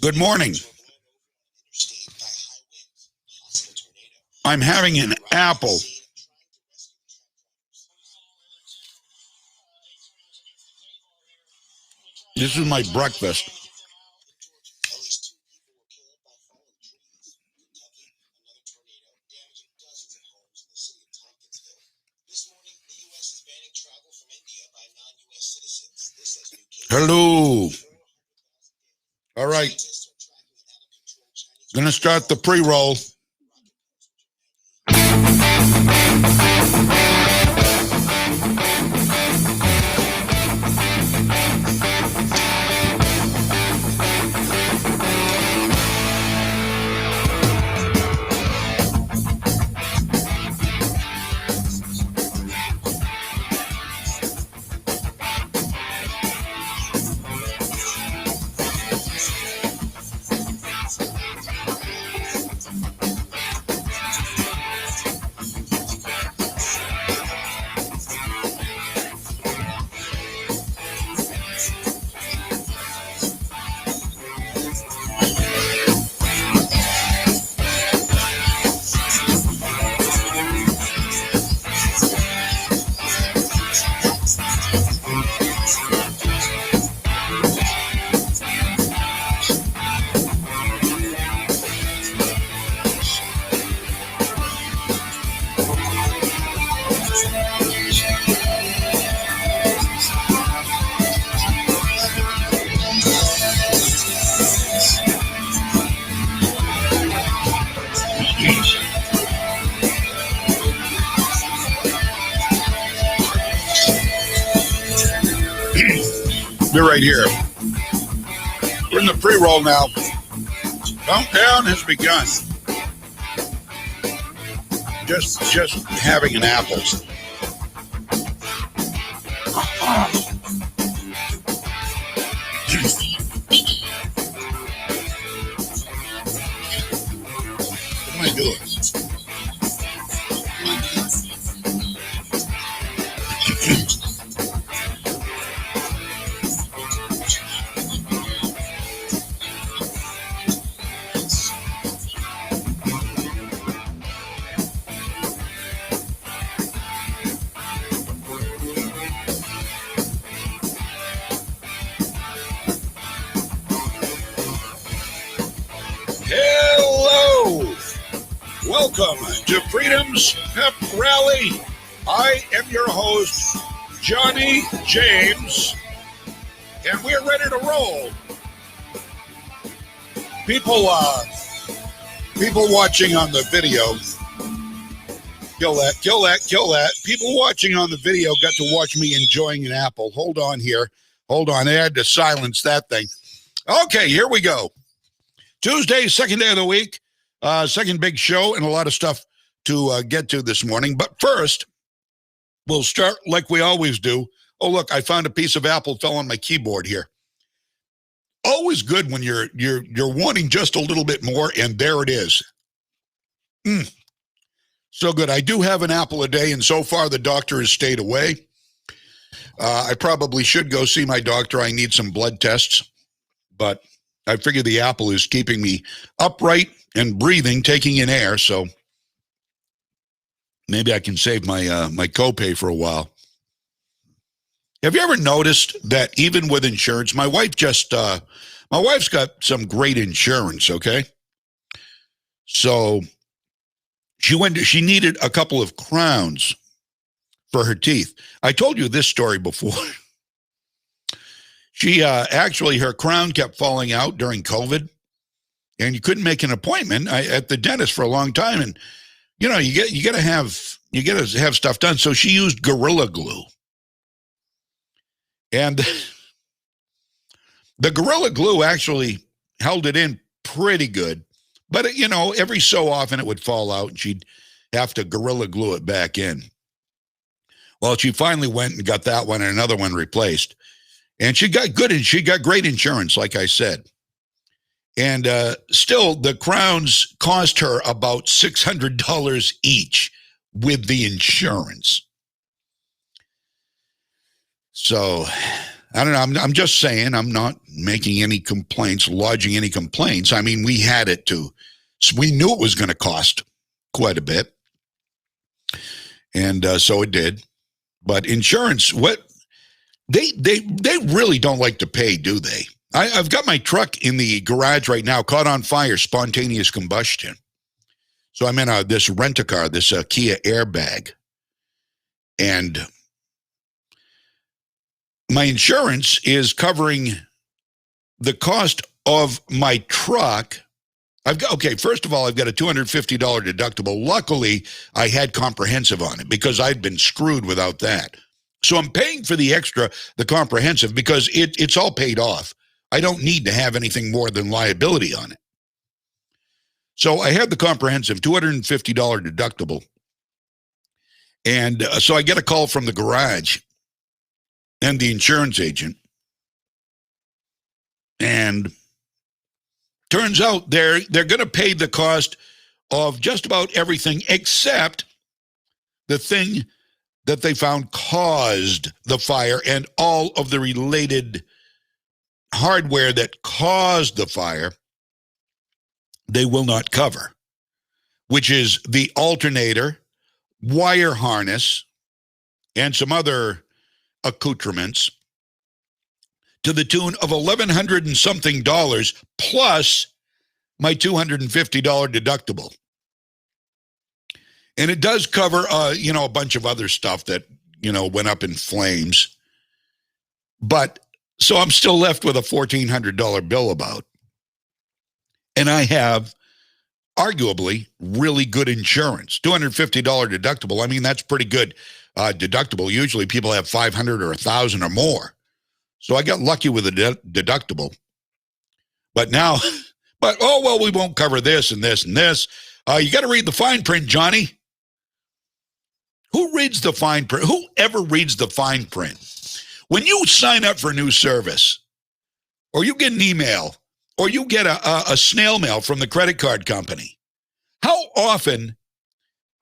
Good morning. I'm having an apple. This is my breakfast. Hello. All right. Gonna start the pre-roll. You're right here. We're in the pre-roll now. Countdown has begun. Just having an apple. What am I doing? Hello! Welcome to Freedom's Pep Rally. I am your host, Johnny James, and we're ready to roll. People watching on the video, kill that. People watching on the video got to watch me enjoying an apple. Hold on here. Hold on. I had to silence that thing. Okay, here we go. Tuesday, second day of the week, second big show, and a lot of stuff to get to this morning. But first, we'll start like we always do. Oh, look, I found a piece of apple fell on my keyboard here. Always good when you're wanting just a little bit more, and there it is. So good. I do have an apple a day, and so far the doctor has stayed away. I probably should go see my doctor. I need some blood tests, but I figure the apple is keeping me upright and breathing, taking in air, so maybe I can save my copay for a while. Have you ever noticed that even with insurance, my wife's got some great insurance, okay? So she needed a couple of crowns for her teeth. I told you this story before. She actually, her crown kept falling out during COVID, and you couldn't make an appointment at the dentist for a long time. And you know, you gotta have stuff done. So she used Gorilla Glue, and the Gorilla Glue actually held it in pretty good. But every so often it would fall out, and she'd have to Gorilla Glue it back in. Well, she finally went and got that one and another one replaced. And she got great insurance, like I said. And still, the crowns cost her about $600 each with the insurance. So I don't know. I'm just saying. I'm not making any complaints, lodging any complaints. I mean, we had it to. So we knew it was going to cost quite a bit, and so it did. But insurance, what they really don't like to pay, do they? I've got my truck in the garage right now, caught on fire, spontaneous combustion. So I'm in this rent-a-car, this Kia airbag, and my insurance is covering the cost of my truck. First of all, I've got a $250 deductible. Luckily, I had comprehensive on it because I'd been screwed without that. So I'm paying for the extra, the comprehensive, because it's all paid off. I don't need to have anything more than liability on it. So I had the comprehensive $250 deductible. And so I get a call from the garage and the insurance agent. And turns out they're going to pay the cost of just about everything except the thing that they found caused the fire and all of the related hardware that caused the fire. They will not cover, which is the alternator, wire harness, and some other accoutrements to the tune of $1,100 and something plus my $250 deductible. And it does cover, a bunch of other stuff that, went up in flames. But so I'm still left with a $1,400 bill about. And I have arguably really good insurance, $250 deductible. I mean, that's pretty good deductible. Usually people have $500 or $1,000 or more. So I got lucky with the deductible. But now, we won't cover this and this and this. You got to read the fine print, Johnny. Who reads the fine print? Who ever reads the fine print? When you sign up for a new service, or you get an email, or you get a snail mail from the credit card company, how often,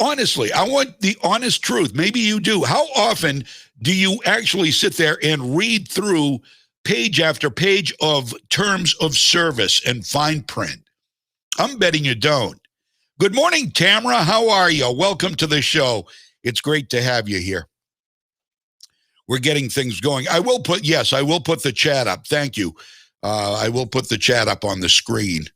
honestly, I want the honest truth, maybe you do, how often do you actually sit there and read through page after page of terms of service and fine print? I'm betting you don't. Good morning, Tamara. How are you? Welcome to the show. It's great to have you here. We're getting things going. I will put the chat up. Thank you. I will put the chat up on the screen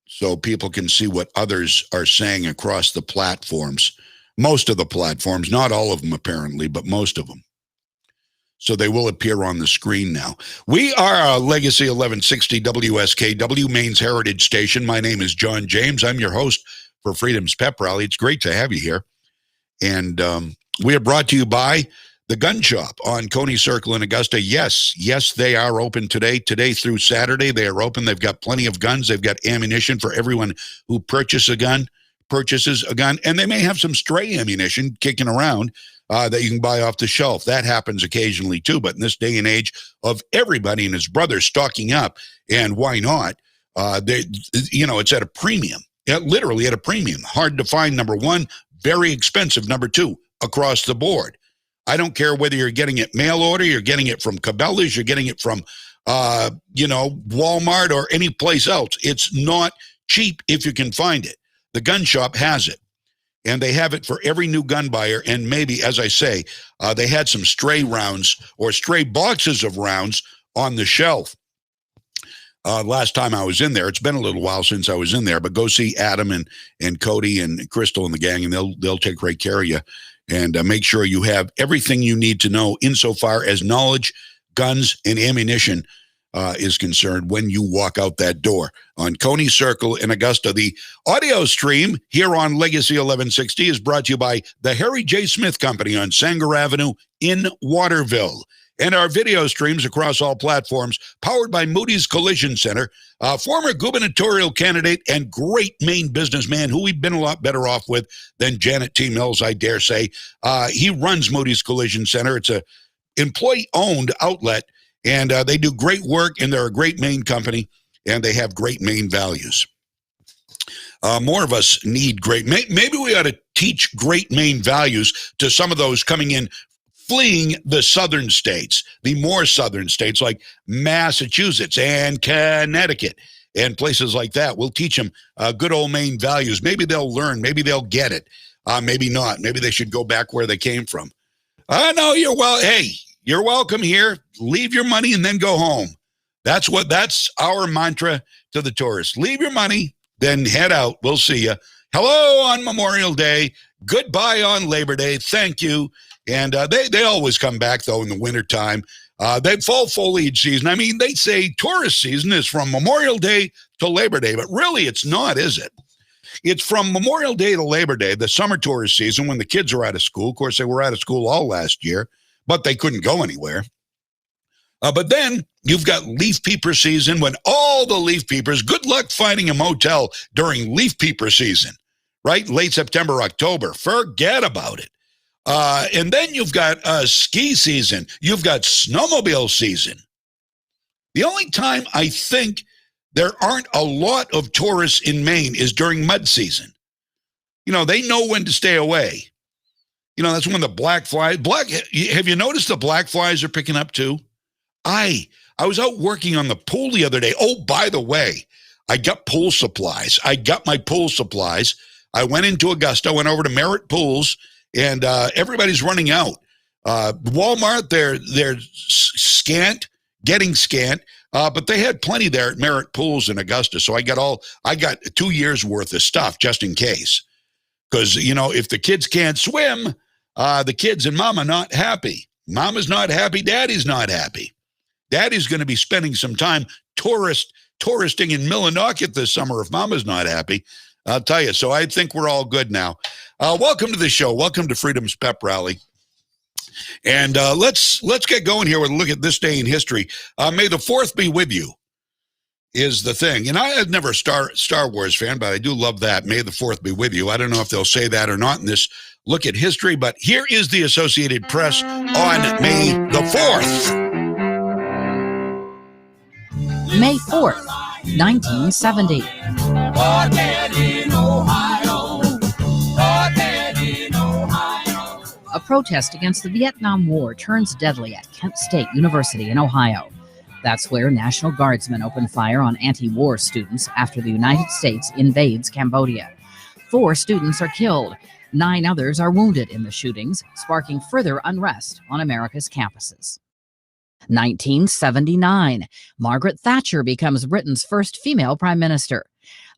so people can see what others are saying across the platforms. Most of the platforms, not all of them apparently, but most of them. So they will appear on the screen now. We are Legacy 1160 WSKW, Maine's Heritage Station. My name is John James. I'm your host for Freedom's Pep Rally. It's great to have you here. And we are brought to you by the Gun Shop on Coney Circle in Augusta. Yes, they are open today through Saturday. They are open. They've got plenty of guns. They've got ammunition for everyone who purchases a gun. And they may have some stray ammunition kicking around that you can buy off the shelf. That happens occasionally too. But in this day and age of everybody and his brother stocking up, and why not? It's at a premium. Literally at a premium. Hard to find, number one. Very expensive, number two, across the board. I don't care whether you're getting it mail order, you're getting it from Cabela's, you're getting it from, Walmart or any place else. It's not cheap if you can find it. The Gun Shop has it. And they have it for every new gun buyer. And maybe, as I say, they had some stray rounds or stray boxes of rounds on the shelf. Last time I was in there, it's been a little while since I was in there, but go see Adam and Cody and Crystal and the gang, and they'll take great care of you. And make sure you have everything you need to know insofar as knowledge, guns, and ammunition is concerned when you walk out that door. On Coney Circle in Augusta, the audio stream here on Legacy 1160 is brought to you by the Harry J. Smith Company on Sanger Avenue in Waterville. And our video streams across all platforms, powered by Moody's Collision Center, former gubernatorial candidate and great Maine businessman who we've been a lot better off with than Janet T. Mills, I dare say. He runs Moody's Collision Center. It's a employee-owned outlet, and they do great work, and they're a great Maine company, and they have great Maine values. More of us need maybe we ought to teach great Maine values to some of those coming in fleeing the southern states, the more southern states like Massachusetts and Connecticut and places like that. We'll teach them good old Maine values. Maybe they'll learn. Maybe they'll get it. Maybe not. Maybe they should go back where they came from. No, hey, you're welcome here. Leave your money and then go home. That's our mantra to the tourists. Leave your money, then head out. We'll see you. Hello on Memorial Day. Goodbye on Labor Day. Thank you. And they always come back, though, in the wintertime. They fall foliage season. I mean, they say tourist season is from Memorial Day to Labor Day, but really it's not, is it? It's from Memorial Day to Labor Day, the summer tourist season, when the kids are out of school. Of course, they were out of school all last year, but they couldn't go anywhere. But then you've got leaf peeper season, when all the leaf peepers, good luck finding a motel during leaf peeper season, right? Late September, October. Forget about it. And then you've got ski season. You've got snowmobile season. The only time I think there aren't a lot of tourists in Maine is during mud season. They know when to stay away. That's when the have you noticed the black flies are picking up too? I was out working on the pool the other day. Oh, by the way, I got pool supplies. I got my pool supplies. I went into Augusta, went over to Merritt Pools, and everybody's running out. Walmart, they're getting scant, but they had plenty there at Merritt Pools in Augusta. So I got 2 years worth of stuff just in case. Because, if the kids can't swim, the kids and mama not happy. Mama's not happy. Daddy's not happy. Daddy's going to be spending some time touristing in Millinocket this summer if mama's not happy. I'll tell you. So I think we're all good now. Welcome to the show. Welcome to Freedom's Pep Rally. And let's get going here with a look at this day in history. May the 4th be with you is the thing. And I was never a Star Wars fan, but I do love that. May the 4th be with you. I don't know if they'll say that or not in this look at history, but here is the Associated Press on May the 4th. May 4th, 1970. A protest against the Vietnam War turns deadly at Kent State University in Ohio. That's where National Guardsmen opened fire on anti-war students after the United States invades Cambodia. 4 students are killed. 9 others are wounded in the shootings, sparking further unrest on America's campuses. 1979. Margaret Thatcher becomes Britain's first female prime minister.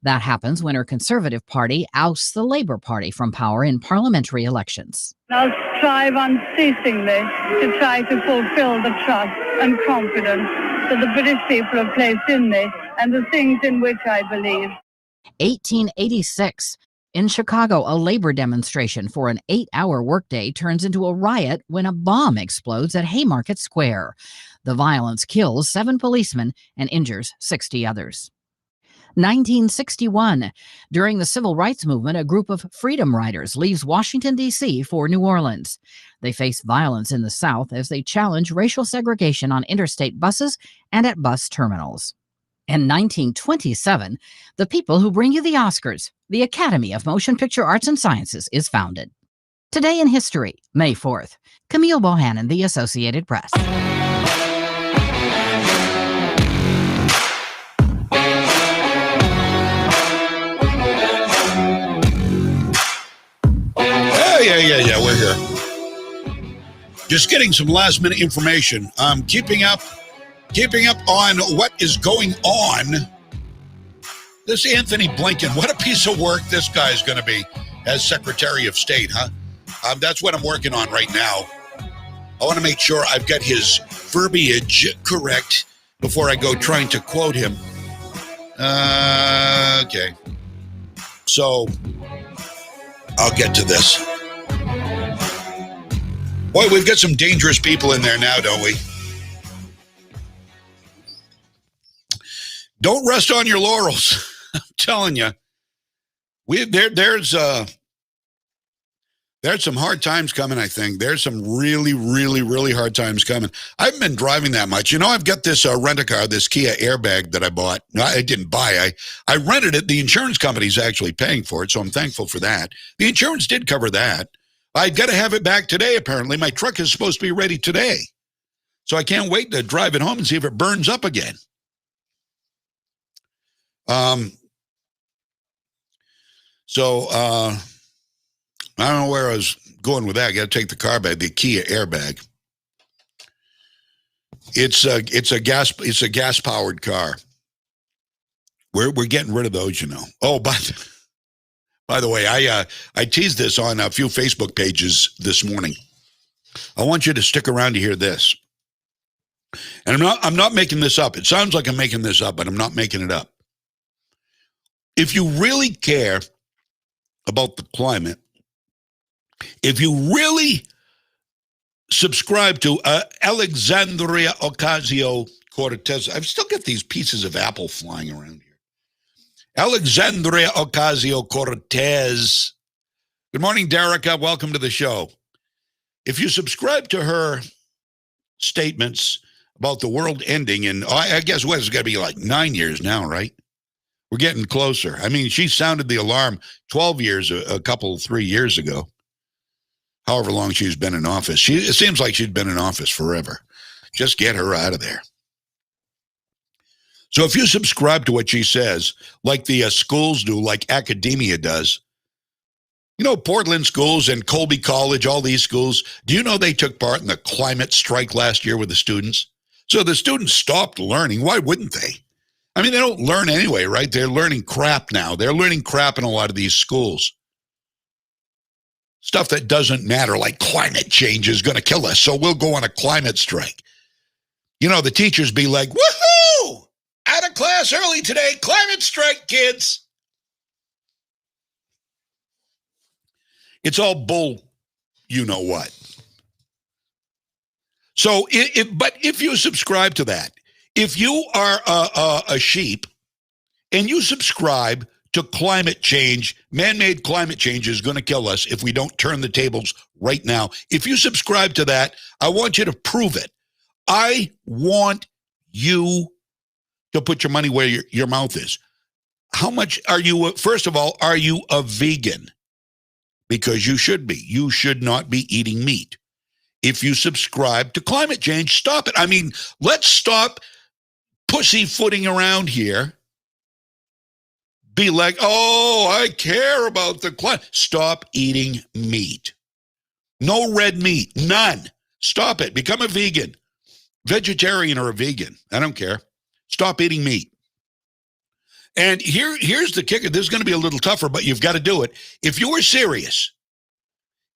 That happens when her Conservative Party ousts the Labour Party from power in parliamentary elections. I'll strive unceasingly to try to fulfill the trust and confidence that the British people have placed in me and the things in which I believe. 1886. In Chicago, a labor demonstration for an 8-hour workday turns into a riot when a bomb explodes at Haymarket Square. The violence kills 7 policemen and injures 60 others. 1961. During the Civil Rights Movement, a group of freedom riders leaves Washington, D.C. for New Orleans. They face violence in the South as they challenge racial segregation on interstate buses and at bus terminals. In 1927, the people who bring you the Oscars, the Academy of Motion Picture Arts and Sciences, is founded. Today in history, May 4th. Camille Bohannon, The Associated Press. Yeah, we're here. Just getting some last minute information. Keeping up on what is going on. This Anthony Blinken, what a piece of work this guy's going to be as Secretary of State, huh? That's what I'm working on right now. I want to make sure I've got his verbiage correct before I go trying to quote him. Okay. So, I'll get to this. Boy, we've got some dangerous people in there now, don't we? Don't rest on your laurels. I'm telling you. There's some hard times coming, I think. There's some really, really, really hard times coming. I haven't been driving that much. I've got this rent-a-car, this Kia airbag that I bought. No, I didn't buy. I rented it. The insurance company's actually paying for it, so I'm thankful for that. The insurance did cover that. I've got to have it back today, apparently. My truck is supposed to be ready today. So I can't wait to drive it home and see if it burns up again. I don't know where I was going with that. I got to take the car back, the Kia airbag. It's a gas powered car. We're getting rid of those, you know. Oh, by the way, I teased this on a few Facebook pages this morning. I want you to stick around to hear this. And I'm not making this up. It sounds like I'm making this up, but I'm not making it up. If you really care about the climate, if you really subscribe to Alexandria Ocasio-Cortez, I've still got these pieces of apple flying around here. Alexandria Ocasio-Cortez. Good morning, Derica. Welcome to the show. If you subscribe to her statements about the world ending, and I guess what, it's got to be like 9 years now, right? We're getting closer. I mean, she sounded the alarm 12 years, 3 years ago. However long she's been in office. It seems like she's been in office forever. Just get her out of there. So if you subscribe to what she says, like the schools do, like academia does, you know, Portland schools and Colby College, all these schools, do you know they took part in the climate strike last year with the students? So the students stopped learning. Why wouldn't they? I mean, they don't learn anyway, right? They're learning crap now. They're learning crap in a lot of these schools. Stuff that doesn't matter, like climate change is going to kill us, so we'll go on a climate strike. You know, the teachers be like, woohoo! Out of class early today, climate strike, kids. It's all bull, you know what. So, but if you subscribe to that, if you are a sheep and you subscribe to climate change, man-made climate change is going to kill us if we don't turn the tables right now. If you subscribe to that, I want you to prove it. I want you to put your money where your mouth is. How much are you, first of all, are you a vegan? Because you should be. You should not be eating meat. If you subscribe to climate change, stop it. I mean, let's stop pussyfooting around here. Be like, oh, I care about the climate. Stop eating meat. No red meat. None. Stop it. Become a vegan. Vegetarian or a vegan. I don't care. Stop eating meat. And here's the kicker. This is going to be a little tougher, but you've got to do it. If you are serious,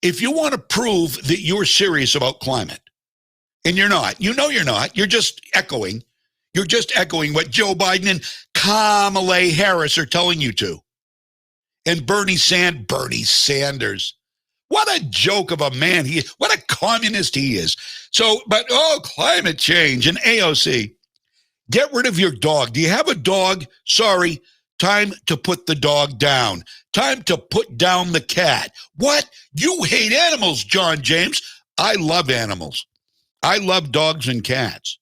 if you want to prove that you're serious about climate, and you're not, you know you're not, you're just echoing. You're just echoing what Joe Biden and Kamala Harris are telling you to. And Bernie Sanders. What a joke of a man he is. What a communist he is. So, but, climate change and AOC. Get rid of your dog. Do you have a dog? Sorry. Time to put the dog down. Time to put down the cat. What? You hate animals, John James. I love animals. I love dogs and cats.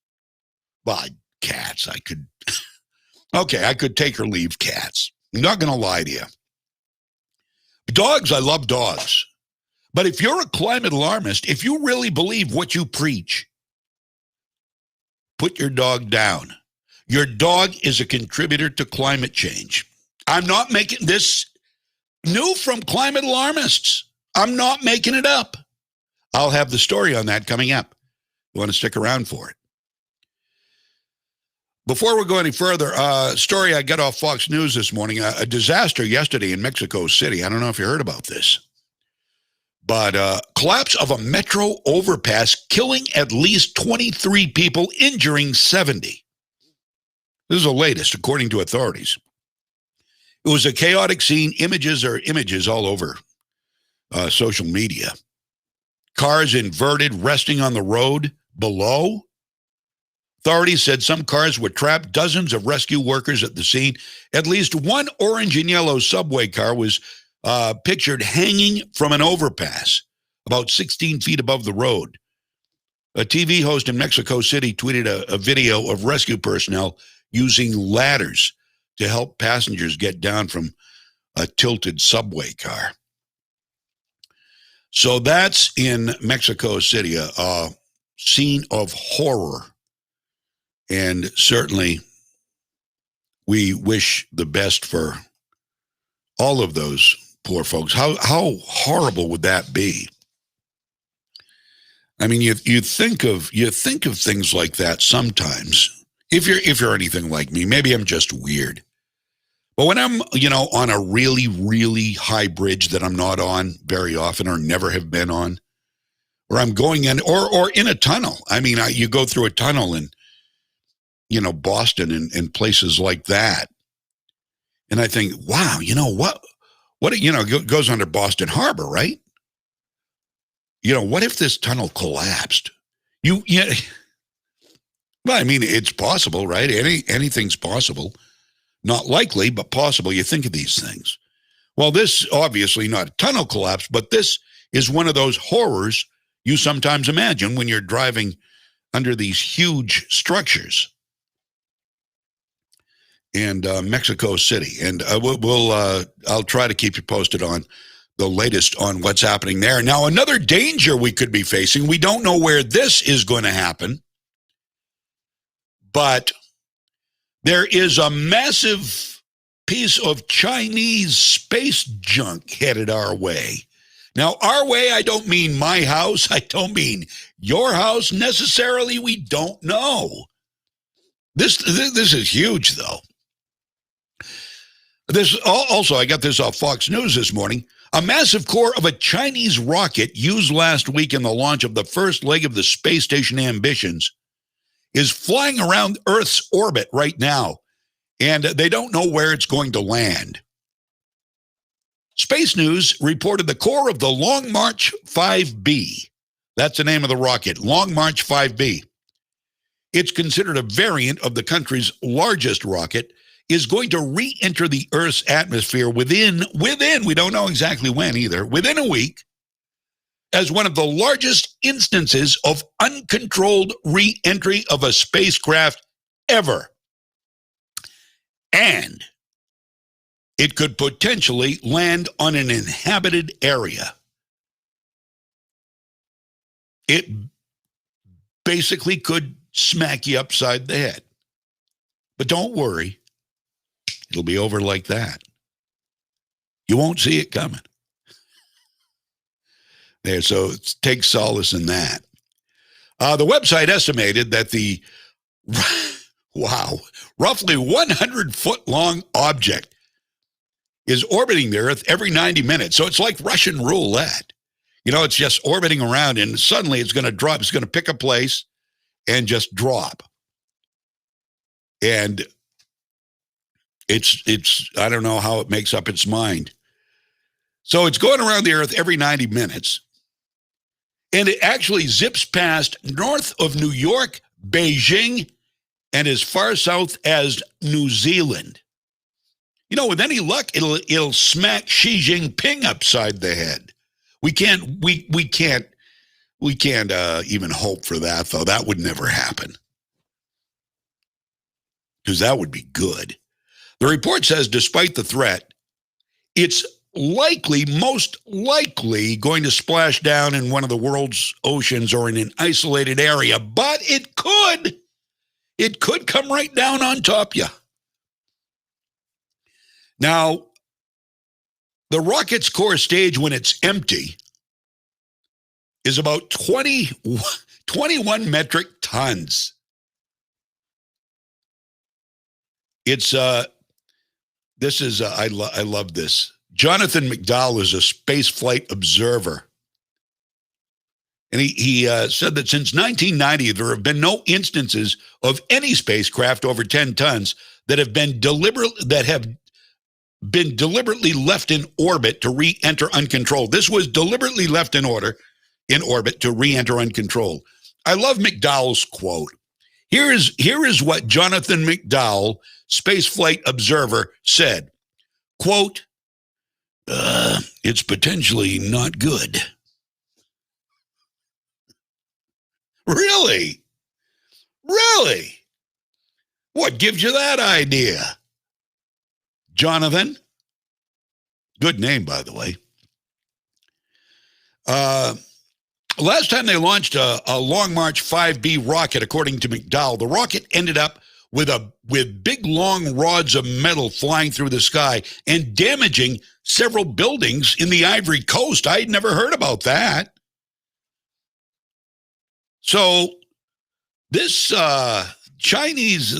Well, cats, I could. Okay, I could take or leave cats. I'm not going to lie to you. Dogs, I love dogs. But if you're a climate alarmist, if you really believe what you preach, put your dog down. Your dog is a contributor to climate change. I'm not making this new from climate alarmists. I'm not making it up. I'll have the story on that coming up. You want to stick around for it. Before we go any further, story I got off Fox News this morning, a disaster yesterday in Mexico City. I don't know if you heard about this. But collapse of a metro overpass, killing at least 23 people, injuring 70. This is the latest, according to authorities. It was a chaotic scene. Images all over social media. Cars inverted, resting on the road below. Authorities said some cars were trapped. Dozens of rescue workers at the scene. At least one orange and yellow subway car was pictured hanging from an overpass about 16 feet above the road. A TV host in Mexico City tweeted a video of rescue personnel using ladders to help passengers get down from a tilted subway car. So that's in Mexico City, a scene of horror. And certainly we wish the best for all of those poor folks. How horrible would that be? I mean, you think of things like that sometimes. If you're anything like me, maybe I'm just weird. But when I'm, on a really, really high bridge that I'm not on very often or never have been on, or I'm going in, or in a tunnel. I mean, you go through a tunnel in, Boston and places like that. And I think, wow, it goes under Boston Harbor, right? What if this tunnel collapsed? Well, I mean, it's possible, right? Anything's possible. Not likely, but possible. You think of these things. Well, this obviously not a tunnel collapse, but this is one of those horrors you sometimes imagine when you're driving under these huge structures. And Mexico City. And I'll try to keep you posted on the latest on what's happening there. Now, another danger we could be facing, we don't know where this is going to happen, but there is a massive piece of Chinese space junk headed our way. Now, our way, I don't mean my house. I don't mean your house necessarily. We don't know. This is huge, though. This also, I got this off Fox News this morning. A massive core of a Chinese rocket used last week in the launch of the first leg of the space station Ambitions is flying around Earth's orbit right now, and they don't know where it's going to land. Space News reported the core of the Long March 5B. That's the name of the rocket, Long March 5B. It's considered a variant of the country's largest rocket, is going to re-enter the Earth's atmosphere within, we don't know exactly when either, within a week, as one of the largest instances of uncontrolled re-entry of a spacecraft ever. And it could potentially land on an inhabited area. It basically could smack you upside the head. But don't worry. It'll be over like that. You won't see it coming. There, so take solace in that. The website estimated that the, roughly 100-foot-long object is orbiting the Earth every 90 minutes. So it's like Russian roulette. It's just orbiting around, and suddenly it's going to drop. It's going to pick a place and just drop. And it's I don't know how it makes up its mind. So it's going around the Earth every 90 minutes. And it actually zips past north of New York, Beijing, and as far south as New Zealand. With any luck, it'll smack Xi Jinping upside the head. We can't even hope for that, though. That would never happen. Because that would be good. The report says, despite the threat, it's most likely going to splash down in one of the world's oceans or in an isolated area, but it could come right down on top of you. Now, the rocket's core stage, when it's empty, is about 21 metric tons. It's I love this. Jonathan McDowell is a space flight observer. And he said that since 1990, there have been no instances of any spacecraft over 10 tons that have been deliberately left in orbit to re-enter uncontrolled. This was deliberately left in orbit to re-enter uncontrolled. I love McDowell's quote. Here is what Jonathan McDowell, spaceflight observer, said. Quote, it's potentially not good. Really? Really? What gives you that idea? Jonathan? Good name, by the way. Last time they launched a Long March 5B rocket, according to McDowell, the rocket ended up with big long rods of metal flying through the sky and damaging several buildings in the Ivory Coast. I'd never heard about that. So this Chinese,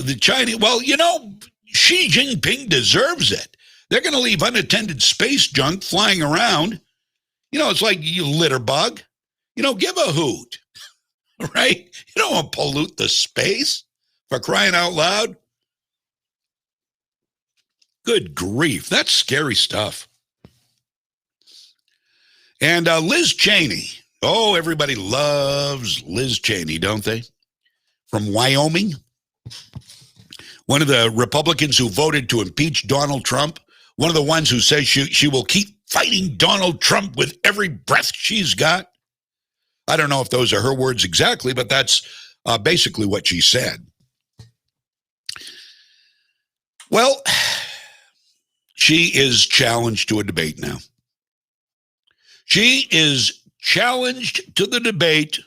well, Xi Jinping deserves it. They're going to leave unattended space junk flying around. It's like you litter bug. Give a hoot, right? You don't want to pollute the space, for crying out loud. Good grief. That's scary stuff. And Liz Cheney. Oh, everybody loves Liz Cheney, don't they? From Wyoming. One of the Republicans who voted to impeach Donald Trump. One of the ones who says she will keep fighting Donald Trump with every breath she's got. I don't know if those are her words exactly, but that's basically what she said. Well, she is challenged to a debate now. She is challenged to the debate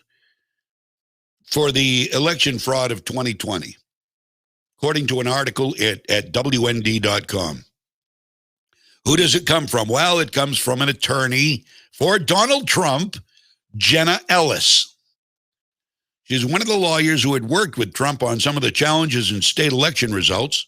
for the election fraud of 2020, according to an article at WND.com. Who does it come from? Well, it comes from an attorney for Donald Trump, Jenna Ellis. She's one of the lawyers who had worked with Trump on some of the challenges in state election results,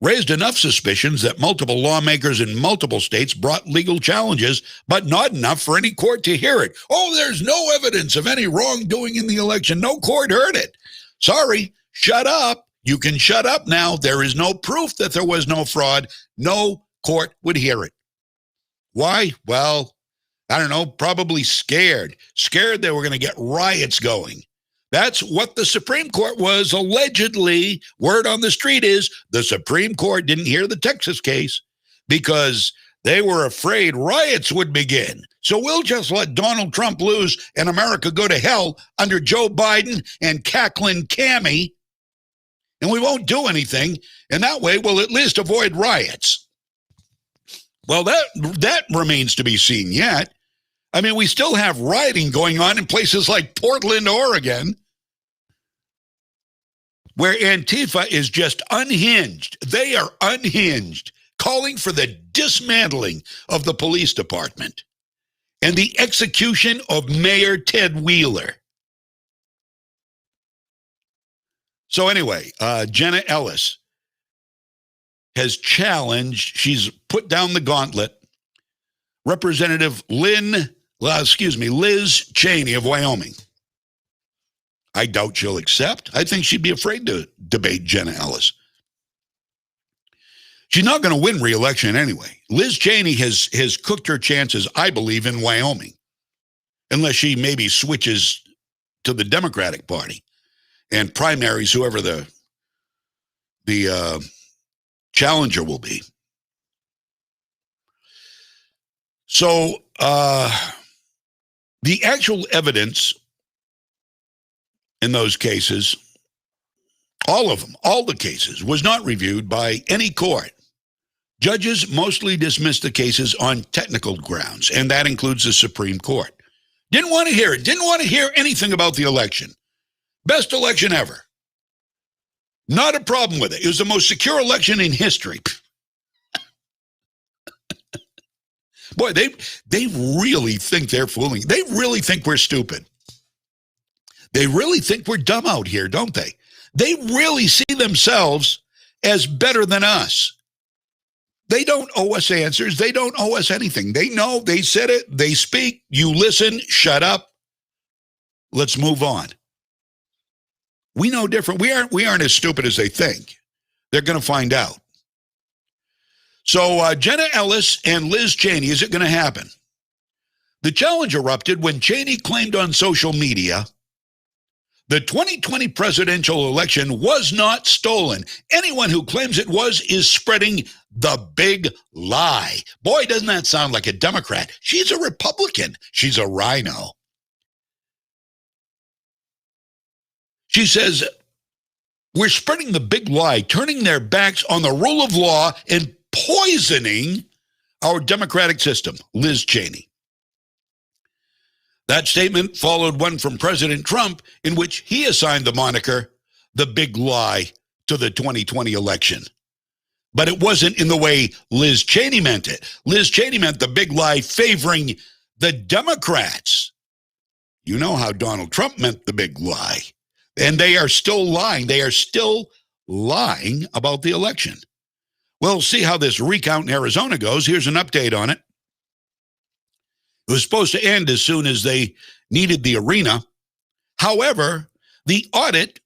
raised enough suspicions that multiple lawmakers in multiple states brought legal challenges, but not enough for any court to hear it. Oh, there's no evidence of any wrongdoing in the election. No court heard it. Sorry, shut up. You can shut up now. There is no proof that there was no fraud. No court would hear it. Why? Well, I don't know, probably scared they were going to get riots going. That's what the Supreme Court was allegedly. Word on the street is the Supreme Court didn't hear the Texas case because they were afraid riots would begin. So we'll just let Donald Trump lose and America go to hell under Joe Biden and cackling Cammie, and we won't do anything. And that way we'll at least avoid riots. Well, that remains to be seen yet. I mean, we still have rioting going on in places like Portland, Oregon, where Antifa is just unhinged. They are unhinged, calling for the dismantling of the police department and the execution of Mayor Ted Wheeler. So anyway, Jenna Ellis has challenged, she's put down the gauntlet, Representative Liz Cheney of Wyoming. I doubt she'll accept. I think she'd be afraid to debate Jenna Ellis. She's not going to win re-election anyway. Liz Cheney has cooked her chances, I believe, in Wyoming, unless she maybe switches to the Democratic Party and primaries whoever the challenger will be. So the actual evidence in those cases, all of them, all the cases, was not reviewed by any court. Judges mostly dismissed the cases on technical grounds, and that includes the Supreme Court. Didn't want to hear it. Didn't want to hear anything about the election. Best election ever. Not a problem with it. It was the most secure election in history. Boy, they really think they're fooling. They really think we're stupid. They really think we're dumb out here, don't they? They really see themselves as better than us. They don't owe us answers. They don't owe us anything. They know, they said it, they speak, you listen, shut up. Let's move on. We know different. We aren't as stupid as they think. They're going to find out. So Jenna Ellis and Liz Cheney, is it going to happen? The challenge erupted when Cheney claimed on social media the 2020 presidential election was not stolen. Anyone who claims it was is spreading the big lie. Boy, doesn't that sound like a Democrat. She's a Republican. She's a rhino. She says, we're spreading the big lie, turning their backs on the rule of law and poisoning our democratic system. Liz Cheney. That statement followed one from President Trump in which he assigned the moniker, the big lie, to the 2020 election. But it wasn't in the way Liz Cheney meant it. Liz Cheney meant the big lie favoring the Democrats. You know how Donald Trump meant the big lie. And they are still lying. They are still lying about the election. We'll see how this recount in Arizona goes. Here's an update on it. It was supposed to end as soon as they needed the arena. However, the audit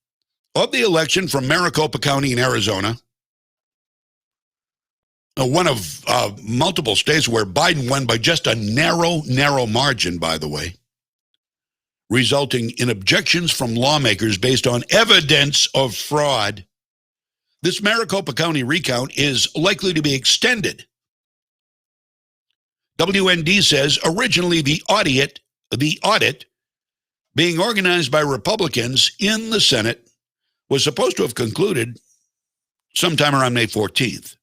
of the election from Maricopa County in Arizona, one of multiple states where Biden won by just a narrow margin, by the way, resulting in objections from lawmakers based on evidence of fraud. This Maricopa County recount is likely to be extended. WND says originally the audit being organized by Republicans in the Senate was supposed to have concluded sometime around May 14th.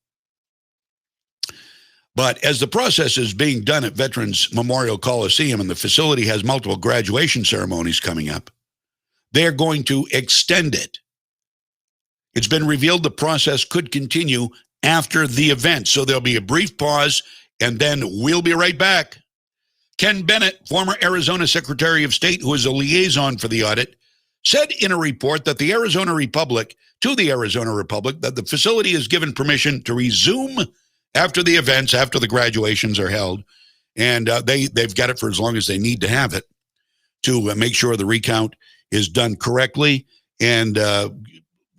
But as the process is being done at Veterans Memorial Coliseum and the facility has multiple graduation ceremonies coming up, they're going to extend it. It's been revealed the process could continue after the event, so there'll be a brief pause, and then we'll be right back. Ken Bennett, former Arizona Secretary of State, who is a liaison for the audit, said in a report that the Arizona Republic, that the facility is given permission to resume after the events, after the graduations are held, and they've got it for as long as they need to have it to make sure the recount is done correctly, and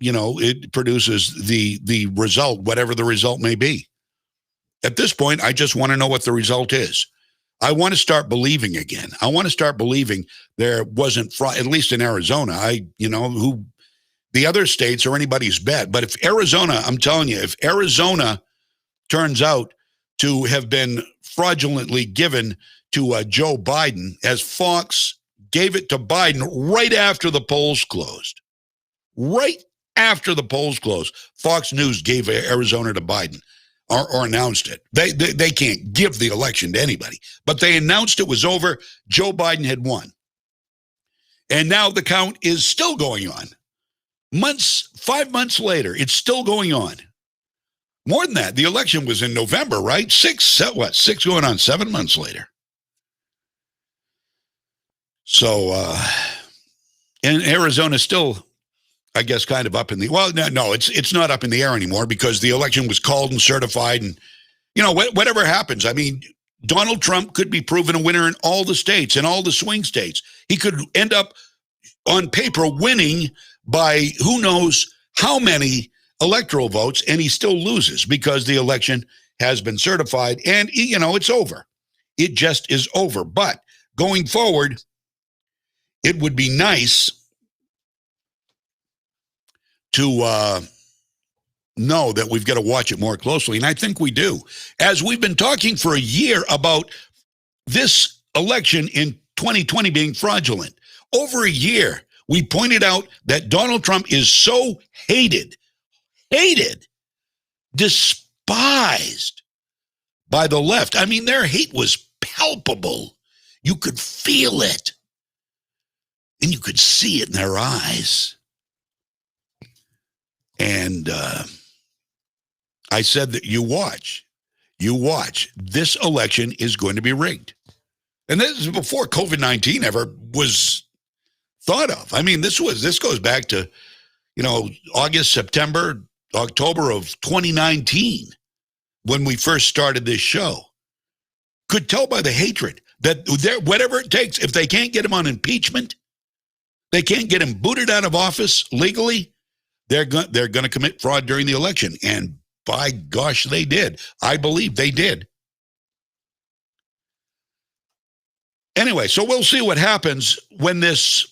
it produces the result, whatever the result may be. At this point, I just want to know what the result is. I want to start believing again. I want to start believing there wasn't fraud, at least in Arizona. Who the other states are anybody's bet. But if Arizona, I'm telling you, if Arizona turns out to have been fraudulently given to Joe Biden, as Fox gave it to Biden right after the polls closed. Right after the polls closed, Fox News gave Arizona to Biden. Or announced it. They can't give the election to anybody, but they announced it was over. Joe Biden had won. And now the count is still going on. 5 months later, it's still going on. More than that, the election was in November, right? Six going on 7 months later. So, and Arizona still, I guess, kind of up in the, well, no, it's not up in the air anymore because the election was called and certified, and whatever happens, I mean, Donald Trump could be proven a winner in all the states, in all the swing states. He could end up on paper winning by who knows how many electoral votes, and he still loses because the election has been certified, and it's over. It just is over. But going forward, it would be nice to know that we've got to watch it more closely. And I think we do. As we've been talking for a year about this election in 2020 being fraudulent, over a year, we pointed out that Donald Trump is so hated, despised by the left. I mean, their hate was palpable. You could feel it. And you could see it in their eyes. And I said that you watch, this election is going to be rigged. And this is before COVID-19 ever was thought of. I mean, this goes back to, August, September, October of 2019, when we first started this show. Could tell by the hatred that whatever it takes, if they can't get him on impeachment, they can't get him booted out of office legally, they're going to commit fraud during the election. And by gosh, they did. I believe they did. Anyway, so we'll see what happens when this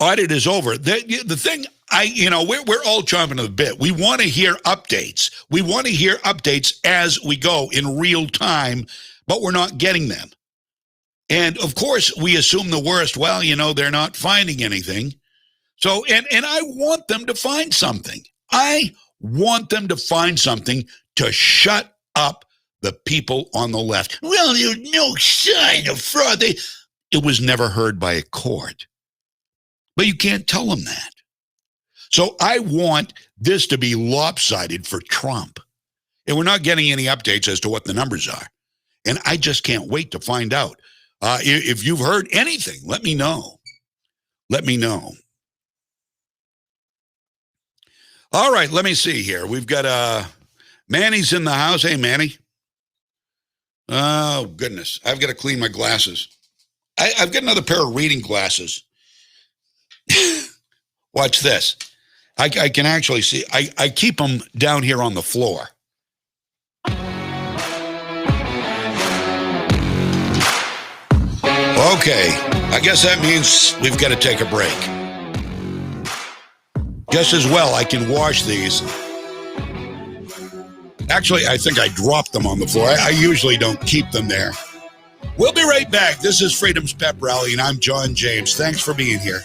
audit is over. The thing, we're all chomping at the bit. We want to hear updates. We want to hear updates as we go in real time, but we're not getting them. And of course, we assume the worst. Well, they're not finding anything. So, and I want them to find something. I want them to find something to shut up the people on the left. Well, there's no sign of fraud. it was never heard by a court. But you can't tell them that. So I want this to be lopsided for Trump. And we're not getting any updates as to what the numbers are. And I just can't wait to find out. If you've heard anything, let me know. Let me know. All right, let me see here. We've got Manny's in the house. Hey, Manny. Oh, goodness. I've got to clean my glasses. I've got another pair of reading glasses. Watch this. I can actually see. I keep them down here on the floor. Okay. I guess that means we've got to take a break. Just as well, I can wash these. Actually, I think I dropped them on the floor. I usually don't keep them there. We'll be right back. This is Freedom's Pep Rally, and I'm John James. Thanks for being here.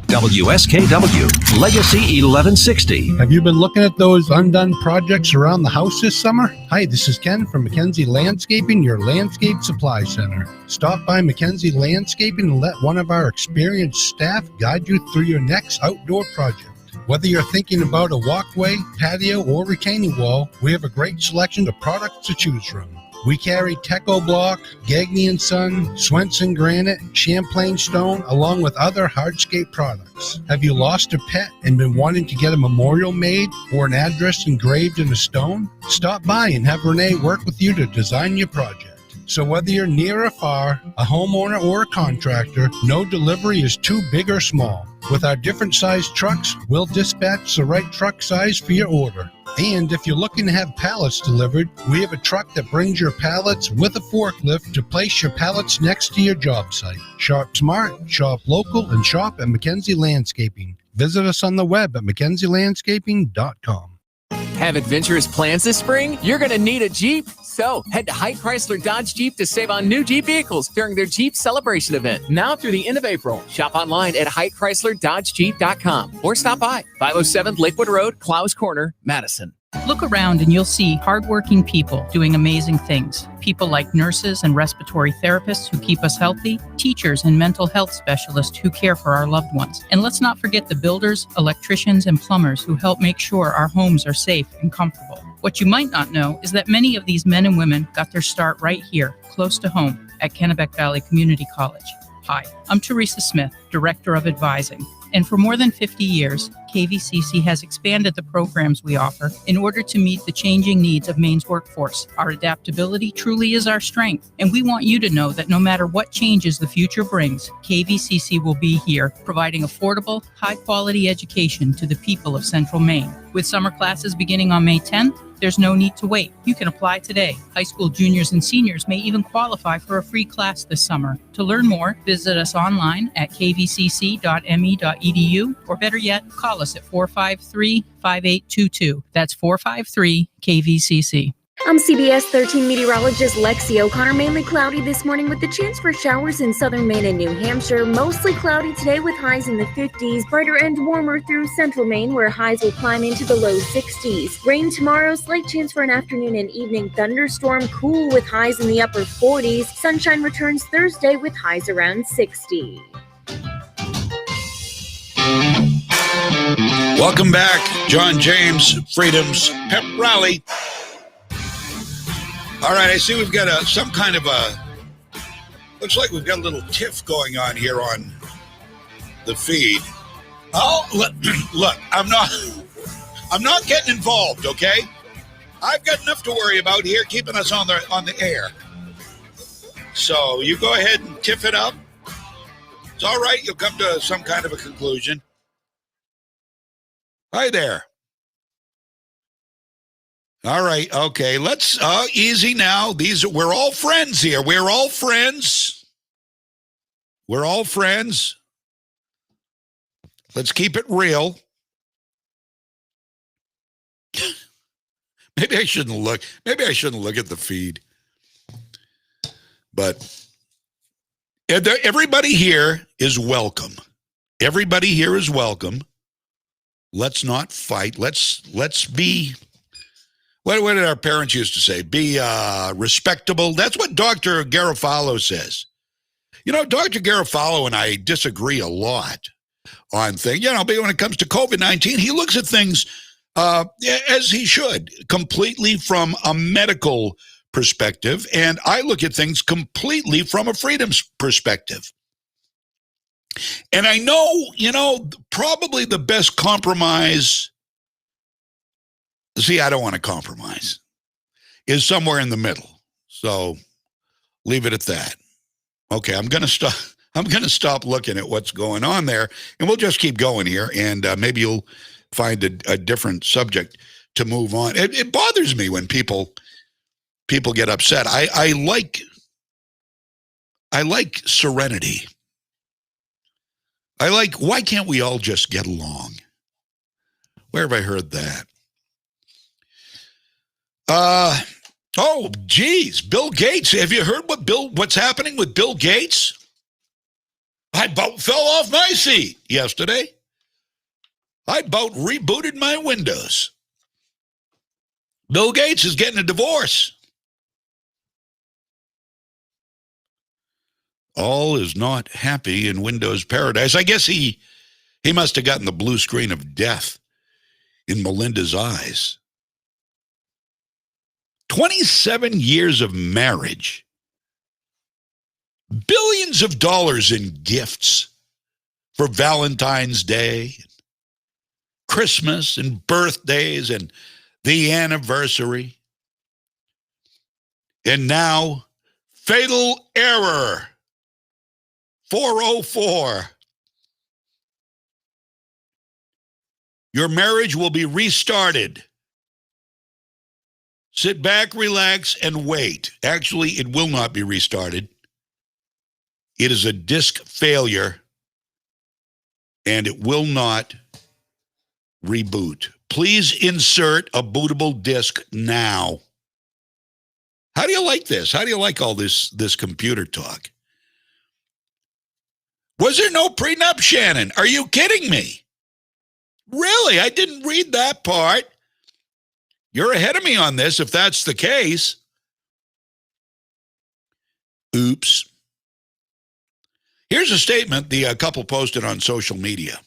WSKW, Legacy 1160. Have you been looking at those undone projects around the house this summer? Hi, this is Ken from Mackenzie Landscaping, your landscape supply center. Stop by Mackenzie Landscaping and let one of our experienced staff guide you through your next outdoor project. Whether you're thinking about a walkway, patio, or retaining wall, we have a great selection of products to choose from. We carry Teco Block, Gagny & Son, Swenson Granite, Champlain Stone, along with other hardscape products. Have you lost a pet and been wanting to get a memorial made or an address engraved in a stone? Stop by and have Renee work with you to design your project. So whether you're near or far, a homeowner or a contractor, no delivery is too big or small. With our different size trucks, we'll dispatch the right truck size for your order. And if you're looking to have pallets delivered, we have a truck that brings your pallets with a forklift to place your pallets next to your job site. Shop smart, shop local, and shop at Mackenzie Landscaping. Visit us on the web at mackenzielandscaping.com. Have adventurous plans this spring? You're going to need a Jeep. So head to Height Chrysler Dodge Jeep to save on new Jeep vehicles during their Jeep Celebration event, now through the end of April. Shop online at HeightChryslerDodgeJeep.com or stop by 507 Lakewood Road, Clowes Corner, Madison. Look around and you'll see hardworking people doing amazing things. People like nurses and respiratory therapists who keep us healthy, teachers and mental health specialists who care for our loved ones. And let's not forget the builders, electricians, and plumbers who help make sure our homes are safe and comfortable. What you might not know is that many of these men and women got their start right here, close to home, at Kennebec Valley Community College. Hi, I'm Teresa Smith, Director of Advising. And for more than 50 years, KVCC has expanded the programs we offer in order to meet the changing needs of Maine's workforce. Our adaptability truly is our strength, and we want you to know that no matter what changes the future brings, KVCC will be here, providing affordable, high-quality education to the people of Central Maine. With summer classes beginning on May 10th, there's no need to wait. You can apply today. High school juniors and seniors may even qualify for a free class this summer. To learn more, visit us online at kvcc.me.edu, or better yet, call us at 453-5822. That's 453-KVCC. I'm CBS 13 meteorologist Lexi O'Connor. Mainly cloudy this morning with the chance for showers in southern Maine and New Hampshire. Mostly cloudy today with highs in the 50s. Brighter and warmer through central Maine, where highs will climb into the low 60s. Rain tomorrow, slight chance for an afternoon and evening thunderstorm. Cool with highs in the upper 40s. Sunshine returns Thursday with highs around 60. Welcome back. John James, Freedom's Pep Rally. All right, I see we've got some kind of looks like we've got a little tiff going on here on the feed. Oh, look, I'm not getting involved, okay? I've got enough to worry about here, keeping us on the air. So you go ahead and tiff it up. It's all right. You'll come to some kind of a conclusion. Hi there. All right. Okay. Let's easy now. We're all friends here. We're all friends. We're all friends. Let's keep it real. Maybe I shouldn't look at the feed. But everybody here is welcome. Everybody here is welcome. Let's not fight. Let's be, what did our parents used to say? Be respectable. That's what Dr. Garofalo says. You know, Dr. Garofalo and I disagree a lot on things. You know, but when it comes to COVID-19, he looks at things as he should, completely from a medical perspective, and I look at things completely from a freedom perspective. And I know, you know, probably the best compromise, see, I don't want to compromise, is somewhere in the middle. So leave it at that. Okay, I'm going to stop looking at what's going on there, and we'll just keep going here, and maybe you'll find a different subject to move on. It bothers me when people get upset. I like serenity. Why can't we all just get along? Where have I heard that? Oh, geez, Bill Gates. Have you heard what's happening with Bill Gates? I about fell off my seat yesterday. I about rebooted my Windows. Bill Gates is getting a divorce. All is not happy in Windows paradise. I guess he must have gotten the blue screen of death in Melinda's eyes. 27 years of marriage. Billions of dollars in gifts for Valentine's Day, Christmas and birthdays and the anniversary. And now, fatal error. 404. Your marriage will be restarted. Sit back, relax, and wait. Actually, it will not be restarted. It is a disk failure, and it will not reboot. Please insert a bootable disk now. How do you like this? How do you like all this computer talk? Was there no prenup, Shannon? Are you kidding me? Really? I didn't read that part. You're ahead of me on this if that's the case. Oops. Here's a statement the couple posted on social media.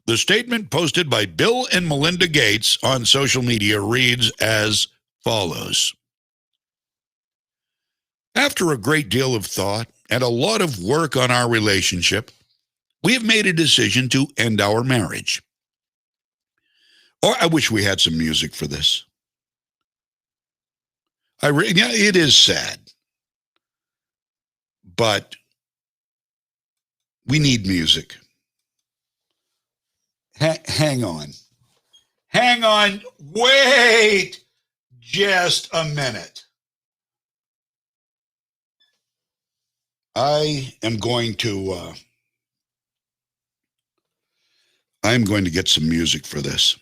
The statement posted by Bill and Melinda Gates on social media reads as follows. After a great deal of thought and a lot of work on our relationship, we have made a decision to end our marriage. Or I wish we had some music for this. Yeah, it is sad, but we need music. Hang on. Hang on. Wait just a minute. I'm going to get some music for this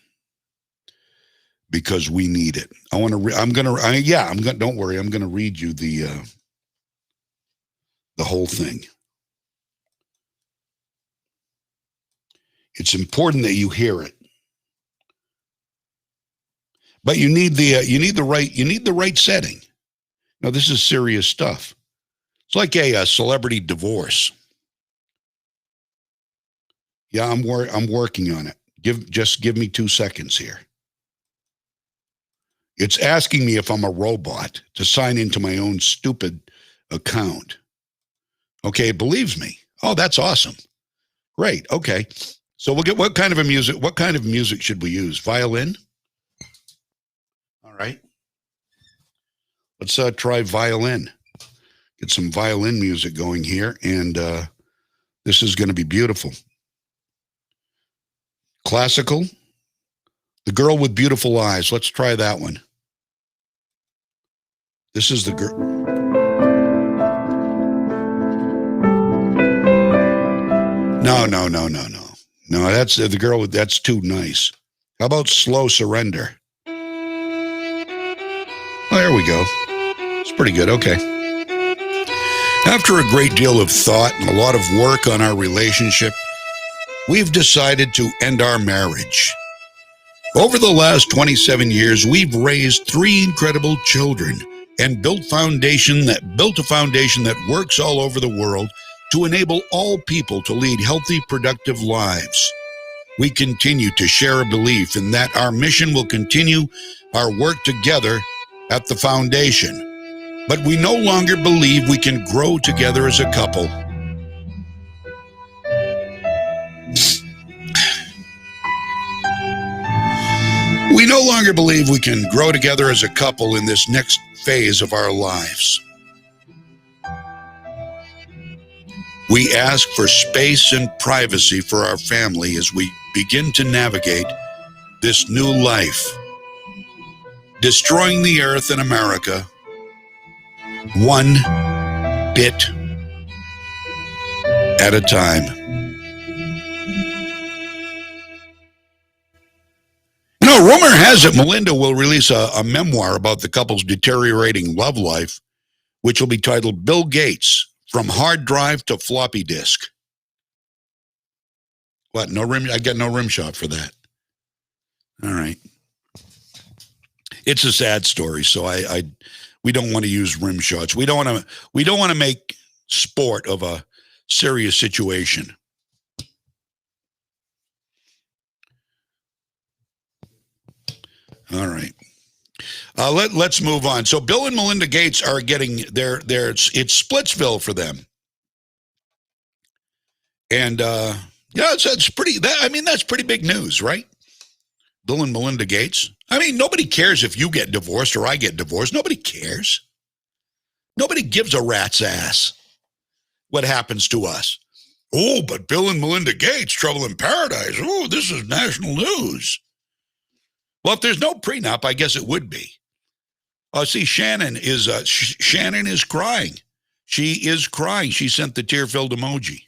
because we need it. Don't worry. I'm going to read you the whole thing. It's important that you hear it. But you need the right setting. Now, this is serious stuff. It's like a celebrity divorce. Yeah, I'm working on it. Just give me 2 seconds here. It's asking me if I'm a robot to sign into my own stupid account. Okay, it believes me. Oh, that's awesome. Great. Okay. So we'll get what kind of music should we use? Violin? All right. Let's try violin. Get some violin music going here, and this is going to be beautiful. Classical. The Girl with Beautiful Eyes. Let's try that one. This is the girl. No. No, that's the girl with, that's too nice. How about Slow Surrender? Oh, there we go. It's pretty good. Okay. After a great deal of thought and a lot of work on our relationship, we've decided to end our marriage. Over the last 27 years, we've raised 3 incredible children and built a foundation that works all over the world to enable all people to lead healthy, productive lives. We continue to share a belief in that our mission will continue our work together at the foundation. But we no longer believe we can grow together as a couple. We no longer believe we can grow together as a couple in this next phase of our lives. We ask for space and privacy for our family as we begin to navigate this new life, destroying the earth and America one bit at a time. You know, rumor has it Melinda will release a memoir about the couple's deteriorating love life, which will be titled Bill Gates, From Hard Drive to Floppy Disk. What, no rim? I got no rim shot for that. All right. It's a sad story, so we don't want to use rim shots. We don't want to make sport of a serious situation. All right. Let's move on. So Bill and Melinda Gates are getting it's Splitsville for them. And that's pretty big news, right? Bill and Melinda Gates. I mean, nobody cares if you get divorced or I get divorced. Nobody cares. Nobody gives a rat's ass what happens to us. Oh, but Bill and Melinda Gates, trouble in paradise. Oh, this is national news. Well, if there's no prenup, I guess it would be. See, Shannon is crying. She is crying. She sent the tear-filled emoji.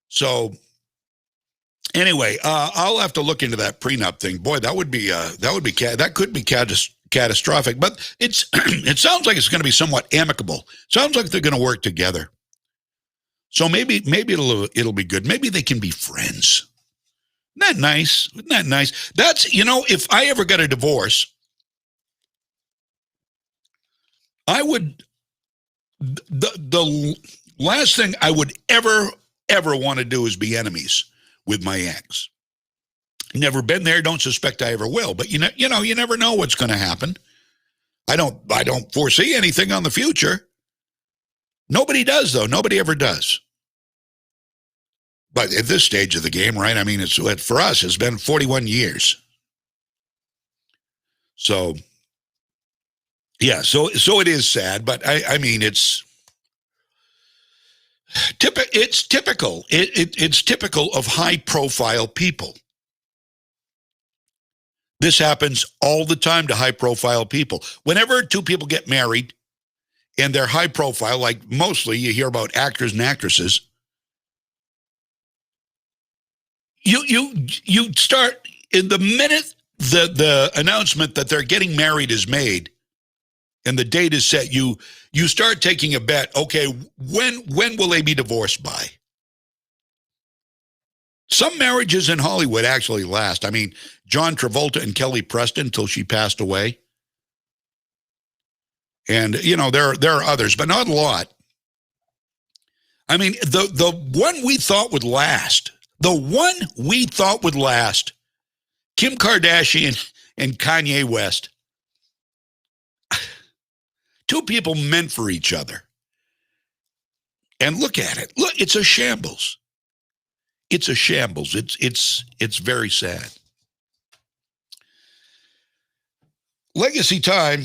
So, anyway, I'll have to look into that prenup thing. Boy, that could be catastrophic. But it sounds like it's going to be somewhat amicable. Sounds like they're going to work together. So maybe it'll be good. Maybe they can be friends. Isn't that nice? Isn't that nice? That's, if I ever got a divorce, I would, the last thing I would ever want to do is be enemies with my ex. Never been there, don't suspect I ever will, but you never know what's going to happen. I don't foresee anything on the future. Nobody does, though. Nobody ever does. But at this stage of the game, right? I mean, for us, it's been 41 years. So, yeah, so it is sad, but I mean, it's typical. It's typical of high-profile people. This happens all the time to high-profile people. Whenever 2 people get married and they're high-profile, like mostly you hear about actors and actresses, you start, in the minute the announcement that they're getting married is made and the date is set, you start taking a bet. Okay, when will they be divorced by? Some marriages in Hollywood actually last. I mean, John Travolta and Kelly Preston until she passed away. And there are others, but not a lot. I mean, the one we thought would last. The one we thought would last, Kim Kardashian and Kanye West. 2 people meant for each other. And look at it. Look, it's a shambles. It's a shambles. It's very sad. Legacy time,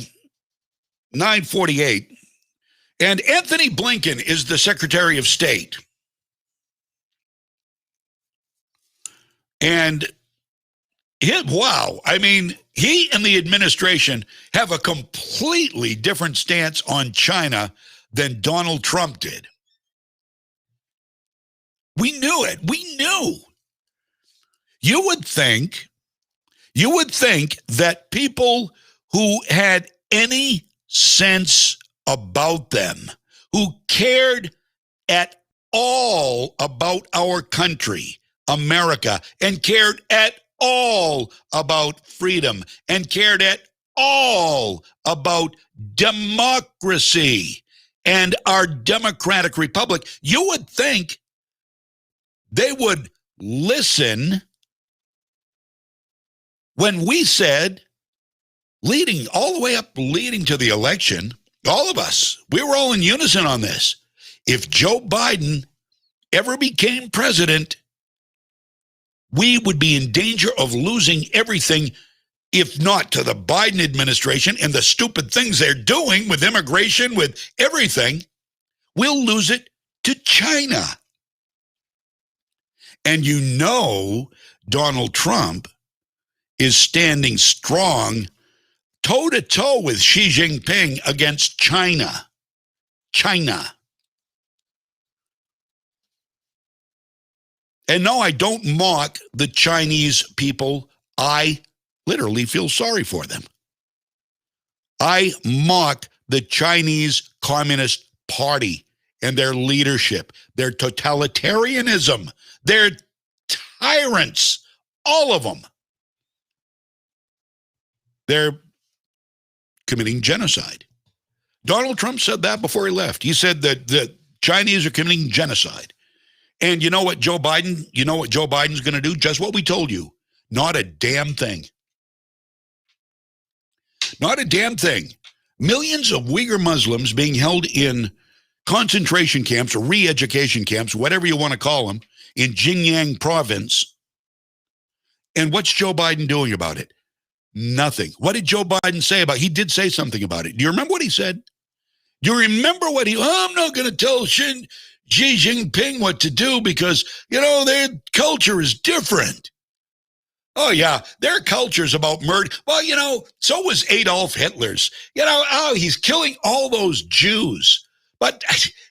9:48. And Anthony Blinken is the Secretary of State. And wow, I mean, he and the administration have a completely different stance on China than Donald Trump did. We knew it. We knew. You would think that people who had any sense about them, who cared at all about our country, America, and cared at all about freedom, and cared at all about democracy and our democratic republic, you would think they would listen when we said, leading to the election, all of us, we were all in unison on this. If Joe Biden ever became president, we would be in danger of losing everything, if not to the Biden administration and the stupid things they're doing with immigration, with everything. We'll lose it to China. And you know Donald Trump is standing strong, toe-to-toe with Xi Jinping against China. China. And no, I don't mock the Chinese people. I literally feel sorry for them. I mock the Chinese Communist Party and their leadership, their totalitarianism, their tyrants, all of them. They're committing genocide. Donald Trump said that before he left. He said that the Chinese are committing genocide. And you know what Joe Biden's going to do? Just what we told you. Not a damn thing. Not a damn thing. Millions of Uyghur Muslims being held in concentration camps or re-education camps, whatever you want to call them, in Xinjiang province. And what's Joe Biden doing about it? Nothing. What did Joe Biden say about it? He did say something about it. Do you remember what he said? Do you remember what I'm not going to tell Xi Jinping what to do because, their culture is different. Oh, yeah, their culture's about murder. Well, so was Adolf Hitler's. He's killing all those Jews. But,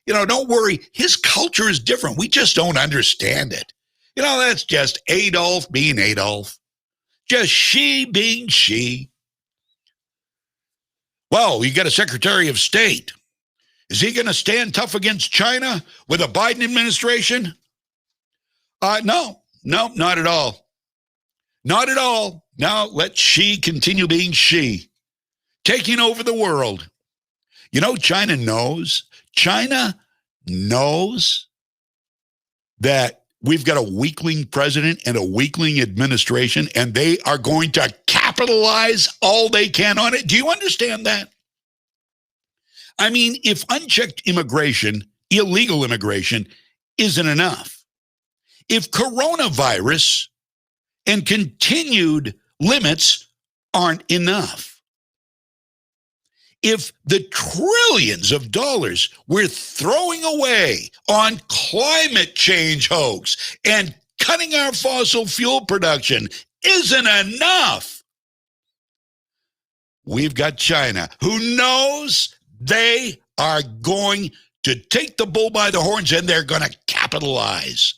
don't worry, his culture is different. We just don't understand it. That's just Adolf being Adolf. Just Xi being Xi. Well, you got a Secretary of State. Is he going to stand tough against China with a Biden administration? No, not at all. Not at all. Now let Xi continue being Xi, taking over the world. China knows. China knows that we've got a weakling president and a weakling administration, and they are going to capitalize all they can on it. Do you understand that? I mean, if unchecked immigration, illegal immigration, isn't enough, if coronavirus and continued limits aren't enough, if the trillions of dollars we're throwing away on climate change hoax and cutting our fossil fuel production isn't enough, we've got China, who knows they are going to take the bull by the horns and they're going to capitalize.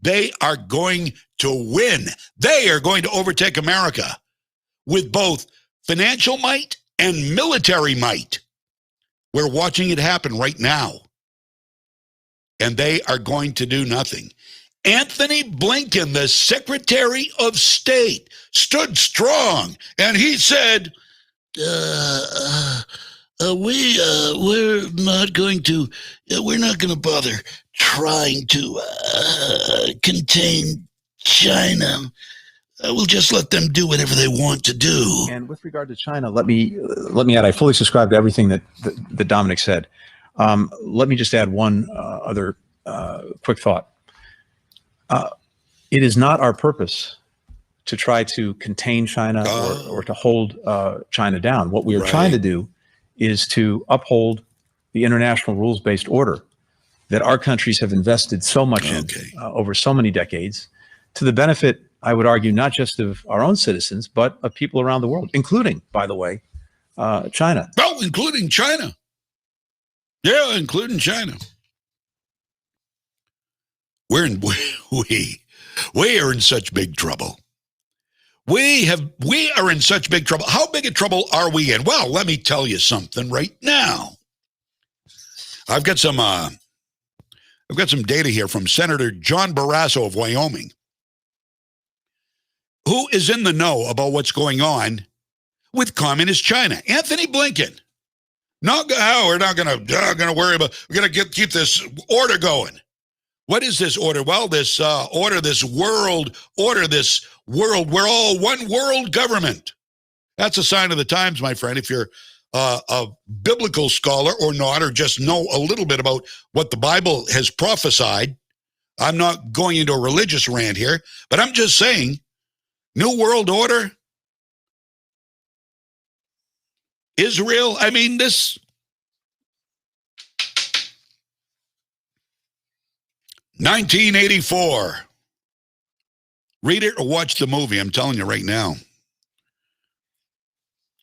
They are going to win. They are going to overtake America with both financial might and military might. We're watching it happen right now. And they are going to do nothing. Anthony Blinken, the Secretary of State, stood strong and he said, we're not going to bother trying to contain China. We'll just let them do whatever they want to do. And with regard to China, let me add, I fully subscribe to everything that Dominic said. Let me just add one other quick thought. It is not our purpose to try to contain China or to hold China down. What we are trying to do is to uphold the international rules-based order that our countries have invested so much in over so many decades, to the benefit, I would argue, not just of our own citizens, but of people around the world, including, by the way, China. Oh, including China. Yeah, including China. We are in such big trouble. We are in such big trouble. How big a trouble are we in? Well, let me tell you something right now. I've got some I've got some data here from Senator John Barrasso of Wyoming, who is in the know about what's going on with communist China. Anthony Blinken. We're not going to worry about. We're going to keep this order going. What is this order? Well, this order, this world order, this world. We're all one world government. That's a sign of the times, my friend. If you're a biblical scholar or not, or just know a little bit about what the Bible has prophesied. I'm not going into a religious rant here, but I'm just saying, New World Order. Israel, I mean, this 1984. Read it or watch the movie. I'm telling you right now.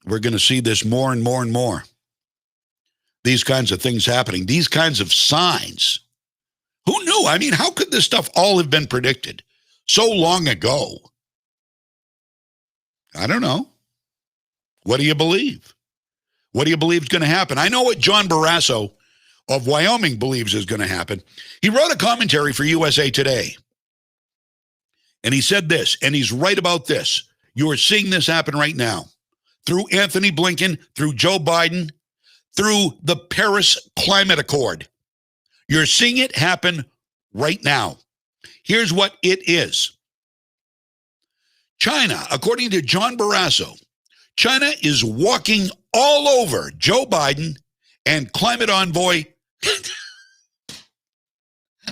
We're going to see this more and more and more. These kinds of things happening. These kinds of signs. Who knew? I mean, how could this stuff all have been predicted so long ago? I don't know. What do you believe? What do you believe is going to happen? I know what John Barrasso of Wyoming believes is going to happen. He wrote a commentary for USA Today. And he said this, and he's right about this. You are seeing this happen right now. Through Anthony Blinken, through Joe Biden, through the Paris Climate Accord. You're seeing it happen right now. Here's what it is. China, according to John Barrasso, China is walking all over Joe Biden and climate envoy.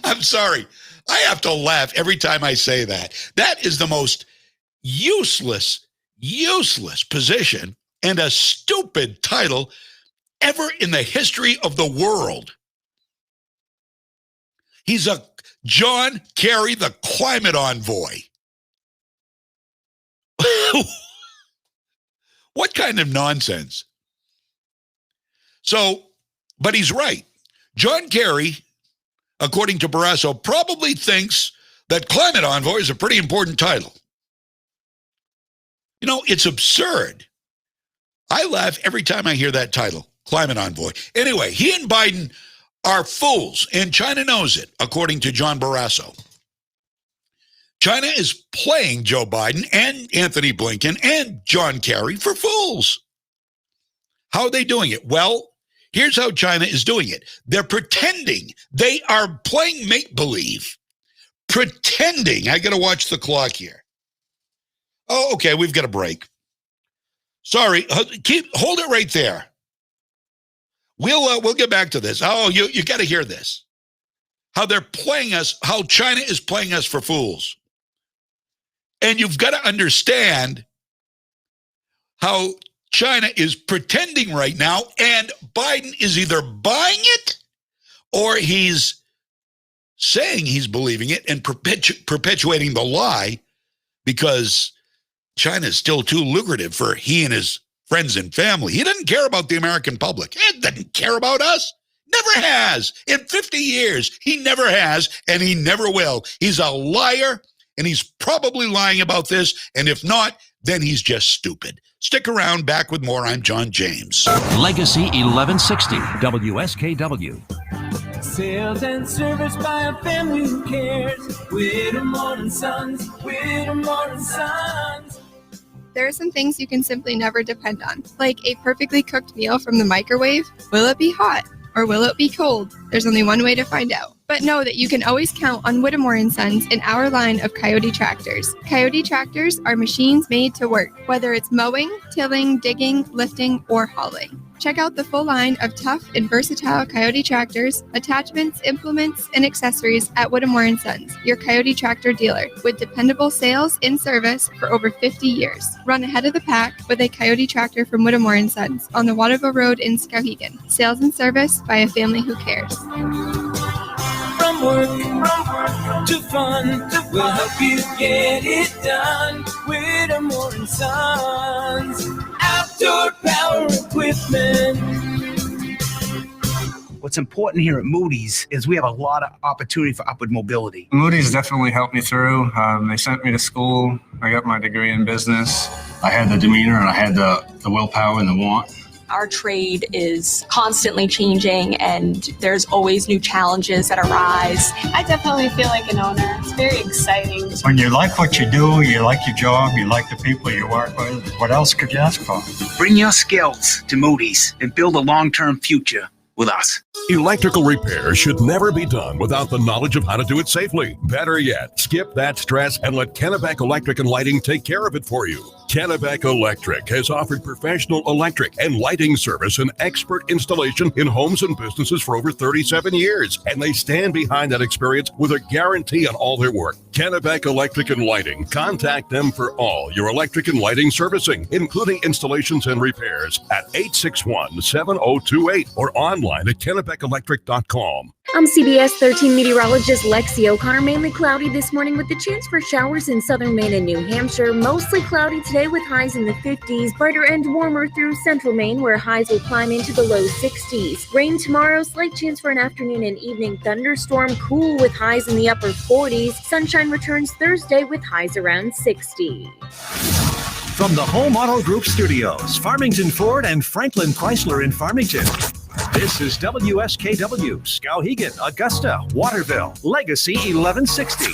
I'm sorry. I have to laugh every time I say that. That is the most useless position and a stupid title ever in the history of the world. He's a John Kerry, the climate envoy. What kind of nonsense? So, but he's right. John Kerry, according to Barrasso, probably thinks that climate envoy is a pretty important title. You know, it's absurd. I laugh every time I hear that title, climate envoy. Anyway, he and Biden are fools, and China knows it, according to John Barrasso. China is playing Joe Biden and Anthony Blinken and John Kerry for fools. How are they doing it? Well, here's how China is doing it. They're pretending. They are playing make-believe. Pretending. I got to watch the clock here. Oh, okay, we've got a break. Sorry, hold it right there. We'll get back to this. Oh, you got to hear this. How they're playing us, how China is playing us for fools. And you've got to understand how China is pretending right now, and Biden is either buying it or he's saying he's believing it and perpetuating the lie because China is still too lucrative for he and his friends and family. He doesn't care about the American public. He doesn't care about us. Never has. In 50 years, he never has, and he never will. He's a liar, and he's probably lying about this, and if not, then he's just stupid. Stick around. Back with more. I'm John James. Legacy 1160, WSKW. Sales and service by a family who cares. Whittemore and Sons, Whittemore and Sons. There are some things you can simply never depend on, like a perfectly cooked meal from the microwave. Will it be hot or will it be cold? There's only one way to find out. But know that you can always count on Whittemore & Sons in our line of Coyote tractors. Coyote tractors are machines made to work, whether it's mowing, tilling, digging, lifting, or hauling. Check out the full line of tough and versatile Coyote tractors, attachments, implements, and accessories at Whittemore & Sons, your Coyote tractor dealer, with dependable sales in service for over 50 years. Run ahead of the pack with a Coyote tractor from Whittemore & Sons on the Waterville Road in Skowhegan. Sales and service by a family who cares. From work to fun, we'll help you get it done. Whittemore & Sons, outdoor power equipment. What's important here at Moody's is we have a lot of opportunity for upward mobility. Moody's definitely helped me through. They sent me to school. I got my degree in business. I had the demeanor and I had the willpower and the want. Our trade is constantly changing and there's always new challenges that arise. I definitely feel like an owner. It's very exciting. When you like what you do, you like your job, you like the people you work with, what else could you ask for? Bring your skills to Moody's and build a long-term future with us. Electrical repair should never be done without the knowledge of how to do it safely. Better yet, skip that stress and let Kennebec Electric and Lighting take care of it for you. Kennebec Electric has offered professional electric and lighting service and expert installation in homes and businesses for over 37 years, and they stand behind that experience with a guarantee on all their work. Kennebec Electric and Lighting. Contact them for all your electric and lighting servicing, including installations and repairs at 861-7028 or online at KennebecElectric.com. I'm CBS 13 meteorologist Lexi O'Connor. Mainly cloudy this morning with the chance for showers in southern Maine and New Hampshire. Mostly cloudy today with highs in the 50s. Brighter and warmer through central Maine where highs will climb into the low 60s. Rain tomorrow, slight chance for an afternoon and evening thunderstorm. Cool with highs in the upper 40s. Sunshine returns Thursday with highs around 60. From the Home Auto Group Studios, Farmington Ford and Franklin Chrysler in Farmington. This is WSKW, Skowhegan, Augusta, Waterville, Legacy 1160.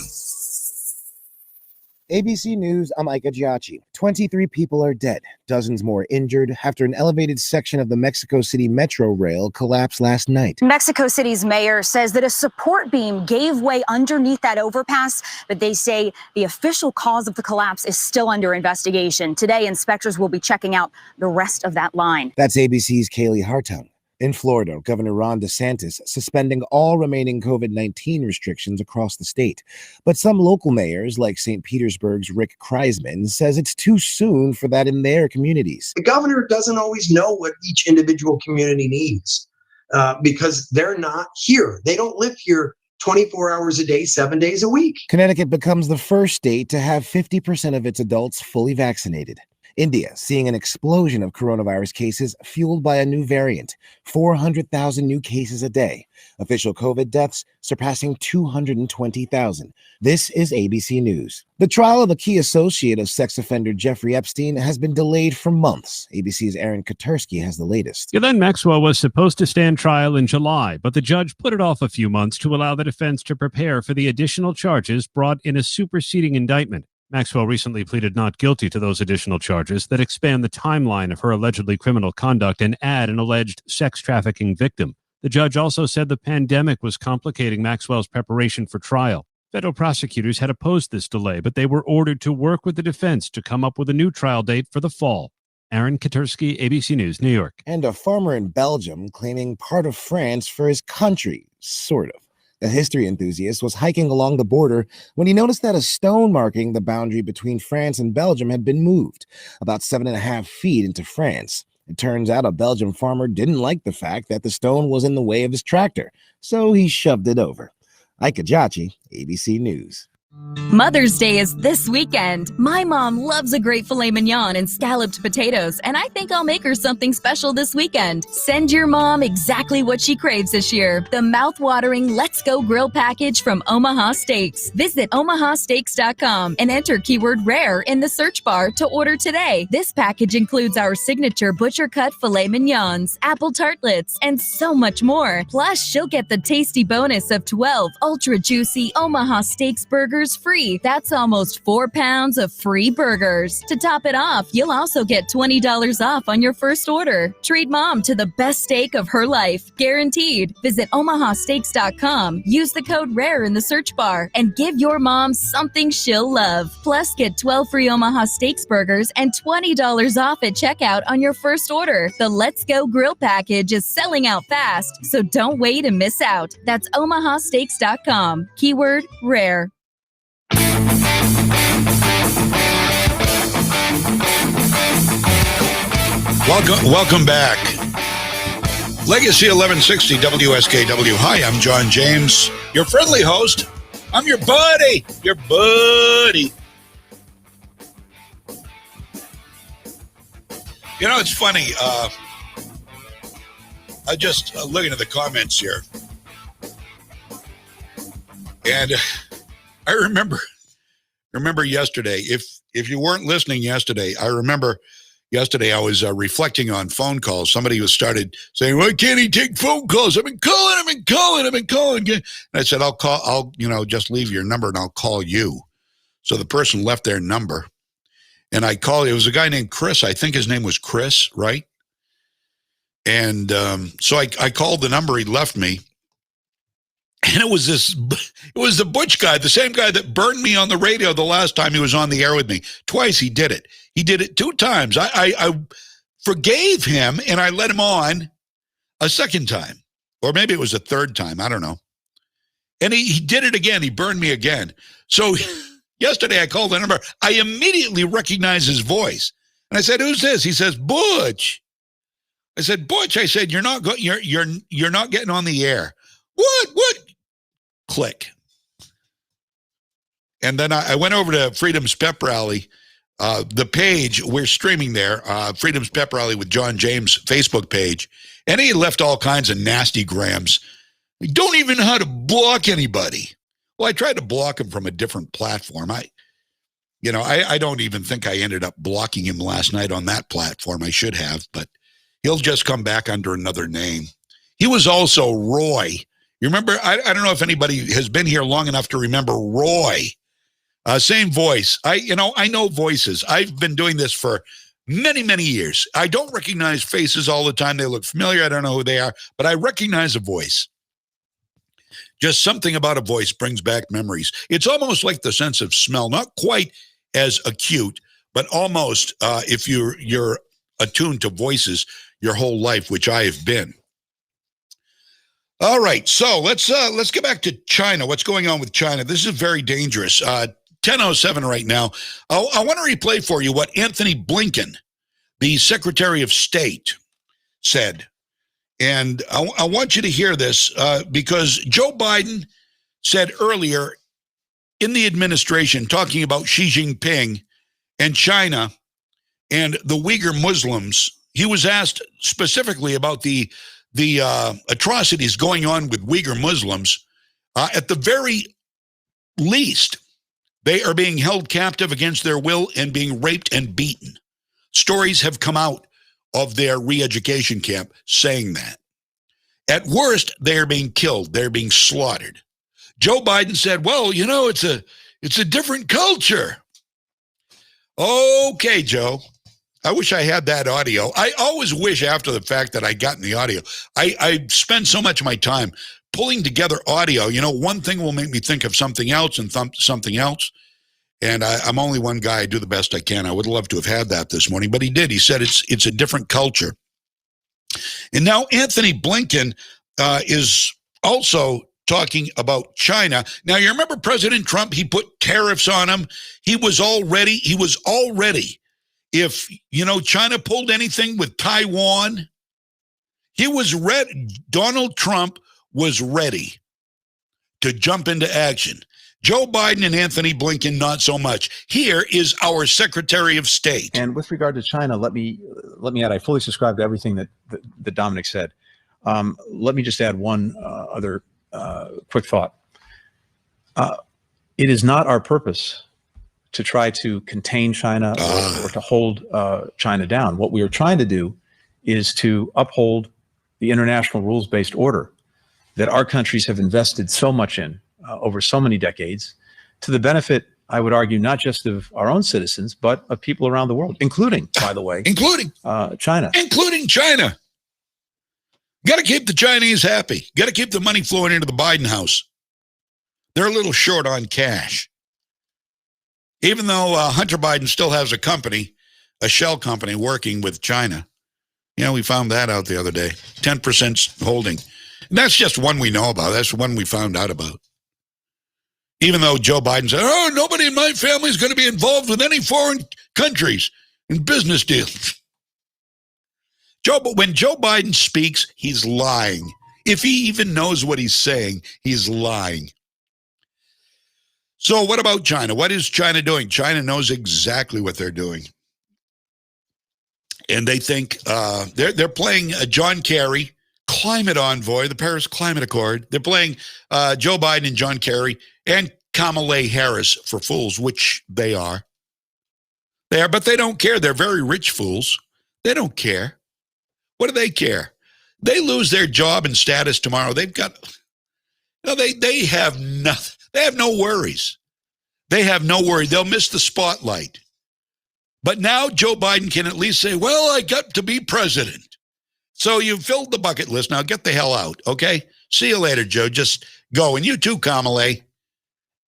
ABC News, I'm Ika Giacchi. 23 people are dead, dozens more injured after an elevated section of the Mexico City Metro rail collapsed last night. Mexico City's mayor says that a support beam gave way underneath that overpass, but they say the official cause of the collapse is still under investigation. Today, inspectors will be checking out the rest of that line. That's ABC's Kaylee Hartung. In Florida, Governor Ron DeSantis suspending all remaining COVID-19 restrictions across the state. But some local mayors, like St. Petersburg's Rick Kreisman, says it's too soon for that in their communities. The governor doesn't always know what each individual community needs because they're not here. They don't live here 24 hours a day, 7 days a week. Connecticut becomes the first state to have 50% of its adults fully vaccinated. India seeing an explosion of coronavirus cases fueled by a new variant, 400,000 new cases a day. Official COVID deaths surpassing 220,000. This is ABC News. The trial of a key associate of sex offender Jeffrey Epstein has been delayed for months. ABC's Aaron Katersky has the latest. Ghislaine Maxwell was supposed to stand trial in July, but the judge put it off a few months to allow the defense to prepare for the additional charges brought in a superseding indictment. Maxwell recently pleaded not guilty to those additional charges that expand the timeline of her allegedly criminal conduct and add an alleged sex trafficking victim. The judge also said the pandemic was complicating Maxwell's preparation for trial. Federal prosecutors had opposed this delay, but they were ordered to work with the defense to come up with a new trial date for the fall. Aaron Katersky, ABC News, New York. And a farmer in Belgium claiming part of France for his country, sort of. The history enthusiast was hiking along the border when he noticed that a stone marking the boundary between France and Belgium had been moved about 7.5 feet into France. It turns out a Belgian farmer didn't like the fact that the stone was in the way of his tractor, so he shoved it over. Ika Giacchi, ABC News. Mother's Day is this weekend. My mom loves a great filet mignon and scalloped potatoes, and I think I'll make her something special this weekend. Send your mom exactly what she craves this year. The mouth-watering Let's Go Grill package from Omaha Steaks. Visit omahasteaks.com and enter keyword RARE in the search bar to order today. This package includes our signature butcher-cut filet mignons, apple tartlets, and so much more. Plus, she'll get the tasty bonus of 12 ultra-juicy Omaha Steaks burgers free. That's almost 4 pounds of free burgers. To top it off, you'll also get $20 off on your first order. Treat mom to the best steak of her life, guaranteed. Visit omahasteaks.com, use the code RARE in the search bar, and give your mom something she'll love. Plus, get 12 free Omaha Steaks burgers and $20 off at checkout on your first order. The Let's Go Grill package is selling out fast, so don't wait and miss out. That's omahasteaks.com, keyword RARE. Welcome back. Legacy 1160 WSKW. Hi, I'm John James, your friendly host. I'm your buddy. Your buddy. You know, it's funny. I just looking at the comments here. And I remember yesterday, if you weren't listening yesterday, I remember yesterday I was reflecting on phone calls. Somebody was started saying, "Why can't he take phone calls? I've been calling. And I said, I'll just leave your number and I'll call you. So the person left their number. And I called, it was a guy named Chris. I think his name was Chris, right? And so I called the number he left me. And it was the Butch guy, the same guy that burned me on the radio the last time he was on the air with me. Twice he did it. He did it 2 times. I forgave him and I let him on a second time. Or maybe it was a third time. I don't know. And he did it again. He burned me again. So yesterday I called the number. I immediately recognized his voice. And I said, "Who's this?" He says, "Butch." I said, "Butch," I said, you're not getting on the air." What? Click. And then I went over to Freedom's Pep Rally, the page, we're streaming there, Freedom's Pep Rally with John James Facebook page, and he left all kinds of nasty grams. He don't even know how to block anybody. Well, I tried to block him from a different platform. I don't even think I ended up blocking him last night on that platform. I should have, but he'll just come back under another name. He was also Roy. You remember, I don't know if anybody has been here long enough to remember Roy. Same voice. I know voices. I've been doing this for many, many years. I don't recognize faces all the time. They look familiar. I don't know who they are, but I recognize a voice. Just something about a voice brings back memories. It's almost like the sense of smell, not quite as acute, but almost if you're attuned to voices your whole life, which I have been. All right, so let's get back to China. What's going on with China? This is very dangerous. 10:07 right now. I want to replay for you what Anthony Blinken, the Secretary of State, said. And I want you to hear this because Joe Biden said earlier in the administration, talking about Xi Jinping and China and the Uyghur Muslims, he was asked specifically about the atrocities going on with Uyghur Muslims. At the very least, they are being held captive against their will and being raped and beaten. Stories have come out of their re-education camp saying that. At worst, they are being killed. They're being slaughtered. Joe Biden said, well, it's a different culture. Okay, Joe. I wish I had that audio. I always wish after the fact that I'd gotten the audio. I spend so much of my time pulling together audio. One thing will make me think of something else and something else. And I'm only one guy. I do the best I can. I would love to have had that this morning, but he did. He said it's a different culture. And now Anthony Blinken is also talking about China. Now, you remember President Trump, he put tariffs on him. He was all ready. If, China pulled anything with Taiwan, he was ready. Donald Trump was ready to jump into action. Joe Biden and Anthony Blinken, not so much. Here is our Secretary of State. And with regard to China, let me add, I fully subscribe to everything that Dominic said. Let me just add one other quick thought. It is not our purpose to try to contain China or to hold China down. What we are trying to do is to uphold the international rules-based order that our countries have invested so much in over so many decades, to the benefit, I would argue, not just of our own citizens, but of people around the world, including, by the way, China. Including China. Got to keep the Chinese happy. Got to keep the money flowing into the Biden house. They're a little short on cash. Even though Hunter Biden still has a company, a shell company working with China. We found that out the other day. 10% holding. And that's just one we know about. That's one we found out about. Even though Joe Biden said, nobody in my family is going to be involved with any foreign countries in business deals. But when Joe Biden speaks, he's lying. If he even knows what he's saying, he's lying. So what about China? What is China doing? China knows exactly what they're doing. And they think they're playing John Kerry, climate envoy, the Paris Climate Accord. They're playing Joe Biden and John Kerry and Kamala Harris for fools, which they are. They are, but they don't care. They're very rich fools. They don't care. What do they care? They lose their job and status tomorrow. They've got, they have nothing. They have no worries. They have no worry. They'll miss the spotlight. But now Joe Biden can at least say, well, I got to be president. So you filled the bucket list. Now get the hell out, okay? See you later, Joe. Just go. And you too, Kamala.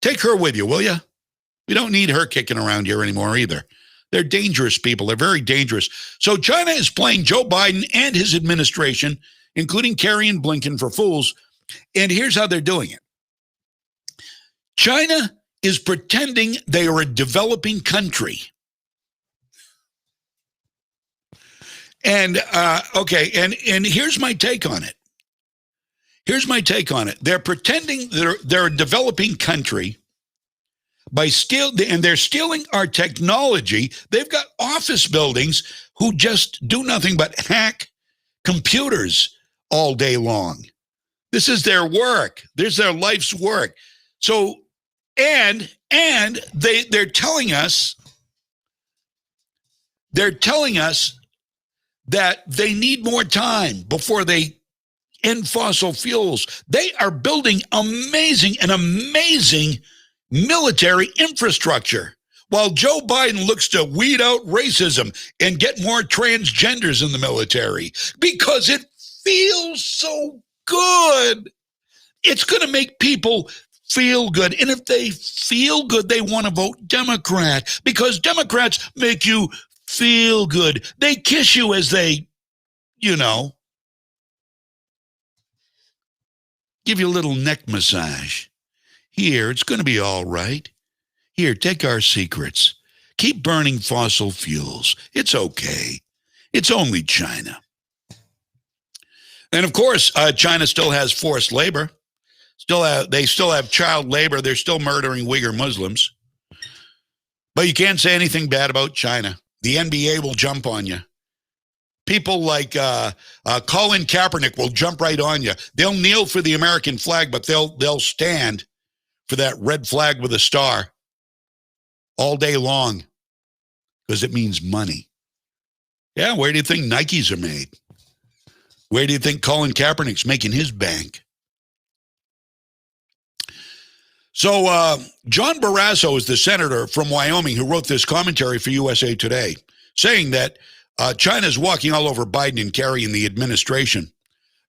Take her with you, will you? We don't need her kicking around here anymore either. They're dangerous people. They're very dangerous. So China is playing Joe Biden and his administration, including Kerry and Blinken, for fools. And here's how they're doing it. China is pretending they are a developing country. And, and here's my take on it. They're pretending they're a developing country and they're stealing our technology. They've got office buildings who just do nothing but hack computers all day long. This is their work. This is their life's work. So, and they're telling us that they need more time before they end fossil fuels. They are building amazing military infrastructure while Joe Biden looks to weed out racism and get more transgenders in the military because it feels so good. It's going to make people feel good. And if they feel good, they want to vote Democrat because Democrats make you feel good. They kiss you as they, give you a little neck massage. Here, it's going to be all right. Here, take our secrets. Keep burning fossil fuels. It's okay. It's only China. And of course, China still has forced labor. They still have child labor. They're still murdering Uyghur Muslims. But you can't say anything bad about China. The NBA will jump on you. People like Colin Kaepernick will jump right on you. They'll kneel for the American flag, but they'll stand for that red flag with a star all day long because it means money. Yeah, where do you think Nikes are made? Where do you think Colin Kaepernick's making his bank? So John Barrasso is the senator from Wyoming who wrote this commentary for USA Today, saying that China's walking all over Biden and Kerry in the administration.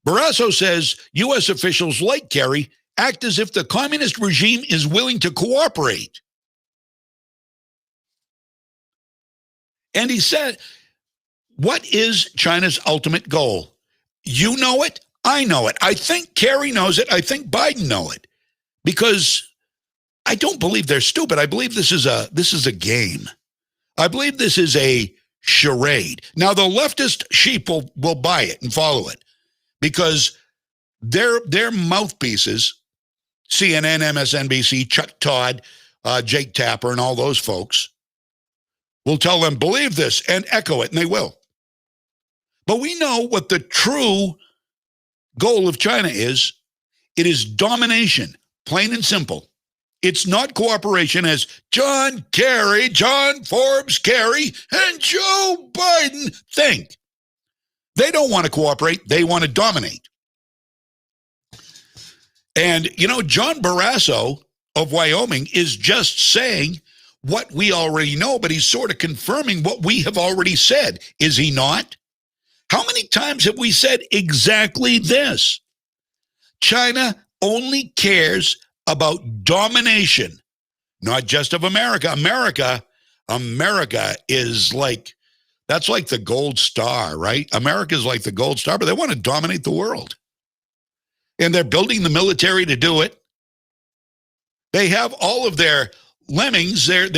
Barrasso says U.S. officials like Kerry act as if the communist regime is willing to cooperate. And he said, what is China's ultimate goal? You know it. I know it. I think Kerry knows it. I think Biden knows it. Because I don't believe they're stupid. I believe this is a game. I believe this is a charade. Now, the leftist sheep will buy it and follow it because their mouthpieces, CNN, MSNBC, Chuck Todd, Jake Tapper, and all those folks will tell them, believe this and echo it, and they will. But we know what the true goal of China is. It is domination, plain and simple. It's not cooperation as John Forbes Kerry, and Joe Biden think. They don't want to cooperate. They want to dominate. And, John Barrasso of Wyoming is just saying what we already know, but he's sort of confirming what we have already said. Is he not? How many times have we said exactly this? China only cares about domination, not just of America. America is that's like the gold star, right? America is like the gold star, but they want to dominate the world. And they're building the military to do it. They have all of their lemmings, their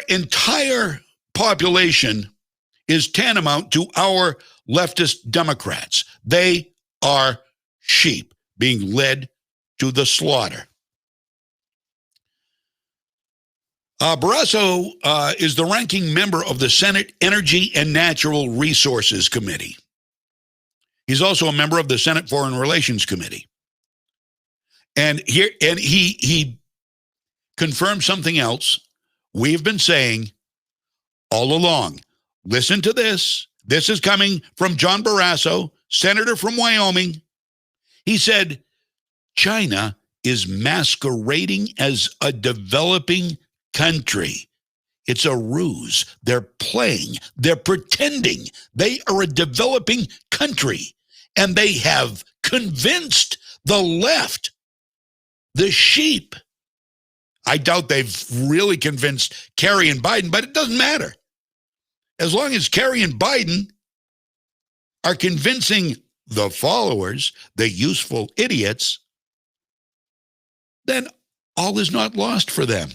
entire population is tantamount to our leftist Democrats. They are sheep being led to the slaughter. Barrasso is the ranking member of the Senate Energy and Natural Resources Committee. He's also a member of the Senate Foreign Relations Committee. And he confirms something else we've been saying all along. Listen to this. This is coming from John Barrasso, senator from Wyoming. He said, China is masquerading as a developing country. It's a ruse. They're playing. They're pretending they are a developing country. And they have convinced the left, the sheep. I doubt they've really convinced Kerry and Biden, but it doesn't matter. As long as Kerry and Biden are convincing the followers, the useful idiots, then all is not lost for them.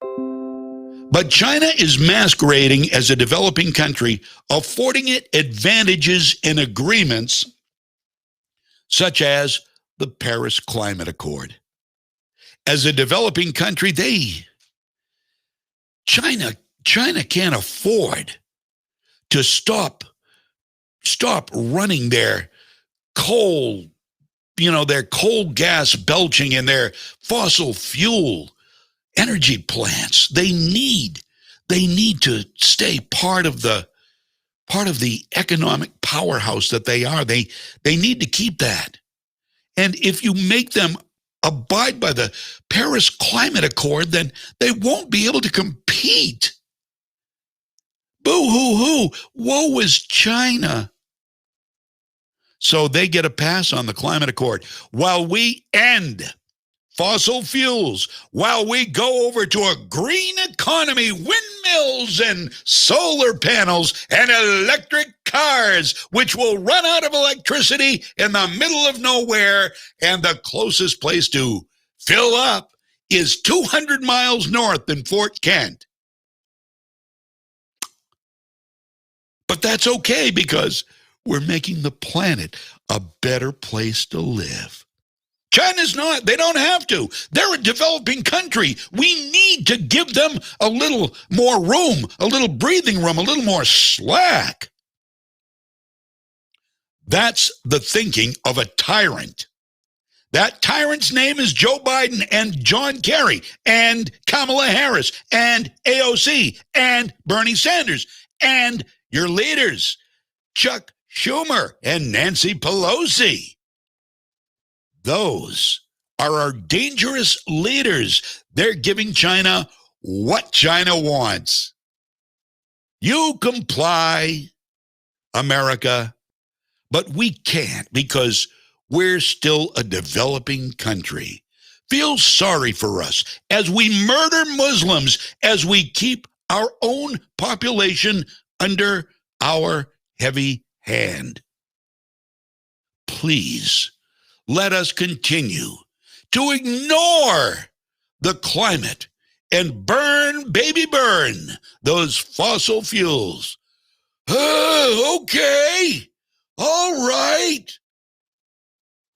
But China is masquerading as a developing country, affording it advantages and agreements such as the Paris Climate Accord. As a developing country, China can't afford to stop running their coal, their coal gas belching and their fossil fuel energy plants. They need to stay part of the economic powerhouse that they are. They need to keep that. And if you make them abide by the Paris Climate Accord, then they won't be able to compete. Boo-hoo-hoo. Woe is China. So they get a pass on the climate accord while we end fossil fuels, while we go over to a green economy, windmills and solar panels and electric cars, which will run out of electricity in the middle of nowhere. And the closest place to fill up is 200 miles north in Fort Kent. But that's okay because we're making the planet a better place to live. China's not. They don't have to. They're a developing country. We need to give them a little more room, a little breathing room, a little more slack. That's the thinking of a tyrant. That tyrant's name is Joe Biden and John Kerry and Kamala Harris and AOC and Bernie Sanders and your leaders, Chuck Schumer and Nancy Pelosi. Those are our dangerous leaders. They're giving China what China wants. You comply, America, but we can't because we're still a developing country. Feel sorry for us as we murder Muslims, as we keep our own population under our heavy hand. Please, let us continue to ignore the climate and burn those fossil fuels. Okay. All right.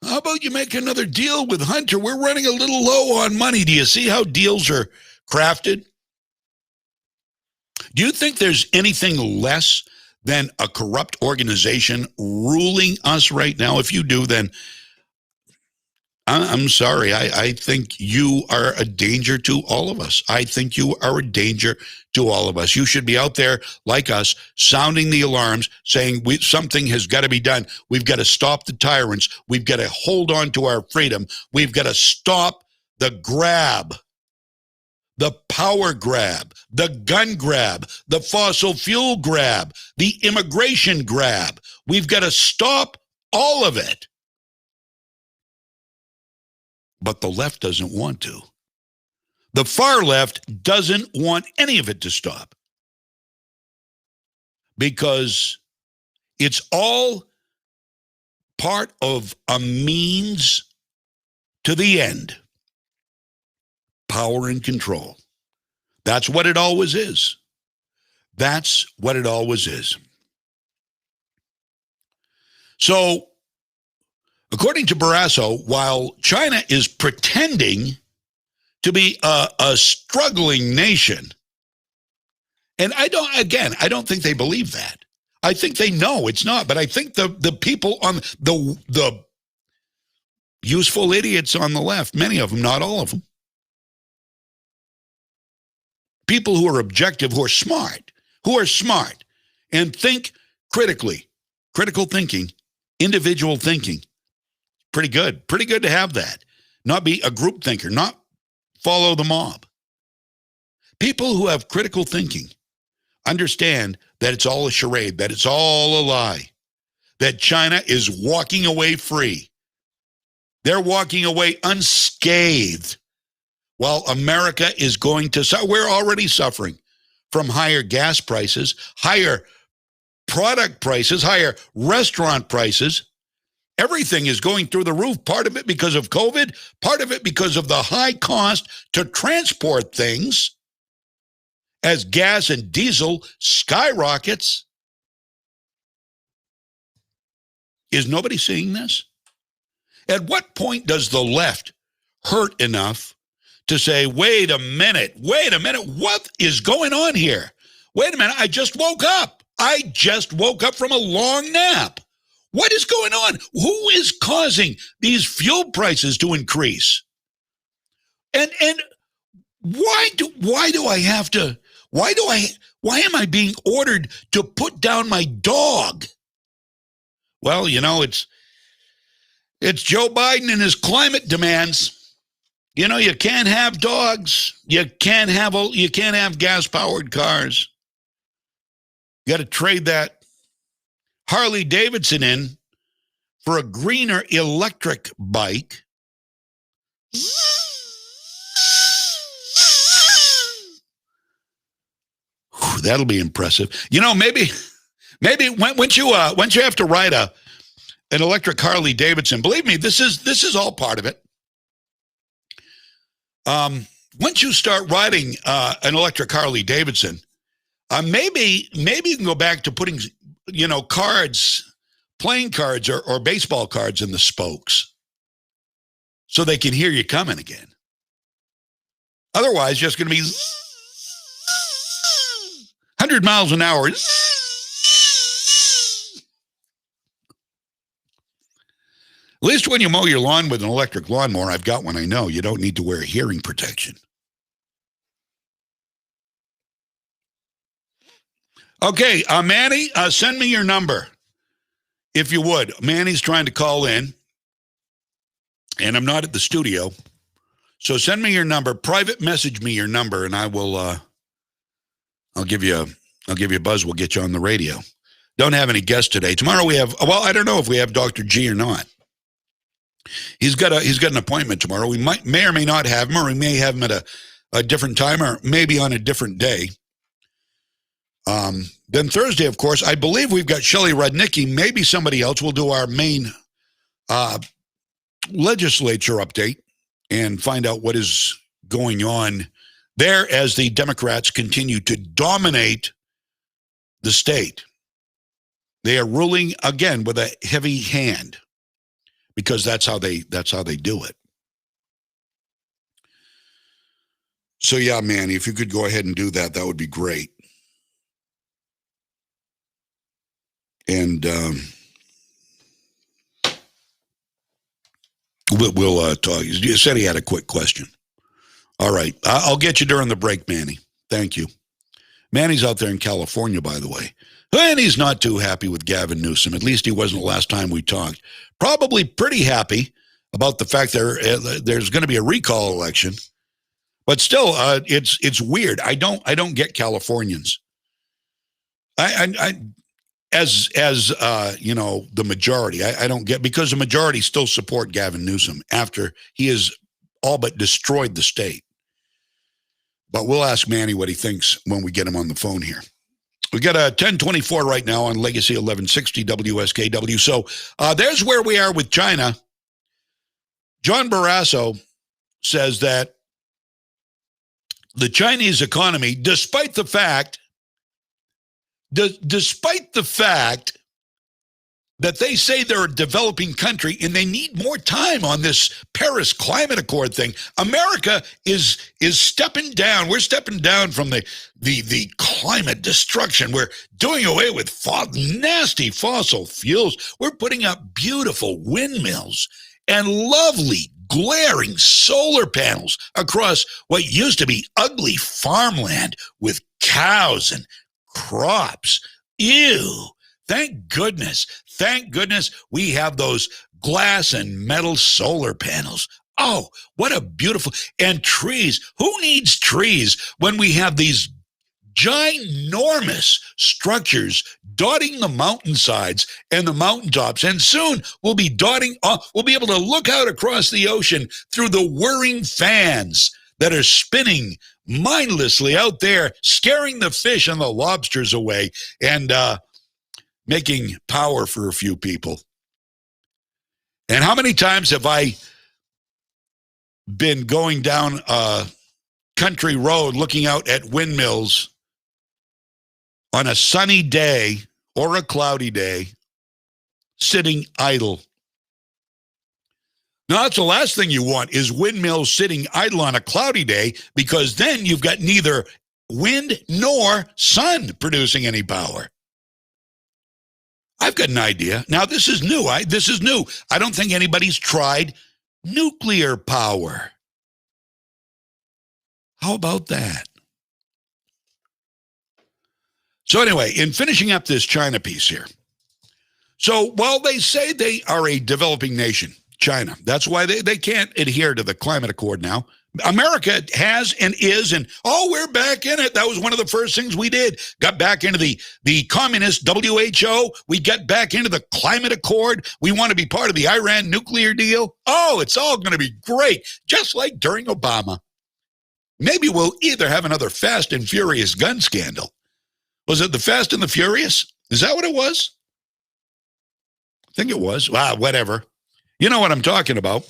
How about you make another deal with Hunter? We're running a little low on money. Do you see how deals are crafted? Do you think there's anything less than a corrupt organization ruling us right now? If you do, then I'm sorry. I think you are a danger to all of us. I think you are a danger to all of us. You should be out there like us, sounding the alarms, saying something has got to be done. We've got to stop the tyrants. We've got to hold on to our freedom. We've got to stop the grab, the power grab, the gun grab, the fossil fuel grab, the immigration grab. We've got to stop all of it. But the left doesn't want to. The far left doesn't want any of it to stop because it's all part of a means to the end. Power and control. That's what it always is. That's what it always is. So, according to Barrasso, while China is pretending to be a struggling nation, and I don't think they believe that. I think they know it's not, but I think the people on the useful idiots on the left, many of them, not all of them, People who are objective, who are smart, and think critically. Critical thinking, individual thinking. Pretty good. Pretty good to have that. Not be a group thinker, not follow the mob. People who have critical thinking understand that it's all a charade, that it's all a lie, that China is walking away free. They're walking away unscathed, while America is going to suffer. We're already suffering from higher gas prices, higher product prices, higher restaurant prices. Everything is going through the roof. Part of it because of COVID, part of it because of the high cost to transport things as gas and diesel skyrockets. Is nobody seeing this? At what point does the left hurt enough to say, wait a minute, what is going on here? Wait a minute, I just woke up. From a long nap. What is going on? Who is causing these fuel prices to increase? And why am I being ordered to put down my dog? Well, it's Joe Biden and his climate demands. You can't have dogs. You can't have gas-powered cars. You got to trade that Harley Davidson in for a greener electric bike. Whew, that'll be impressive. Maybe once you have to ride an electric Harley Davidson, believe me, this is all part of it. Once you start riding an electric Harley Davidson, maybe you can go back to putting, cards, playing cards or baseball cards in the spokes so they can hear you coming again. Otherwise, just going to be 100 miles an hour. At least when you mow your lawn with an electric lawnmower, I've got one, I know, you don't need to wear hearing protection. Okay, Manny, send me your number, if you would. Manny's trying to call in, and I'm not at the studio. So send me your number, private message me your number, and I will, I'll give you a buzz. We'll get you on the radio. Don't have any guests today. Tomorrow we have, I don't know if we have Dr. G or not. He's got an appointment tomorrow. We may or may not have him, or we may have him at a different time, or maybe on a different day. Then Thursday, of course, I believe we've got Shelley Rudnicki. Maybe somebody else will do our main legislature update and find out what is going on there as the Democrats continue to dominate the state. They are ruling again with a heavy hand because that's how they do it. So yeah, Manny, if you could go ahead and do that, that would be great. And we'll talk. You said he had a quick question. All right. I'll get you during the break, Manny. Thank you. Manny's out there in California, by the way. And he's not too happy with Gavin Newsom. At least he wasn't the last time we talked. Probably pretty happy about the fact there's going to be a recall election. But still, it's weird. I don't get Californians. As the majority, I don't get, because the majority still support Gavin Newsom after he has all but destroyed the state. But we'll ask Manny what he thinks when we get him on the phone here. We got a 1024 right now on Legacy 1160 WSKW. So there's where we are with China. John Barrasso says that the Chinese economy, despite the fact that they say they're a developing country and they need more time on this Paris Climate Accord thing, America is stepping down. We're stepping down from the climate destruction. We're doing away with nasty fossil fuels. We're putting up beautiful windmills and lovely glaring solar panels across what used to be ugly farmland with cows and crops. Ew. Thank goodness we have those glass and metal solar panels. Oh, what a beautiful, and trees. Who needs trees when we have these ginormous structures dotting the mountainsides and the mountaintops? And soon we'll be we'll be able to look out across the ocean through the whirring fans that are spinning mindlessly out there, scaring the fish and the lobsters away and making power for a few people. And how many times have I been going down a country road looking out at windmills on a sunny day or a cloudy day, sitting idle? Now, that's the last thing you want, is windmills sitting idle on a cloudy day, because then you've got neither wind nor sun producing any power. I've got an idea. Now, this is new. I don't think anybody's tried nuclear power. How about that? So anyway, in finishing up this China piece here. So while they say they are a developing nation, China, that's why they can't adhere to the climate accord now. America has and is, and we're back in it. That was one of the first things we did. Got back into the communist WHO. We got back into the climate accord. We want to be part of the Iran nuclear deal. Oh, it's all going to be great, just like during Obama. Maybe we'll either have another Fast and Furious gun scandal. Was it the Fast and the Furious? Is that what it was? I think it was. Whatever. You know what I'm talking about.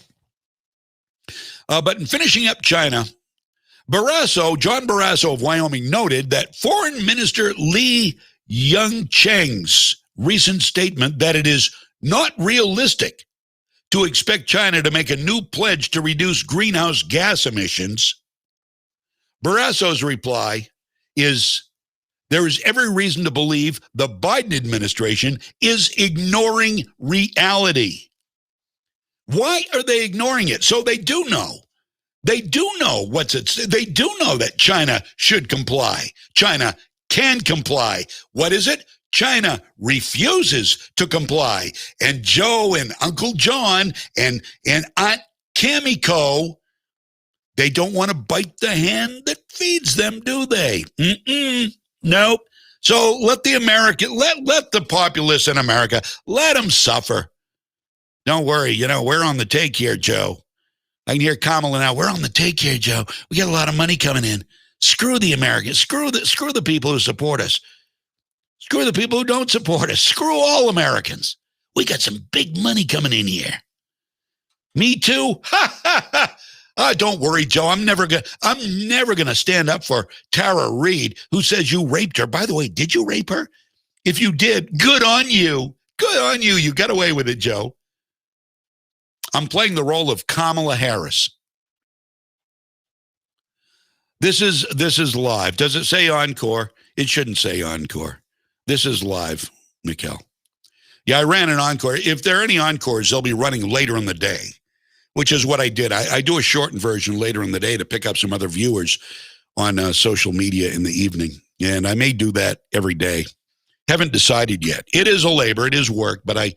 But in finishing up China, John Barrasso of Wyoming noted that Foreign Minister Li Yangcheng's recent statement that it is not realistic to expect China to make a new pledge to reduce greenhouse gas emissions. Barrasso's reply is, there is every reason to believe the Biden administration is ignoring reality. Why are they ignoring it? So they do know. They do know they do know that China should comply. China can comply. What is it? China refuses to comply. And Joe and Uncle John and Aunt Kamiko, they don't want to bite the hand that feeds them, do they? Nope. So let the populace in America, let them suffer. Don't worry, we're on the take here, Joe. I can hear Kamala now. We're on the take here, Joe. We got a lot of money coming in. Screw the Americans. Screw the people who support us. Screw the people who don't support us. Screw all Americans. We got some big money coming in here. Me too? Ha, ha, ha. Don't worry, Joe. I'm never gonna stand up for Tara Reid, who says you raped her. By the way, did you rape her? If you did, good on you. Good on you. You got away with it, Joe. I'm playing the role of Kamala Harris. This is live. Does it say encore? It shouldn't say encore. This is live, Mikkel. Yeah, I ran an encore. If there are any encores, they'll be running later in the day, which is what I did. I do a shortened version later in the day to pick up some other viewers on social media in the evening. And I may do that every day. Haven't decided yet. It is a labor. It is work, but I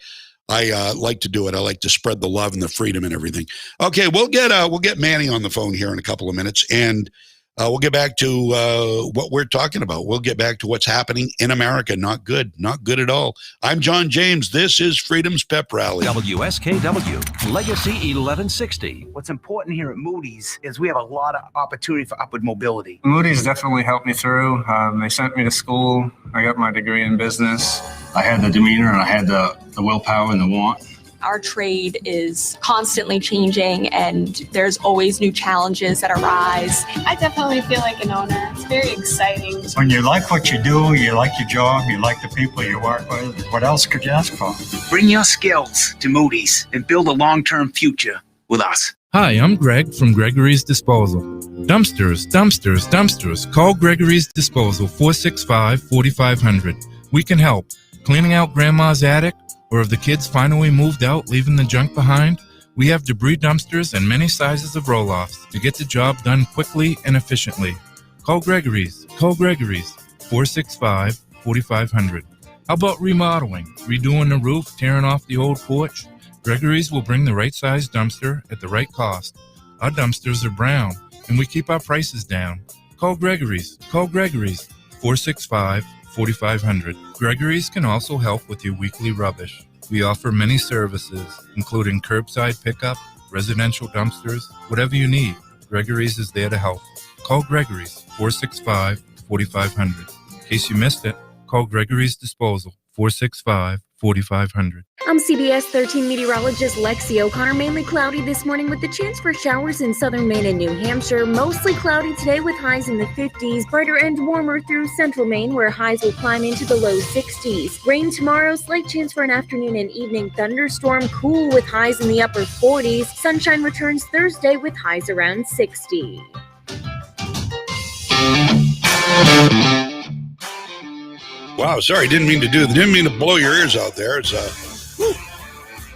like to do it. I like to spread the love and the freedom and everything. Okay, we'll get Manny on the phone here in a couple of minutes, and we'll get back to what we're talking about. We'll get back to what's happening in America. Not good at all. I'm John James. This is Freedom's Pep Rally. WSKW, Legacy 1160. What's important here at Moody's is we have a lot of opportunity for upward mobility. Moody's definitely helped me through. They sent me to school. I got my degree in business. I had the demeanor and I had the willpower and the want. Our trade is constantly changing, and there's always new challenges that arise. I definitely feel like an owner. It's very exciting. When you like what you do, you like your job, you like the people you work with, what else could you ask for? Bring your skills to Moody's and build a long-term future with us. Hi, I'm Greg from Gregory's Disposal. Dumpsters, dumpsters, dumpsters. Call Gregory's Disposal, 465-4500. We can help. Cleaning out Grandma's attic, or if the kids finally moved out, leaving the junk behind, We have debris dumpsters and many sizes of roll-offs to get the job done quickly and efficiently. Call Gregory's. Call Gregory's, 465-4500. How about remodeling, redoing the roof, tearing off the old porch? Gregory's will bring the right size dumpster at the right cost. Our dumpsters are brown, and we keep our prices down. Call Gregory's. Call Gregory's, 465-4500. Gregory's can also help with your weekly rubbish. We offer many services, including curbside pickup, residential dumpsters, whatever you need. Gregory's is there to help. Call Gregory's, 465-4500. In case you missed it, call Gregory's Disposal, 465-4500. I'm CBS 13 meteorologist Lexi O'Connor. Mainly cloudy this morning with the chance for showers in southern Maine and New Hampshire. Mostly cloudy today with highs in the 50s. Brighter and warmer through central Maine where highs will climb into the low 60s. Rain tomorrow, slight chance for an afternoon and evening thunderstorm. Cool with highs in the upper 40s. Sunshine returns Thursday with highs around 60. Wow, sorry, didn't mean to blow your ears out there. It's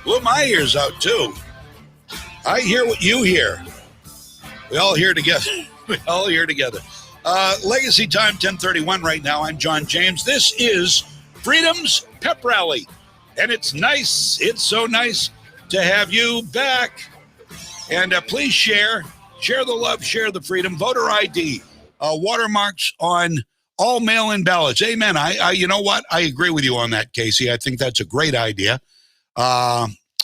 blew my ears out too. I hear what you hear. We all hear together. We all hear together. Legacy time 10:31 right now. I'm John James. This is Freedom's Pep Rally, and it's nice. It's so nice to have you back. And please share the love, share the freedom. Voter ID, watermarks on all mail-in ballots. Amen. I you know what? I agree with you on that, Casey. I think that's a great idea.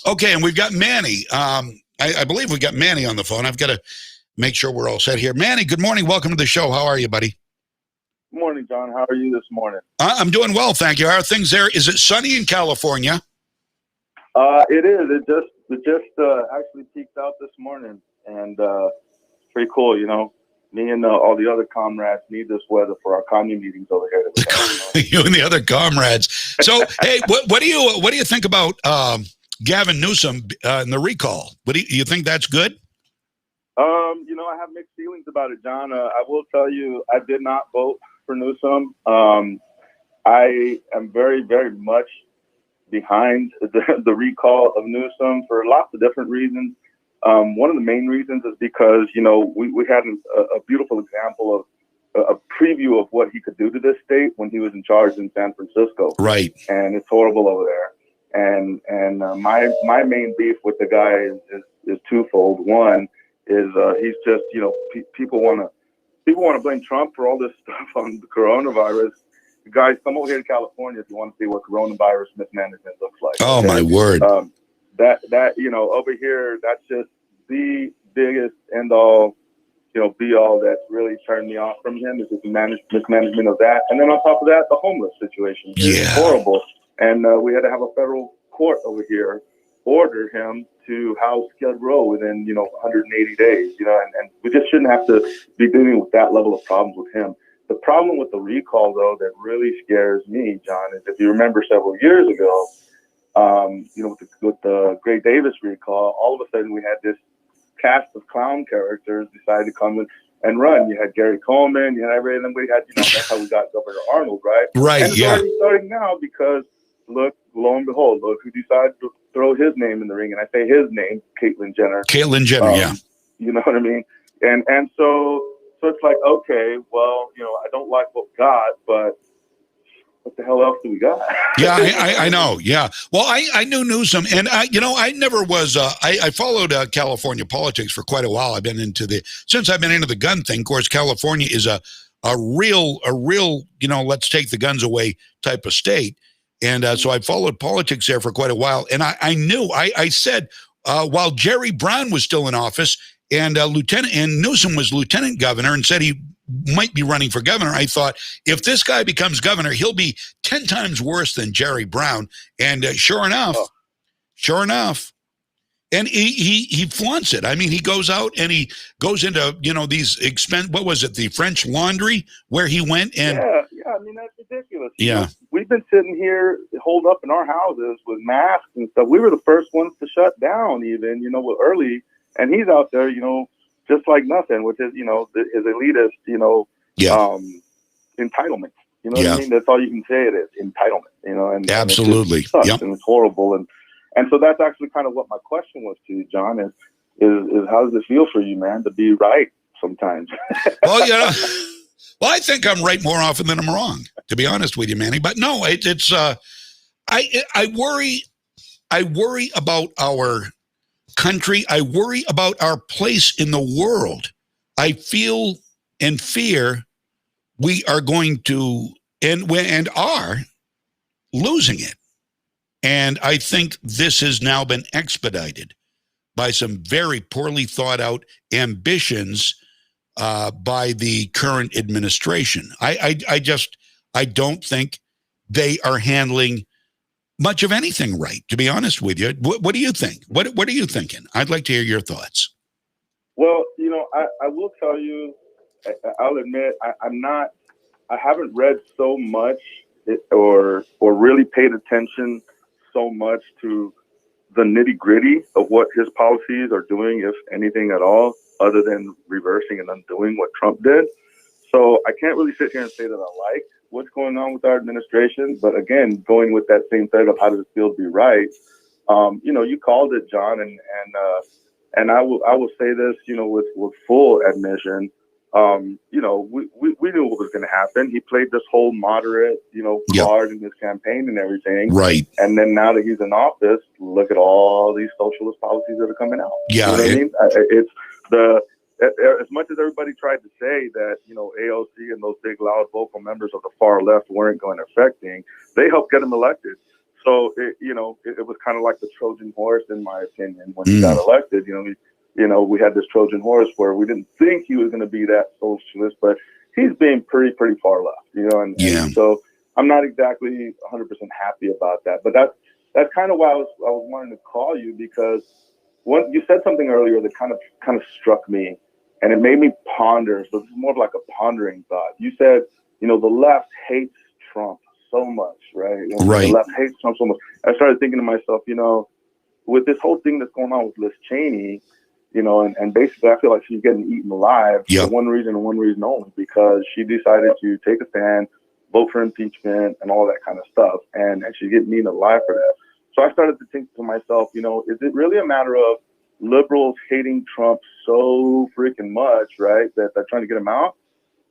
Okay, and we've got Manny. I believe we've got Manny on the phone. I've got to make sure we're all set here. Manny, good morning. Welcome to the show. How are you, buddy? Good morning, John. How are you this morning? I'm doing well, thank you. How are things there? Is it sunny in California? It is. It just actually peaked out this morning, and it's pretty cool, you know. Me and all the other comrades need this weather for our commune meetings over here. You and the other comrades. So, hey, what do you think about Gavin Newsom and the recall? What do you think that's good? You know, I have mixed feelings about it, John. I will tell you, I did not vote for Newsom. I am very, very much behind the recall of Newsom for lots of different reasons. One of the main reasons is because, you know, we had a beautiful example of a preview of what he could do to this state when he was in charge in San Francisco. Right. And it's horrible over there. And my main beef with the guy is twofold. One is he's just, you know, people want to blame Trump for all this stuff on the coronavirus. Guys, come over here to California if you want to see what coronavirus mismanagement looks like. Oh, okay? My word. That you know, over here, that's just the biggest end all, you know, be all that's really turned me off from him is his mismanagement of that. And then on top of that, the homeless situation is horrible. And we had to have a federal court over here order him to house Skid Row within, you know, 180 days, you know, and we just shouldn't have to be dealing with that level of problems with him. The problem with the recall, though, that really scares me, John, is if you remember several years ago, you know, with the Gray Davis recall, all of a sudden we had this cast of clown characters decide to come and run. You had Gary Coleman, you had everything, and we had, you know, that's how we got Governor Arnold, right? Right, and it's already starting now because, look, lo and behold, look who decided to throw his name in the ring. And I say his name, Caitlyn Jenner. Caitlyn Jenner, yeah. You know what I mean? And so it's like, okay, well, you know, I don't like what we got, but what the hell else do we got? Yeah, I know. Yeah. Well, I knew Newsom, and I never was. I followed California politics for quite a while. Since I've been into the gun thing. Of course, California is a real, you know, let's take the guns away type of state, and so I followed politics there for quite a while. And I knew. I said while Jerry Brown was still in office, and Newsom was lieutenant governor, and said he might be running for governor. I thought, if this guy becomes governor, he'll be 10 times worse than Jerry Brown. And sure enough, and he flaunts it. I mean, he goes out and he goes into, you know, these what was it, the French Laundry, where he went and yeah. I mean, that's ridiculous. Yeah, you know, we've been sitting here holed up in our houses with masks and stuff. We were the first ones to shut down, even, you know, early, and he's out there, you know, just like nothing with his, you know, his elitist, you know, entitlement. You know what I mean? That's all you can say it is, entitlement. You know, and absolutely, and it just sucks, and it's horrible. And And so that's actually kind of what my question was to you, John, is how does it feel for you, man, to be right sometimes? Well, well, I think I'm right more often than I'm wrong, to be honest with you, Manny. But no, it's I worry about our country. I worry about our place in the world. I feel and fear we are going to and are losing it. And I think this has now been expedited by some very poorly thought out ambitions by the current administration. I don't think they are handling much of anything right, to be honest with you. What do you think? What are you thinking? I'd like to hear your thoughts. Well, I will tell you, I'll admit, I haven't read so much or really paid attention so much to the nitty gritty of what his policies are doing, if anything at all, other than reversing and undoing what Trump did. So I can't really sit here and say that I like what's going on with our administration. But again, going with that same thread of how does it feel to be right? You called it, John, and I will say this, with full admission. We knew what was going to happen. He played this whole moderate, card in his campaign and everything. Right. And then now that he's in office, look at all these socialist policies that are coming out. Yeah. You know what I mean? It's as much as everybody tried to say that, AOC and those big, loud, vocal members of the far left weren't going to affect things, they helped get him elected. So, it was kind of like the Trojan horse, in my opinion, when he got elected. We had this Trojan horse where we didn't think he was going to be that socialist, but he's being pretty far left, and so I'm not exactly 100% happy about that. But that's kind of why I was wanting to call you, because you said something earlier that kind of struck me, and it made me ponder. So this is more of like a pondering thought. You said, the left hates Trump so much, right? Right. The left hates Trump so much. I started thinking to myself, with this whole thing that's going on with Liz Cheney, and basically I feel like she's getting eaten alive for one reason and one reason only, because she decided to take a stand, vote for impeachment and all that kind of stuff. And she's getting eaten alive for that. So I started to think to myself, is it really a matter of liberals hating Trump so freaking much, right, that they're trying to get him out?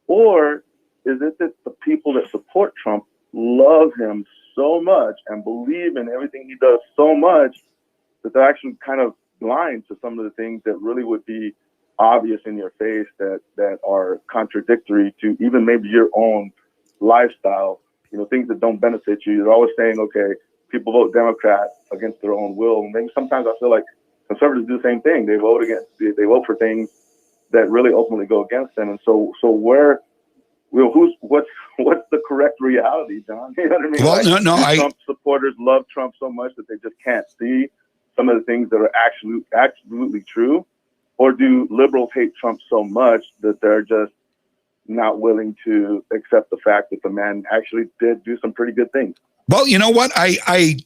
Or is it that the people that support Trump love him so much and believe in everything he does so much that they're actually kind of blind to some of the things that really would be obvious in your face that are contradictory to even maybe your own lifestyle, things that don't benefit you. You're always saying, okay, people vote Democrat against their own will. And maybe sometimes I feel like conservatives do the same thing. They vote for things that really ultimately go against them. And so where, what's the correct reality, John? You know what I mean? Well, Trump supporters love Trump so much that they just can't see some of the things that are absolutely true, or do liberals hate Trump so much that they're just not willing to accept the fact that the man actually did do some pretty good things? Well, you know what? I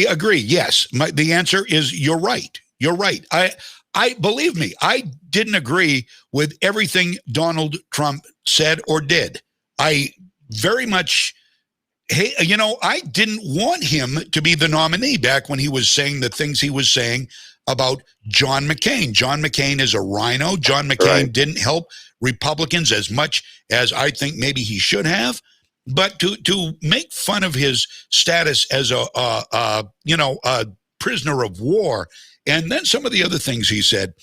agree. Yes. The answer is you're right. You're right. I believe me, I didn't agree with everything Donald Trump said or did. I very much, I didn't want him to be the nominee back when he was saying the things he was saying about John McCain. John McCain is a rhino. John McCain didn't help Republicans as much as I think maybe he should have. But to make fun of his status as a prisoner of war, and then some of the other things he said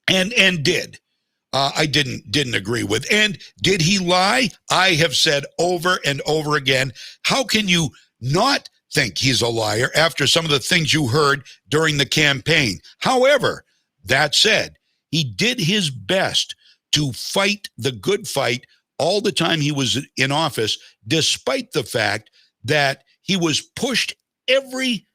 and did, I didn't agree with. And did he lie? I have said over and over again, how can you not think he's a liar after some of the things you heard during the campaign? However, that said, he did his best to fight the good fight all the time he was in office, despite the fact that he was pushed every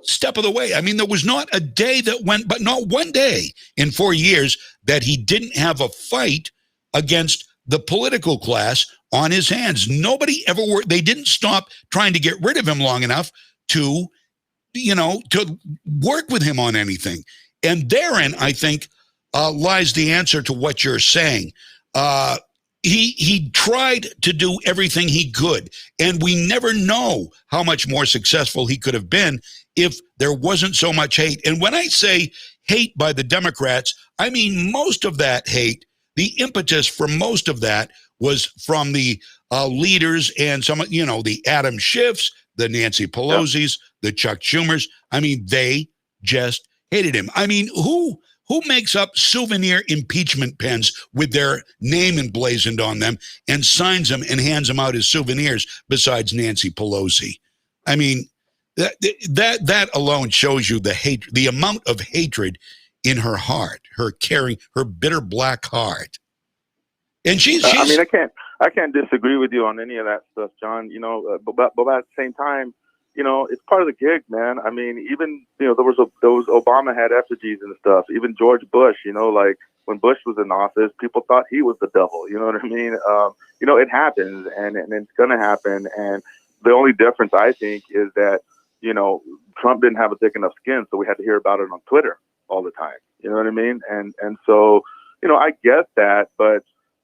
step of the way. I mean, there was not a day that went, but not one day in 4 years that he didn't have a fight against the political class on his hands. Nobody ever worked. They didn't stop trying to get rid of him long enough to work with him on anything. And therein, I think, lies the answer to what you're saying. He tried to do everything he could, and we never know how much more successful he could have been if there wasn't so much hate. And when I say hate by the Democrats, I mean most of that hate, the impetus for most of that was from the leaders and some, the Adam Schiffs, the Nancy Pelosi's, the Chuck Schumers. I mean, they just hated him. I mean, who makes up souvenir impeachment pens with their name emblazoned on them and signs them and hands them out as souvenirs besides Nancy Pelosi? I mean, that alone shows you the hate, the amount of hatred in her heart, her caring, her bitter black heart. And she's I mean, I can't disagree with you on any of that stuff, John. But at the same time, it's part of the gig, man. I mean, even there was Obama had effigies and stuff. Even George Bush, like when Bush was in office, people thought he was the devil. You know what I mean? It happens, and it's gonna happen. And the only difference, I think, is that Trump didn't have a thick enough skin, so we had to hear about it on Twitter all the time. You know what I mean? And so I get that, but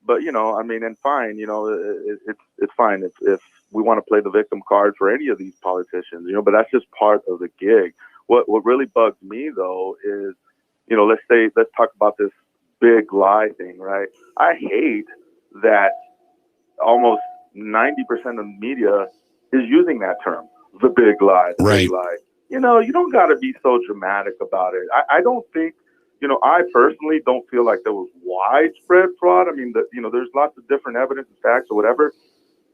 I mean, and fine, it's fine if we want to play the victim card for any of these politicians, but that's just part of the gig. What really bugs me though is, let's talk about this big lie thing, right? I hate that almost 90% of the media is using that term, the big lie, the big lie. You don't got to be so dramatic about it. I don't think, I personally don't feel like there was widespread fraud. I mean, there's lots of different evidence and facts or whatever.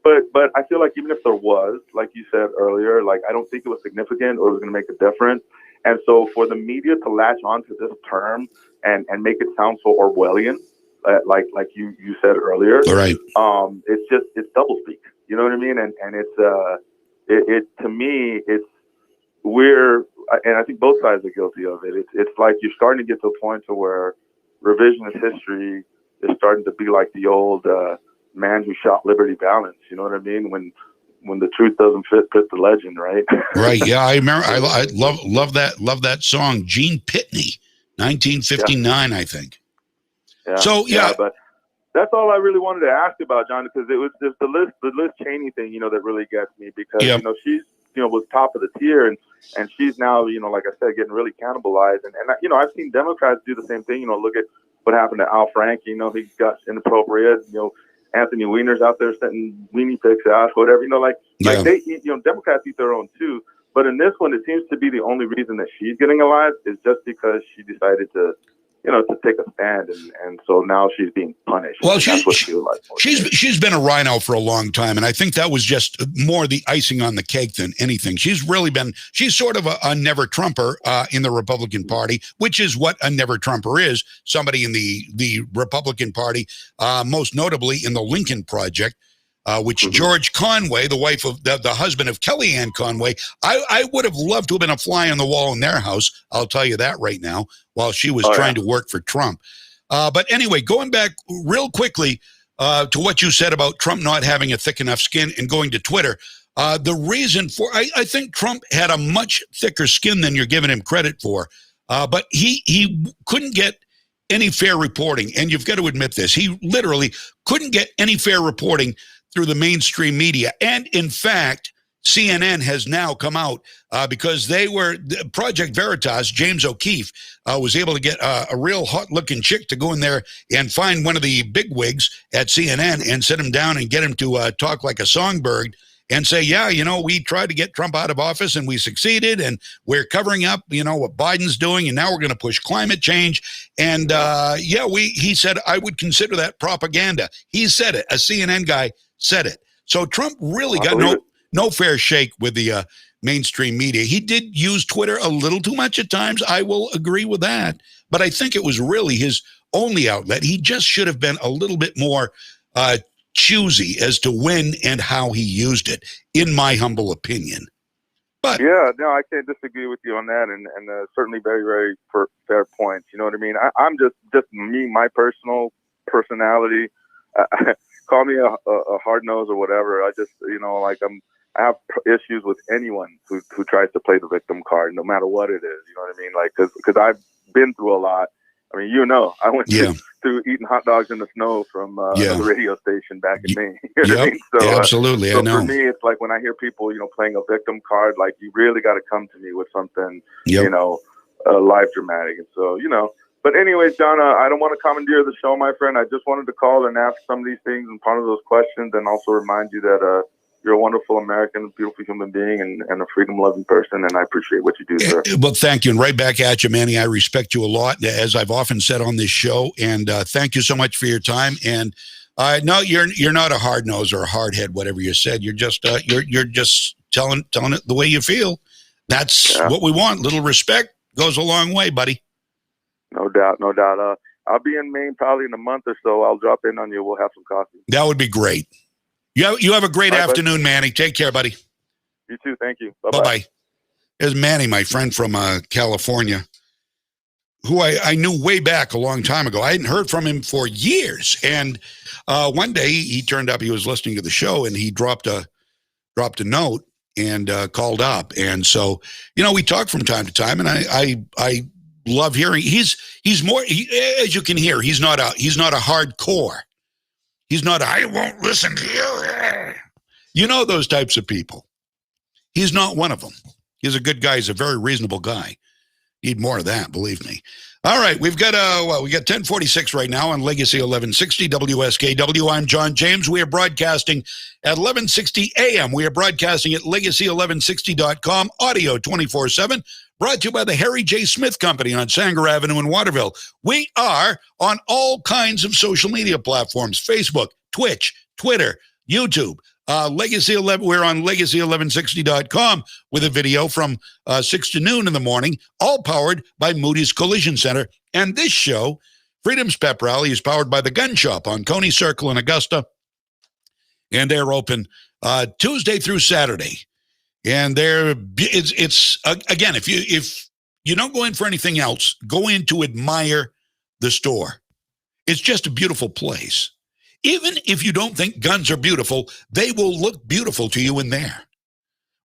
But I feel like even if there was, like you said earlier, like I don't think it was significant or it was going to make a difference. And so for the media to latch onto this term and make it sound so Orwellian, like you said earlier, right? It's doublespeak. You know what I mean? And it's to me, and I think both sides are guilty of it. It's like you're starting to get to a point to where revisionist history is starting to be like the old man who shot Liberty Valance. You know what I mean? When the truth doesn't fit the legend, right? Right. Yeah, I remember. I love that song, Gene Pitney, 1959, I think. Yeah. So yeah, but that's all I really wanted to ask about, John, because it was just the Liz Cheney thing, that really gets me because she's was top of the tier and she's now like I said, getting really cannibalized and I've seen Democrats do the same thing. Look at what happened to Al Frank. He got inappropriate. Anthony Weiner's out there sending weenie pics out, whatever. Like they eat. Democrats eat their own too. But in this one, it seems to be the only reason that she's getting alive is just because she decided to take a stand, and so now she's being punished. Well, she's been a rhino for a long time, and I think that was just more the icing on the cake than anything. She's sort of a never Trumper in the Republican Party, which is what a never Trumper is. Somebody in the Republican Party, most notably in the Lincoln Project, which George Conway, the wife of the husband of Kellyanne Conway, I would have loved to have been a fly on the wall in their house. I'll tell you that right now, while she was trying to work for Trump. But anyway, going back real quickly to what you said about Trump not having a thick enough skin and going to Twitter, the reason for, I think Trump had a much thicker skin than you're giving him credit for, but he couldn't get any fair reporting. And you've got to admit this. He literally couldn't get any fair reporting through the mainstream media. And in fact, CNN has now come out because Project Veritas, James O'Keefe, was able to get a real hot-looking chick to go in there and find one of the bigwigs at CNN and sit him down and get him to talk like a songbird and say, we tried to get Trump out of office and we succeeded, and we're covering up, what Biden's doing, and now we're going to push climate change. And he said, I would consider that propaganda. He said it. A CNN guy said it. So Trump really got no fair shake with the mainstream media. He did use Twitter a little too much at times. I will agree with that. But I think it was really his only outlet. He just should have been a little bit more choosy as to when and how he used it, in my humble opinion. But yeah, no, I can't disagree with you on that, and certainly very, very fair points. You know what I mean? I'm just me, my personal personality. Call me a hard nose or whatever. I just, I have issues with anyone who tries to play the victim card, no matter what it is. You know what I mean? Like, because I've been through a lot, I mean, I went through eating hot dogs in the snow from the radio station back in Maine. You know what I mean? So, absolutely. So I know. for me, it's like when I hear people, playing a victim card, like you really got to come to me with something, live dramatic. And so, But anyways, John, I don't want to commandeer the show, my friend. I just wanted to call and ask some of these things and ponder those questions, and also remind you that you're a wonderful American, beautiful human being, and a freedom-loving person, and I appreciate what you do, sir. Well, thank you, and right back at you, Manny. I respect you a lot, as I've often said on this show, and thank you so much for your time. And no, you're not a hard nose or a hard head, whatever you said. You're just you're just telling it the way you feel. That's what we want. Little respect goes a long way, buddy. No doubt, no doubt. I'll be in Maine probably in a month or so. I'll drop in on you. We'll have some coffee. That would be great. You have a great afternoon, Manny. Take care, buddy. You too. Thank you. Bye-bye. Bye-bye. There's Manny, my friend from California, who I knew way back a long time ago. I hadn't heard from him for years. And one day he turned up, he was listening to the show, and he dropped a note and called up. And so, we talk from time to time, and I love hearing. He's more, as you can hear, he's not a hardcore. He's not, I won't listen to you. Those types of people. He's not one of them. He's a good guy. He's a very reasonable guy. Need more of that, believe me. All right, we've got we got 1046 right now on Legacy 1160 WSKW. I'm John James. We are broadcasting at 1160 a.m. We are broadcasting at legacy1160.com, audio 24/7. Brought to you by the Harry J. Smith Company on Sanger Avenue in Waterville. We are on all kinds of social media platforms: Facebook, Twitch, Twitter, YouTube. Legacy 11. We're on legacy1160.com with a video from 6 to noon in the morning, all powered by Moody's Collision Center. And this show, Freedom's Pep Rally, is powered by the Gun Shop on Coney Circle in Augusta, and they're open Tuesday through Saturday. And it's again, if you don't go in for anything else, go in to admire the store. It's just a beautiful place. Even if you don't think guns are beautiful, they will look beautiful to you in there.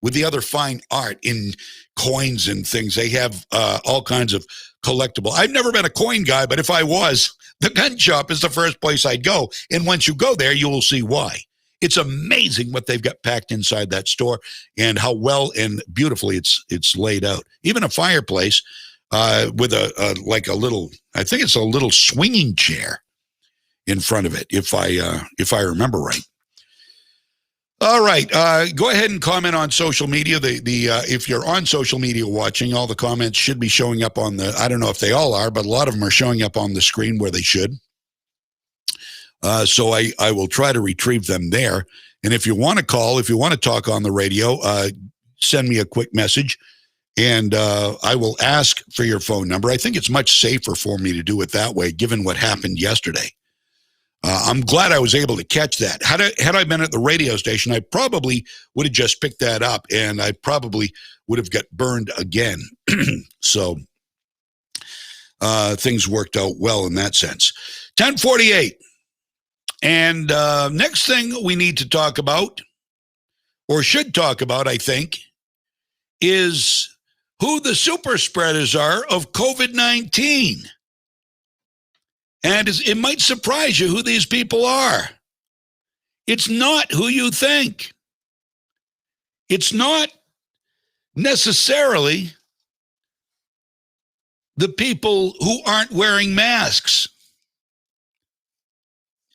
With the other fine art in coins and things, they have all kinds of collectible. I've never been a coin guy, but if I was, the gun shop is the first place I'd go. And once you go there, you will see why. It's amazing what they've got packed inside that store and how well and beautifully it's laid out. Even a fireplace with a little, I think it's a little swinging chair in front of it, if I remember right. All right, go ahead and comment on social media. If you're on social media watching, all the comments should be showing up on I don't know if they all are, but a lot of them are showing up on the screen where they should. So I will try to retrieve them there. And if you want to call, if you want to talk on the radio, send me a quick message, and I will ask for your phone number. I think it's much safer for me to do it that way, given what happened yesterday. I'm glad I was able to catch that. Had I been at the radio station, I probably would have just picked that up, and I probably would have got burned again. So things worked out well in that sense. 1048. And next thing we need to talk about, or should talk about, I think, is who the super spreaders are of COVID-19. And it might surprise you who these people are. It's not who you think. It's not necessarily the people who aren't wearing masks,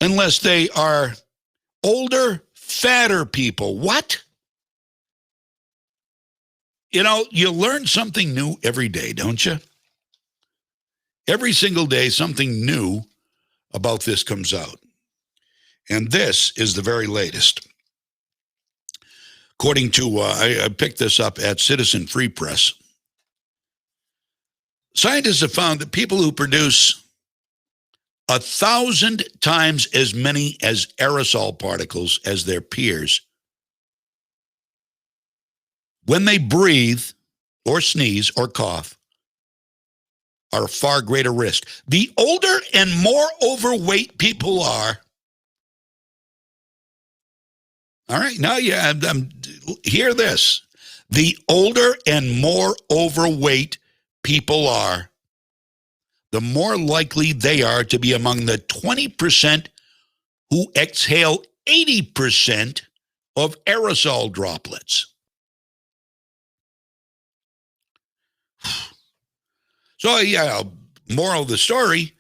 unless they are older, fatter people. What? You learn something new every day, don't you? Every single day, something new about this comes out. And this is the very latest. According to, I picked this up at Citizen Free Press. Scientists have found that people who produce 1,000 times as many as aerosol particles as their peers, when they breathe or sneeze or cough, are a far greater risk. The older and more overweight people are. All right, now hear this. The older and more overweight people are, the more likely they are to be among the 20% who exhale 80% of aerosol droplets. So, yeah, moral of the story,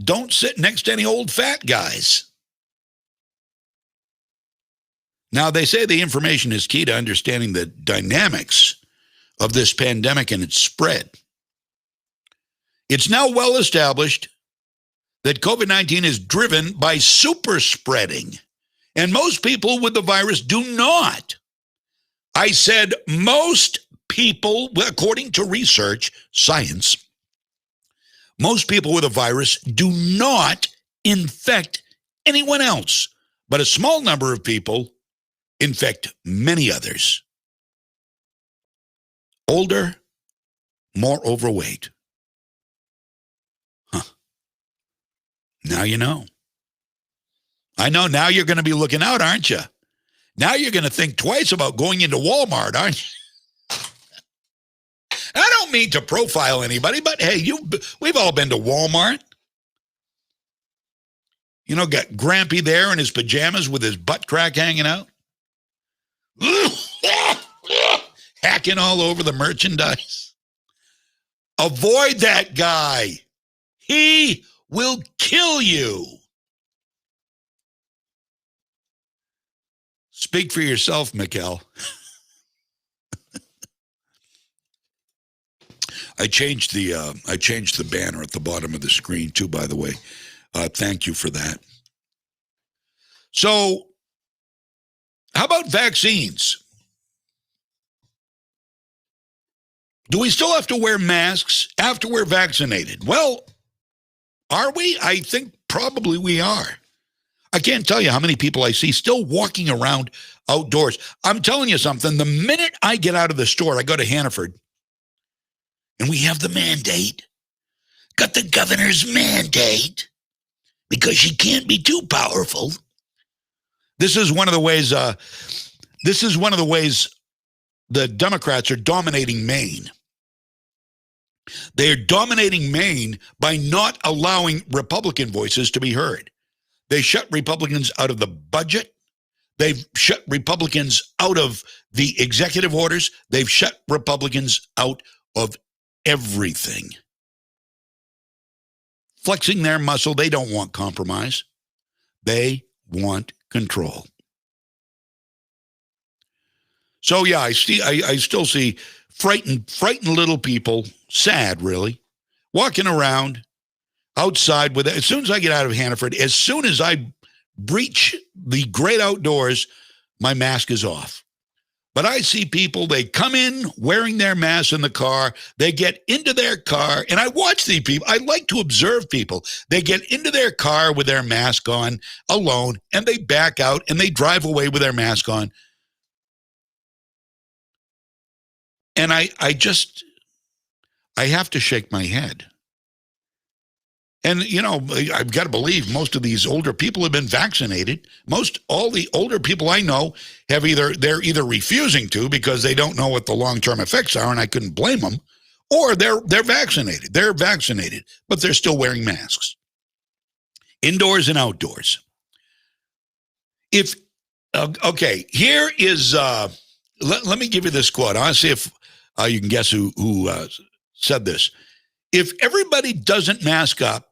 don't sit next to any old fat guys. Now, they say the information is key to understanding the dynamics of this pandemic and its spread. It's now well established that COVID-19 is driven by super spreading, and most people with the virus do not. I said most people, according to research, science, most people with a virus do not infect anyone else, but a small number of people infect many others. Older, more overweight. Now you know. I know now you're going to be looking out, aren't you? Now you're going to think twice about going into Walmart, aren't you? I don't mean to profile anybody, but hey, we've all been to Walmart. You know, got Grampy there in his pajamas with his butt crack hanging out. Hacking all over the merchandise. Avoid that guy. He will kill you. Speak for yourself, Mikkel. I changed the banner at the bottom of the screen too, by the way. Thank you for that. So, how about vaccines? Do we still have to wear masks after we're vaccinated? Well, are we? I think probably we are. I can't tell you how many people I see still walking around outdoors. I'm telling you something. The minute I get out of the store, I go to Hannaford, and we have the mandate. Got the governor's mandate because she can't be too powerful. This is one of the ways. The Democrats are dominating Maine. They are dominating Maine by not allowing Republican voices to be heard. They shut Republicans out of the budget. They've shut Republicans out of the executive orders. They've shut Republicans out of everything. Flexing their muscle, they don't want compromise. They want control. So yeah, I still see frightened little people, sad really, walking around outside with it. As soon as I get out of Hannaford, as soon as I breach the great outdoors, my mask is off. But I see people, they come in wearing their mask in the car, they get into their car, and I watch these people. I like to observe people. They get into their car with their mask on, alone, and they back out and they drive away with their mask on. And I have to shake my head. And, you know, I've got to believe most of these older people have been vaccinated. All the older people I know they're either refusing to because they don't know what the long-term effects are, and I couldn't blame them, or they're vaccinated. They're vaccinated, but they're still wearing masks. Indoors and outdoors. Okay, here is, let me give you this quote. I want to see if you can guess who said this. If everybody doesn't mask up,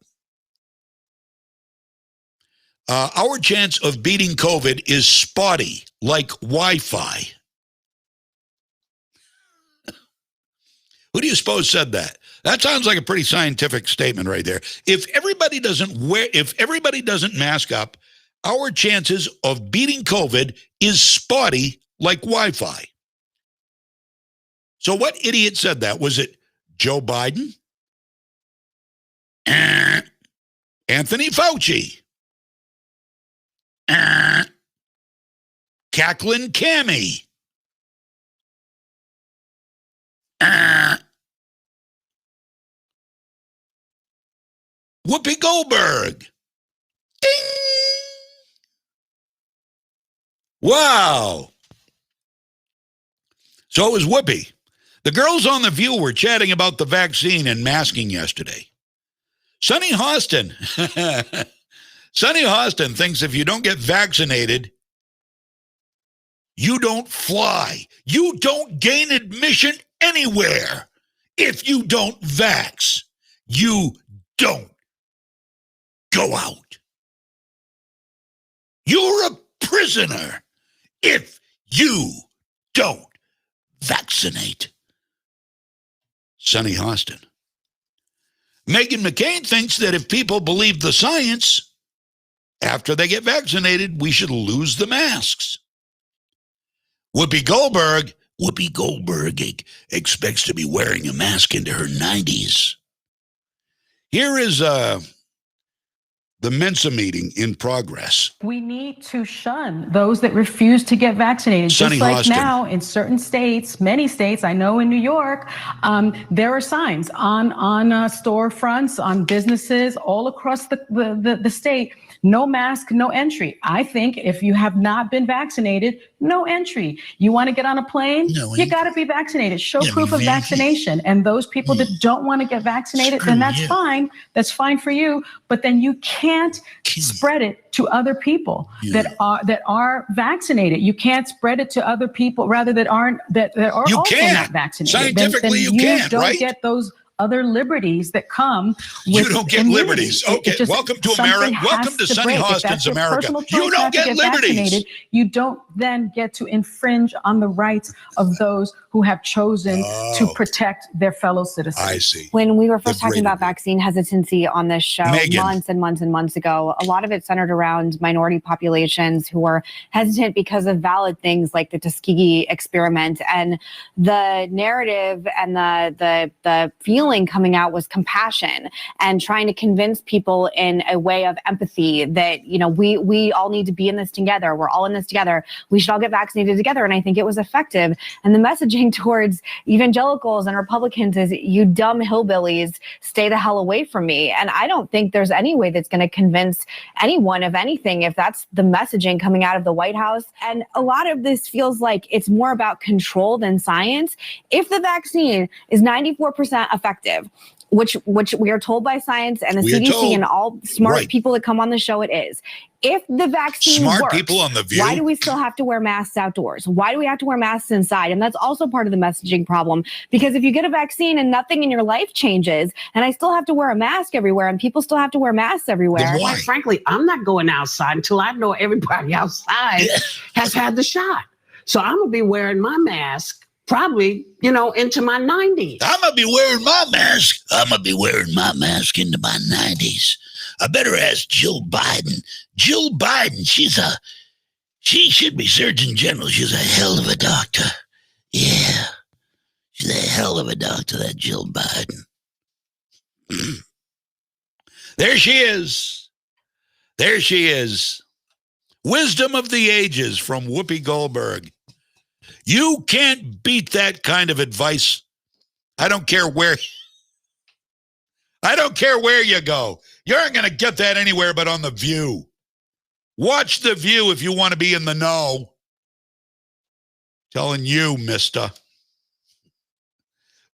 our chance of beating COVID is spotty, like Wi-Fi. Who do you suppose said that? That sounds like a pretty scientific statement right there. If everybody doesn't mask up, our chances of beating COVID is spotty, like Wi-Fi. So what idiot said that? Was it Joe Biden? Anthony Fauci. Cacklin Cammy. Whoopi Goldberg. Ding! Wow. So it was Whoopi. The girls on The View were chatting about the vaccine and masking yesterday. Sonny Hostin. Sonny Hostin thinks if you don't get vaccinated, you don't fly. You don't gain admission anywhere. If you don't vax, you don't go out. You're a prisoner if you don't vaccinate. Sonny Hostin. Meghan McCain thinks that if people believe the science, after they get vaccinated, we should lose the masks. Whoopi Goldberg expects to be wearing a mask into her 90s. Here is the Mensa meeting in progress. We need to shun those that refuse to get vaccinated. Sonny Just like Hostin. now in certain states, many states, I know in New York, there are signs on storefronts, on businesses all across the state. No mask, no entry. I think if you have not been vaccinated, no entry. You want to get on a plane? You got to be vaccinated. Show proof of vaccination. And those people that don't want to get vaccinated, then that's fine. That's fine for you. But then you can't spread it to other people that are vaccinated. You can't spread it to other people that are You also can't. not vaccinated. Scientifically, you then can't, don't right? get those other liberties that come with You don't get immunity. liberties. Okay, It just- welcome to something America. has Welcome to Sonny break. If Hostin's that's your America. personal choice You don't not to get liberties. vaccinated, you don't then get to infringe on the rights of those who have chosen to protect their fellow citizens. I see. When we were first talking about vaccine hesitancy on this show Megan. months and months and months ago, a lot of it centered around minority populations who were hesitant because of valid things like the Tuskegee experiment. And the narrative and the feeling coming out was compassion and trying to convince people in a way of empathy that, you know, we all need to be in this together. We're all in this together. We should all get vaccinated together. And I think it was effective. And the messaging towards evangelicals and Republicans is, you dumb hillbillies, stay the hell away from me. And I don't think there's any way that's going to convince anyone of anything if that's the messaging coming out of the White House. And a lot of this feels like it's more about control than science. If the vaccine is 94% effective, which we are told by science and the We are CDC told. and all smart Right. people that come on the show, it is. If the vaccine Smart works, people on The View. why do we still have to wear masks outdoors? Why do we have to wear masks inside? And that's also part of the messaging problem. Because if you get a vaccine and nothing in your life changes, and I still have to wear a mask everywhere, and people still have to wear masks everywhere. Quite frankly, I'm not going outside until I know everybody outside has had the shot. So I'm going to be wearing my mask probably, into my 90s. I'm going to be wearing my mask. I'm going to be wearing my mask into my 90s. I better ask Jill Biden. Jill Biden, she should be Surgeon General. She's a hell of a doctor. Yeah. She's a hell of a doctor, that Jill Biden. There she is. There she is. Wisdom of the ages from Whoopi Goldberg. You can't beat that kind of advice. I don't care where you go. You aren't going to get that anywhere but on The View. Watch The View if you want to be in the know. Telling you, mister.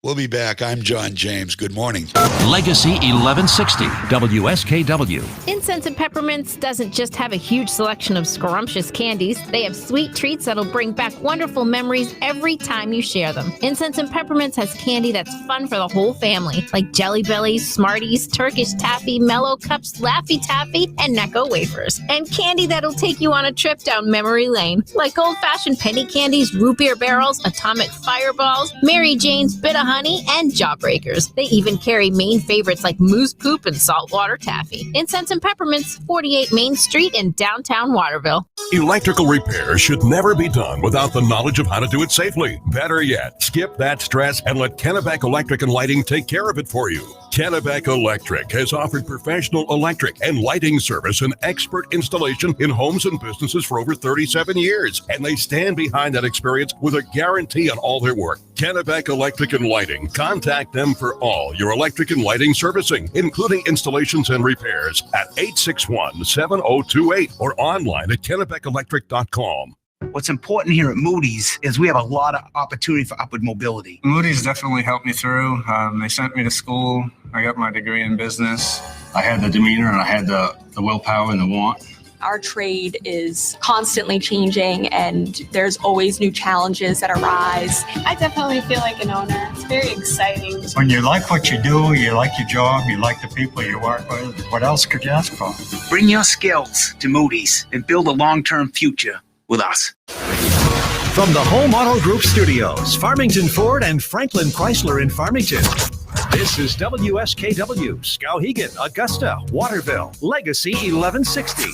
We'll be back. I'm John James. Good morning. Legacy 1160, WSKW. Incense and Peppermints doesn't just have a huge selection of scrumptious candies. They have sweet treats that'll bring back wonderful memories every time you share them. Incense and Peppermints has candy that's fun for the whole family, like Jelly Bellies, Smarties, Turkish Taffy, Mellow Cups, Laffy Taffy, and Necco Wafers. And candy that'll take you on a trip down memory lane, like old-fashioned penny candies, root beer barrels, atomic fireballs, Mary Jane's Bit of Honey, and Jawbreakers. They even carry Maine favorites like Moose Poop and Saltwater Taffy. Incense and Peppermints, 48 Main Street in downtown Waterville. Electrical repair should never be done without the knowledge of how to do it safely. Better yet, skip that stress and let Kennebec Electric and Lighting take care of it for you. Kennebec Electric has offered professional electric and lighting service and expert installation in homes and businesses for over 37 years, and they stand behind that experience with a guarantee on all their work. Kennebec Electric and Lighting. Contact them for all your electric and lighting servicing, including installations and repairs at 861-7028 or online at KennebecElectric.com. What's important here at Moody's is we have a lot of opportunity for upward mobility. Moody's definitely helped me through. They sent me to school. I got my degree in business. I had the demeanor and I had the willpower and the want. Our trade is constantly changing and there's always new challenges that arise. I definitely feel like an owner. It's very exciting. When you like what you do, you like your job, you like the people you work with, what else could you ask for? Bring your skills to Moody's and build a long-term future with us. From the Home Auto Group Studios, Farmington Ford and Franklin Chrysler in Farmington. This is WSKW, Skowhegan, Augusta, Waterville, Legacy 1160.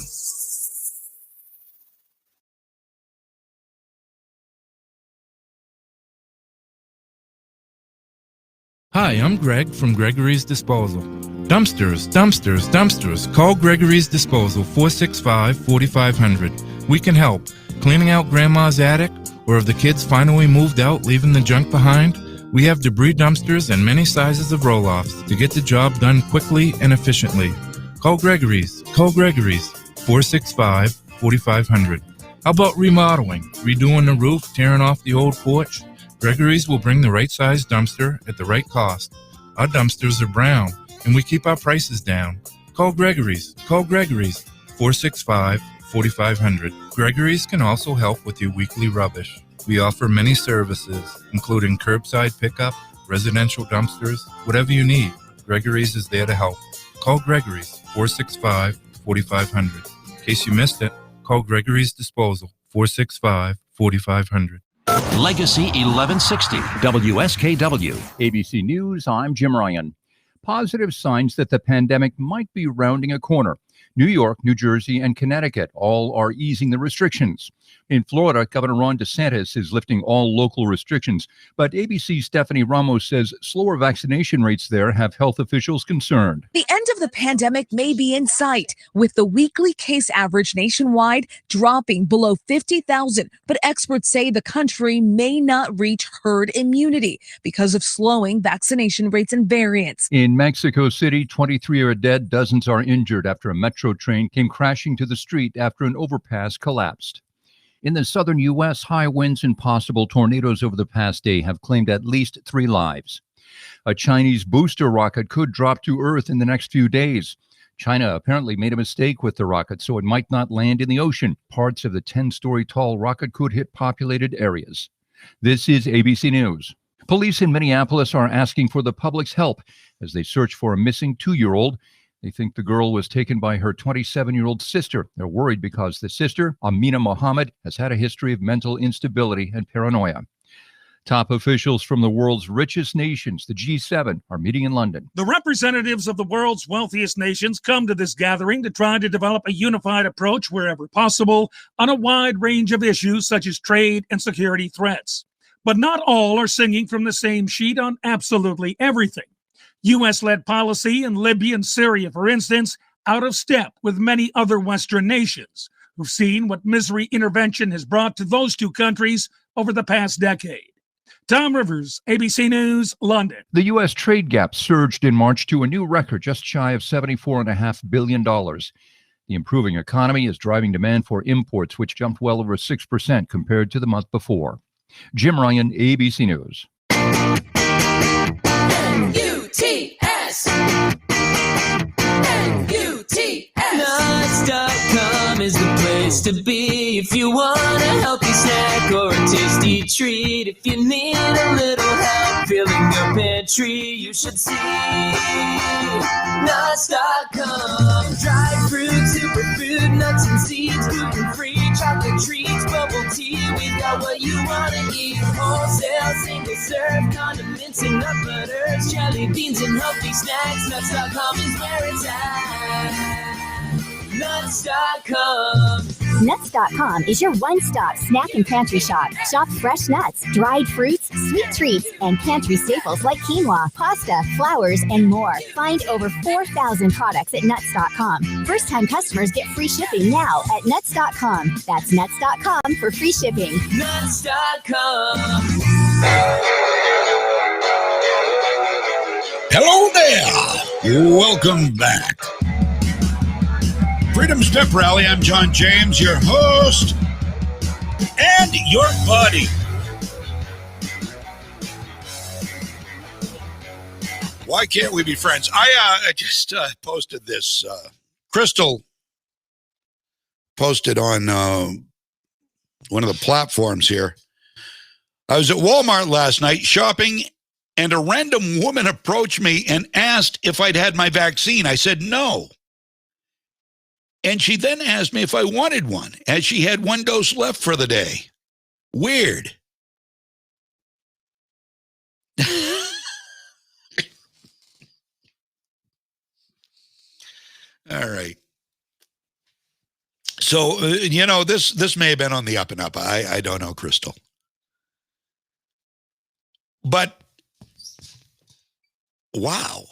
Hi, I'm Greg from Gregory's Disposal. Dumpsters, dumpsters, dumpsters. Call Gregory's Disposal, 465-4500. We can help. Cleaning out Grandma's attic, or if the kids finally moved out, leaving the junk behind, we have debris dumpsters and many sizes of roll-offs to get the job done quickly and efficiently. Call Gregory's. Call Gregory's, 465-4500. How about remodeling, redoing the roof, tearing off the old porch? Gregory's will bring the right size dumpster at the right cost. Our dumpsters are brown, and we keep our prices down. Call Gregory's. Call Gregory's, 465-4500. Gregory's can also help with your weekly rubbish. We offer many services, including curbside pickup, residential dumpsters, whatever you need. Gregory's is there to help. Call Gregory's, 465-4500. In case you missed it, call Gregory's Disposal, 465-4500. Legacy 1160, WSKW. ABC News, I'm Jim Ryan. Positive signs that the pandemic might be rounding a corner. New York, New Jersey, and Connecticut all are easing the restrictions. In Florida, Governor Ron DeSantis is lifting all local restrictions, but ABC's Stephanie Ramos says slower vaccination rates there have health officials concerned. The end of the pandemic may be in sight, with the weekly case average nationwide dropping below 50,000, but experts say the country may not reach herd immunity because of slowing vaccination rates and variants. In Mexico City, 23 are dead, dozens are injured after a metro train came crashing to the street after an overpass collapsed. In the southern U.S., high winds and possible tornadoes over the past day have claimed at least 3 lives. A Chinese booster rocket could drop to Earth in the next few days. China apparently made a mistake with the rocket, so it might not land in the ocean. Parts of the 10-story tall rocket could hit populated areas. This is ABC News. Police in Minneapolis are asking for the public's help as they search for a missing 2-year-old. They think the girl was taken by her 27-year-old sister. They're worried because the sister, Amina Mohammed, has had a history of mental instability and paranoia. Top officials from the world's richest nations, the G7, are meeting in London. The representatives of the world's wealthiest nations come to this gathering to try to develop a unified approach wherever possible on a wide range of issues such as trade and security threats. But not all are singing from the same sheet on absolutely everything. U.S.-led policy in Libya and Syria, for instance, out of step with many other Western nations who've seen what misery intervention has brought to those two countries over the past decade. Tom Rivers, ABC News, London. The U.S. trade gap surged in March to a new record just shy of $74.5 billion. The improving economy is driving demand for imports, which jumped well over 6% compared to the month before. Jim Ryan, ABC News. N-U-T-S. Nuts.com is the place to be if you want a healthy snack or a tasty treat. If you need a little help filling your pantry, you should see Nuts.com. Dried fruit, superfood, nuts and seeds, gluten-free, chocolate treats, bubble tea. We've got what you want to eat. Wholesale, single serve, condiments and nut butters, jelly beans and healthy snacks. Nuts.com is where it's at. Nuts.com. Nuts.com is your one-stop snack and pantry shop. Shop fresh nuts, dried fruits, sweet treats, and pantry staples like quinoa, pasta, flours, and more. Find over 4,000 products at Nuts.com. First-time customers get free shipping now at Nuts.com. That's Nuts.com for free shipping. Nuts.com. Hello there. Welcome back. Freedom Step Rally. I'm John James, your host. and your body. Why can't we be friends? I just posted this. Crystal posted on one of the platforms here. I was at Walmart last night shopping, and a random woman approached me and asked if I'd had my vaccine. I said no. And she then asked me if I wanted one, as she had one dose left for the day. Weird. All right. So, this may have been on the up and up. I don't know, Crystal. But, wow.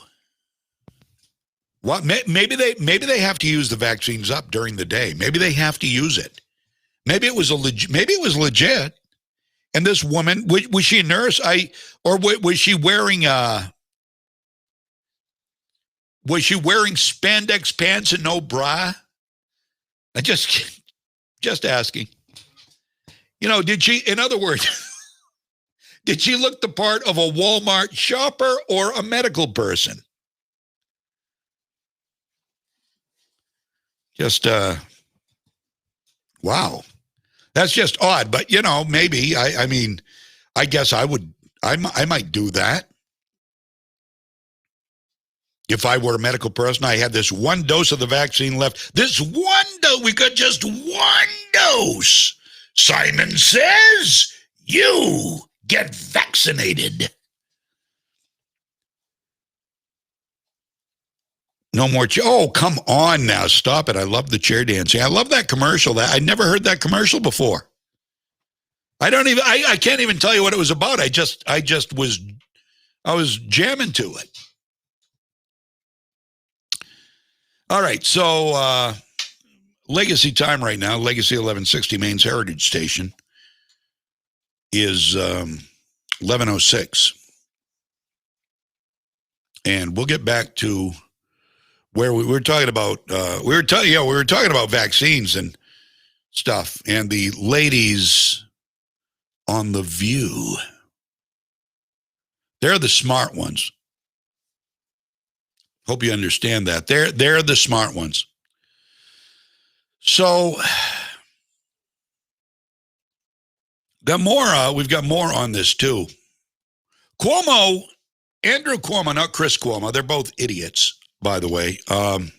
What? Maybe they have to use the vaccines up during the day. Maybe they have to use it. Maybe it was legit. And this woman, was she a nurse? Was she wearing spandex pants and no bra? I just asking. Did she, in other words, did she look the part of a Walmart shopper or a medical person? Just, wow. That's just odd, but maybe, I guess I might do that. If I were a medical person, I had this one dose of the vaccine left. This one dose, we got just one dose. Simon says, you get vaccinated. No more. Oh, come on now. Stop it. I love the chair dancing. I love that commercial. I never heard that commercial before. I can't even tell you what it was about. I was jamming to it. All right. So, Legacy time right now, Legacy 1160 Maine's Heritage Station is 11:06. And we'll get back to where we were talking about, we were talking about vaccines and stuff, and the ladies on The View. They're the smart ones. Hope you understand that. They're the smart ones. So, we've got more on this too. Andrew Cuomo, not Chris Cuomo, they're both idiots, by the way. I'm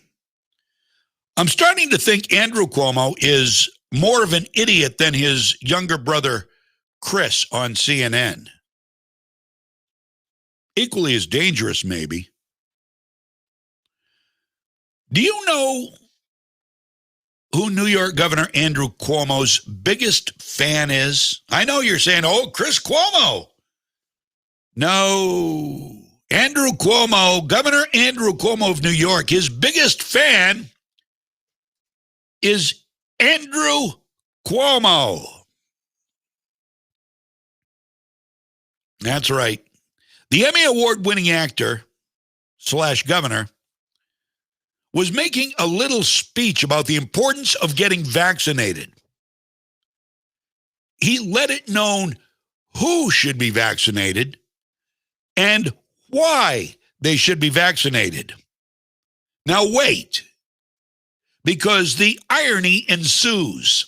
starting to think Andrew Cuomo is more of an idiot than his younger brother, Chris, on CNN. Equally as dangerous, maybe. Do you know who New York Governor Andrew Cuomo's biggest fan is? I know you're saying, oh, Chris Cuomo. No. Andrew Cuomo, Governor Andrew Cuomo of New York, his biggest fan is Andrew Cuomo. That's right. The Emmy Award-winning actor / governor was making a little speech about the importance of getting vaccinated. He let it known who should be vaccinated and why they should be vaccinated. Now wait, because the irony ensues.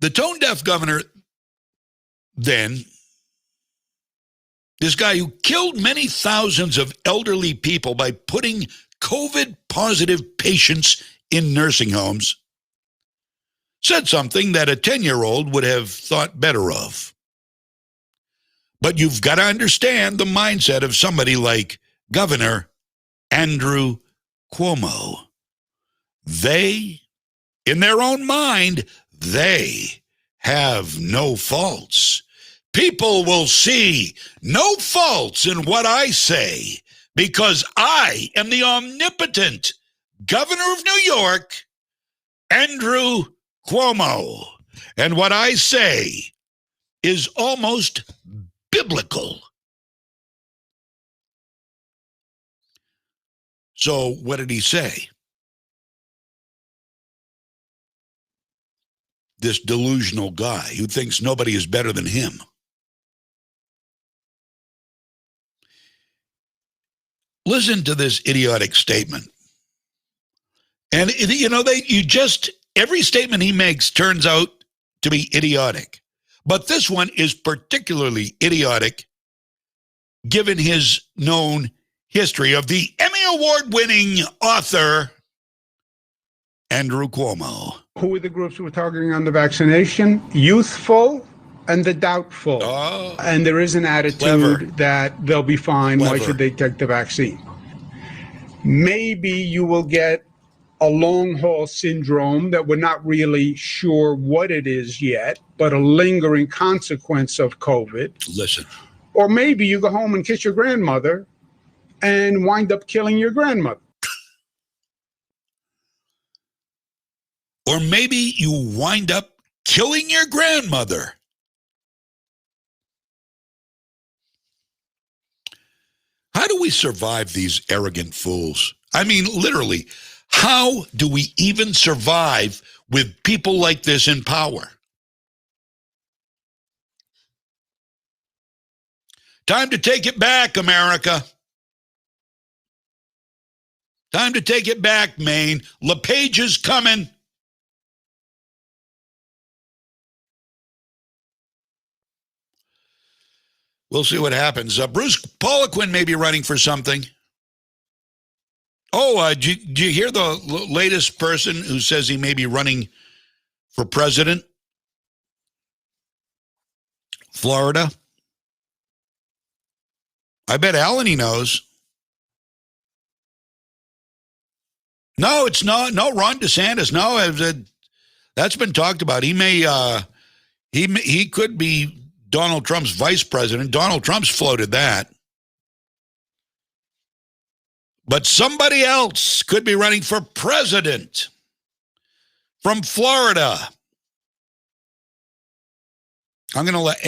The tone-deaf governor then, this guy who killed many thousands of elderly people by putting COVID-positive patients in nursing homes, said something that a 10-year-old would have thought better of. But you've got to understand the mindset of somebody like Governor Andrew Cuomo. They, in their own mind, they have no faults. People will see no faults in what I say because I am the omnipotent governor of New York, Andrew Cuomo. And what I say is almost biblical. So what did he say? this delusional guy who thinks nobody is better than him. Listen to this idiotic statement. And, every statement he makes turns out to be idiotic. But this one is particularly idiotic given his known history of the Emmy Award-winning author, Andrew Cuomo. Who are the groups we're targeting on the vaccination? Youthful and the doubtful. And there is an attitude that they'll be fine. Why should they take the vaccine? Maybe you will get a long haul syndrome that we're not really sure what it is yet, but a lingering consequence of COVID. Listen. Or maybe you go home and kiss your grandmother and wind up killing your grandmother. Or maybe you wind up killing your grandmother. How do we survive these arrogant fools? I mean, literally, how do we even survive with people like this in power? Time to take it back, America. Time to take it back, Maine. LePage is coming. We'll see what happens. Bruce Poliquin may be running for something. Oh, did you hear the latest person who says he may be running for president? Florida. I bet Alan knows. No, it's not. No, Ron DeSantis. No, that's been talked about. He may. He could be Donald Trump's vice president. Donald Trump's floated that. But somebody else could be running for president from Florida. I'm going to let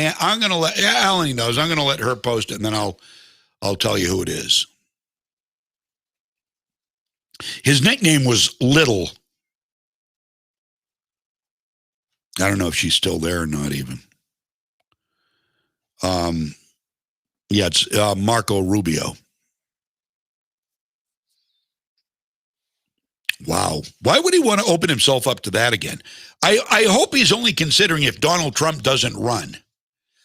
Alan knows. I'm going to let her post it, and then I'll tell you who it is. His nickname was Little. I don't know if she's still there or not even. Yeah, it's Marco Rubio. Wow. Why would he want to open himself up to that again? I hope he's only considering if Donald Trump doesn't run.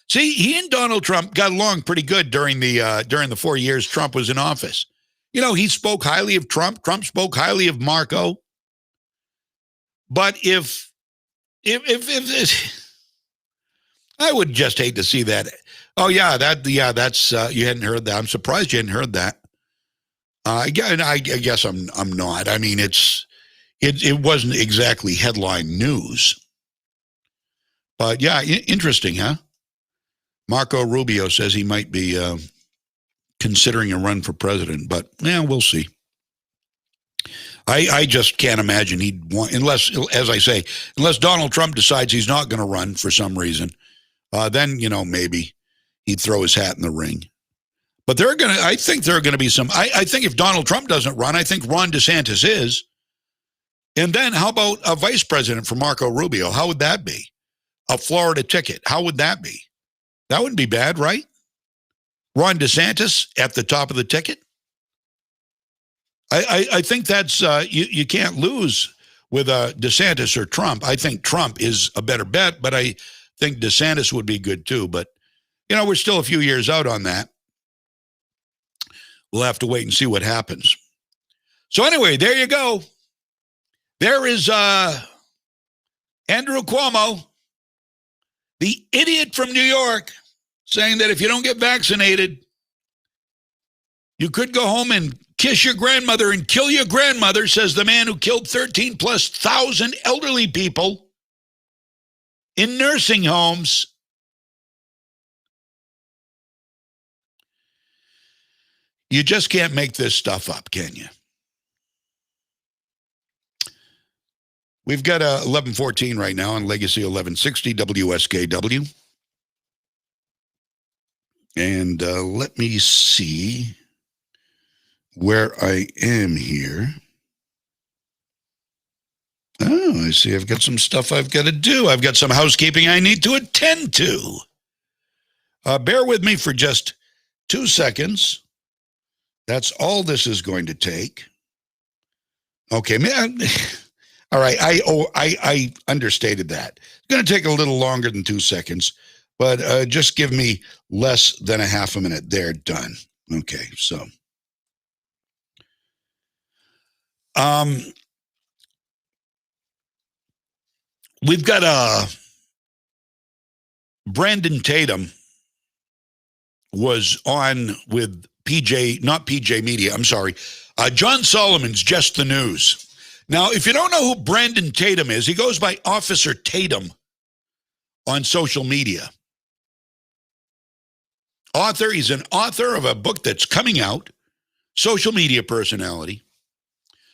See, he and Donald Trump got along pretty good during the 4 years Trump was in office. You know, he spoke highly of Trump. Trump spoke highly of Marco. But if I would just hate to see that. Oh yeah, that's you hadn't heard that. I'm surprised you hadn't heard that. I guess I'm not. I mean, it wasn't exactly headline news. But yeah, interesting, huh? Marco Rubio says he might be considering a run for president, but yeah, we'll see. I just can't imagine he'd want, unless, as I say, unless Donald Trump decides he's not going to run for some reason, then, maybe he'd throw his hat in the ring. But I think there are going to be some, I think if Donald Trump doesn't run, I think Ron DeSantis is. And then how about a vice president for Marco Rubio? How would that be? A Florida ticket. How would that be? That wouldn't be bad, right? Ron DeSantis at the top of the ticket. I think that's, you can't lose with DeSantis or Trump. I think Trump is a better bet, but I think DeSantis would be good too. But, we're still a few years out on that. We'll have to wait and see what happens. So anyway, there you go. There is Andrew Cuomo, the idiot from New York, saying that if you don't get vaccinated, you could go home and kiss your grandmother and kill your grandmother, says the man who killed 13,000+ elderly people in nursing homes. You just can't make this stuff up, can you? We've got 11:14 right now on Legacy 1160 WSKW. And let me see where I am here. Oh, I see. I've got some stuff I've got to do. I've got some housekeeping I need to attend to. Bear with me for just 2 seconds. That's all this is going to take. Okay, man. All right, I understated that. It's going to take a little longer than 2 seconds, but just give me less than a half a minute. There, done. Okay, so. We've got Brandon Tatum was on with not PJ Media, I'm sorry, John Solomon's Just the News. Now, if you don't know who Brandon Tatum is, he goes by Officer Tatum on social media. He's an author of a book that's coming out, social media personality,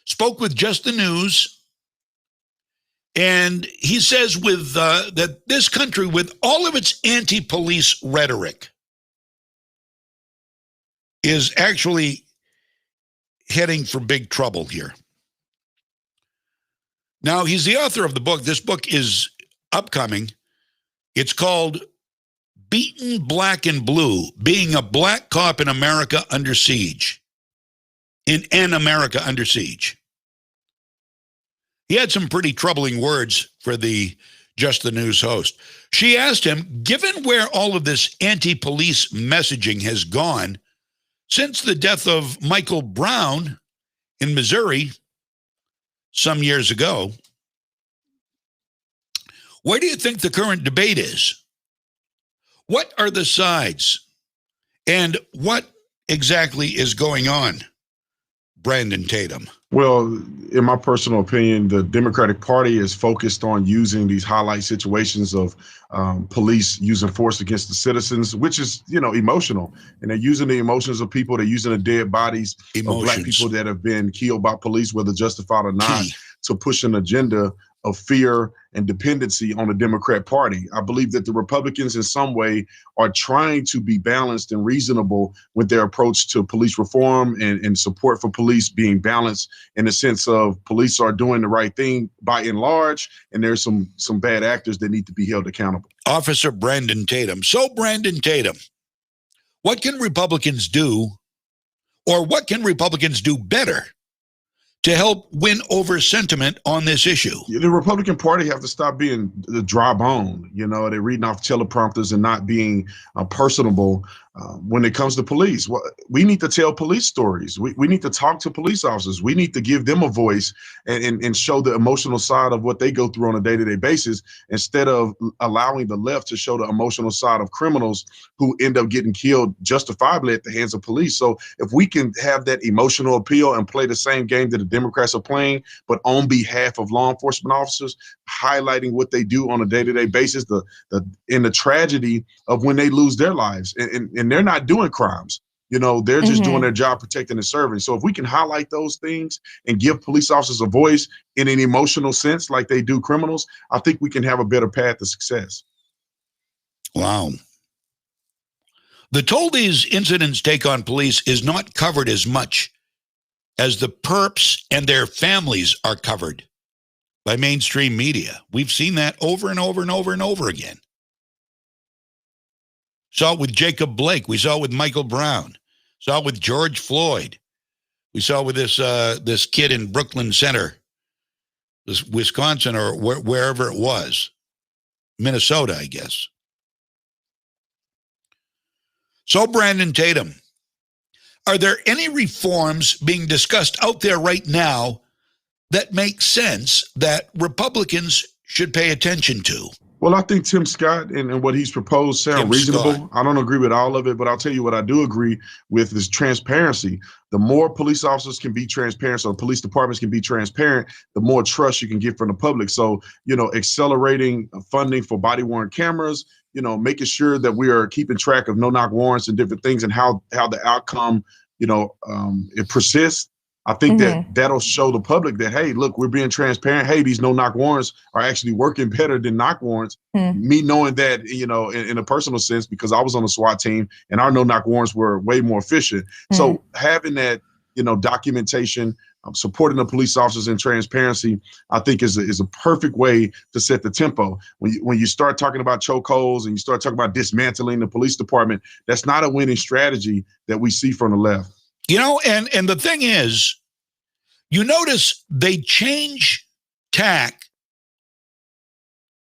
spoke with Just the News, and he says that this country, with all of its anti-police rhetoric, is actually heading for big trouble here. Now, he's the author of the book. This book is upcoming. It's called Beaten Black and Blue, Being a Black Cop in America Under Siege. In an America Under Siege. He had some pretty troubling words for the Just the News host. She asked him, given where all of this anti-police messaging has gone since the death of Michael Brown in Missouri some years ago, where do you think the current debate is? What are the sides? And what exactly is going on, Brandon Tatum? Well, in my personal opinion, the Democratic Party is focused on using these highlight situations of police using force against the citizens, which is, emotional. And they're using the emotions of people. They're using the dead bodies of Black people that have been killed by police, whether justified or not, to push an agenda of fear and dependency on the Democrat Party. I believe that the Republicans in some way are trying to be balanced and reasonable with their approach to police reform and support for police being balanced in the sense of police are doing the right thing by and large, and there's some bad actors that need to be held accountable. Officer Brandon Tatum. So, Brandon Tatum, what can Republicans do, or what can Republicans do better to help win over sentiment on this issue? The Republican Party have to stop being the dry bone. They're reading off teleprompters and not being personable when it comes to police. Well, we need to tell police stories. We need to talk to police officers. We need to give them a voice and show the emotional side of what they go through on a day-to-day basis, instead of allowing the left to show the emotional side of criminals who end up getting killed justifiably at the hands of police. So if we can have that emotional appeal and play the same game that the Democrats are playing, but on behalf of law enforcement officers, highlighting what they do on a day-to-day basis, the tragedy of when they lose their lives, and they're not doing crimes. They're just doing their job, protecting and serving. So if we can highlight those things and give police officers a voice in an emotional sense, like they do criminals, I think we can have a better path to success. Wow. The toll these incidents take on police is not covered as much as the perps and their families are covered by mainstream media. We've seen that over and over and over and over again. Saw it with Jacob Blake. We saw it with Michael Brown. Saw it with George Floyd. We saw it with this kid in Brooklyn Center, this Wisconsin or wherever it was, Minnesota, I guess. So, Brandon Tatum, are there any reforms being discussed out there right now that make sense that Republicans should pay attention to? Well, I think Tim Scott and what he's proposed sound reasonable. Scott. I don't agree with all of it, but I'll tell you what I do agree with is transparency. The more police officers can be transparent, so police departments can be transparent, the more trust you can get from the public. So, accelerating funding for body-worn cameras, making sure that we are keeping track of no-knock warrants and different things and how the outcome, it persists. I think that'll show the public that, hey, look, we're being transparent. Hey, these no-knock warrants are actually working better than knock warrants. Me knowing that, in a personal sense, because I was on the SWAT team and our no-knock warrants were way more efficient. So having that, documentation supporting the police officers in transparency, I think is a perfect way to set the tempo. When you start talking about chokeholds and you start talking about dismantling the police department, that's not a winning strategy that we see from the left. You know, and the thing is, you notice they change tack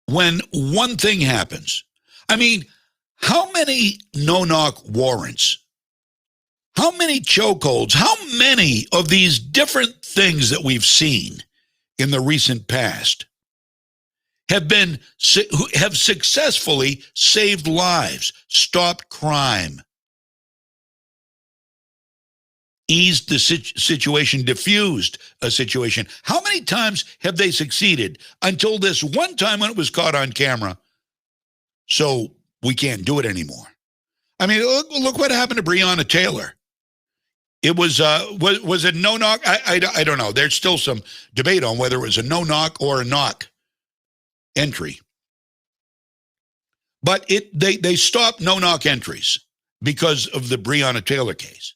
when one thing happens. I mean, how many no-knock warrants? How many chokeholds? How many of these different things that we've seen in the recent past have successfully saved lives, stopped crime, eased the situation, diffused a situation? How many times have they succeeded until this one time when it was caught on camera? So we can't do it anymore. I mean, look what happened to Breonna Taylor. It was it no knock? I don't know. There's still some debate on whether it was a no knock or a knock entry. But they stopped no knock entries because of the Breonna Taylor case.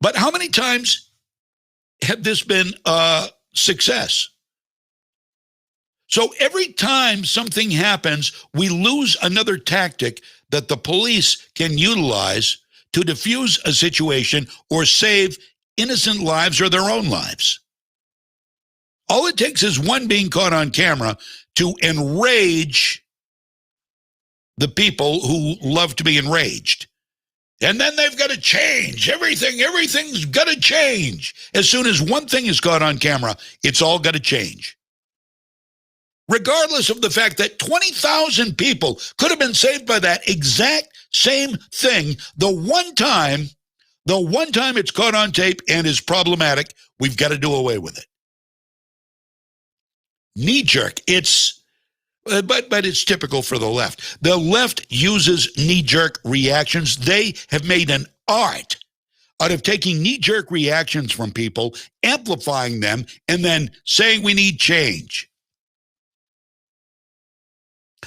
But how many times have this been a success? So every time something happens, we lose another tactic that the police can utilize to diffuse a situation or save innocent lives or their own lives. All it takes is one being caught on camera to enrage the people who love to be enraged. And then they've got to change everything. Everything's got to change. As soon as one thing is caught on camera, it's all got to change. Regardless of the fact that 20,000 people could have been saved by that exact same thing, the one time it's caught on tape and is problematic, we've got to do away with it. Knee jerk. But it's typical for the left. The left uses knee-jerk reactions. They have made an art out of taking knee-jerk reactions from people, amplifying them, and then saying we need change.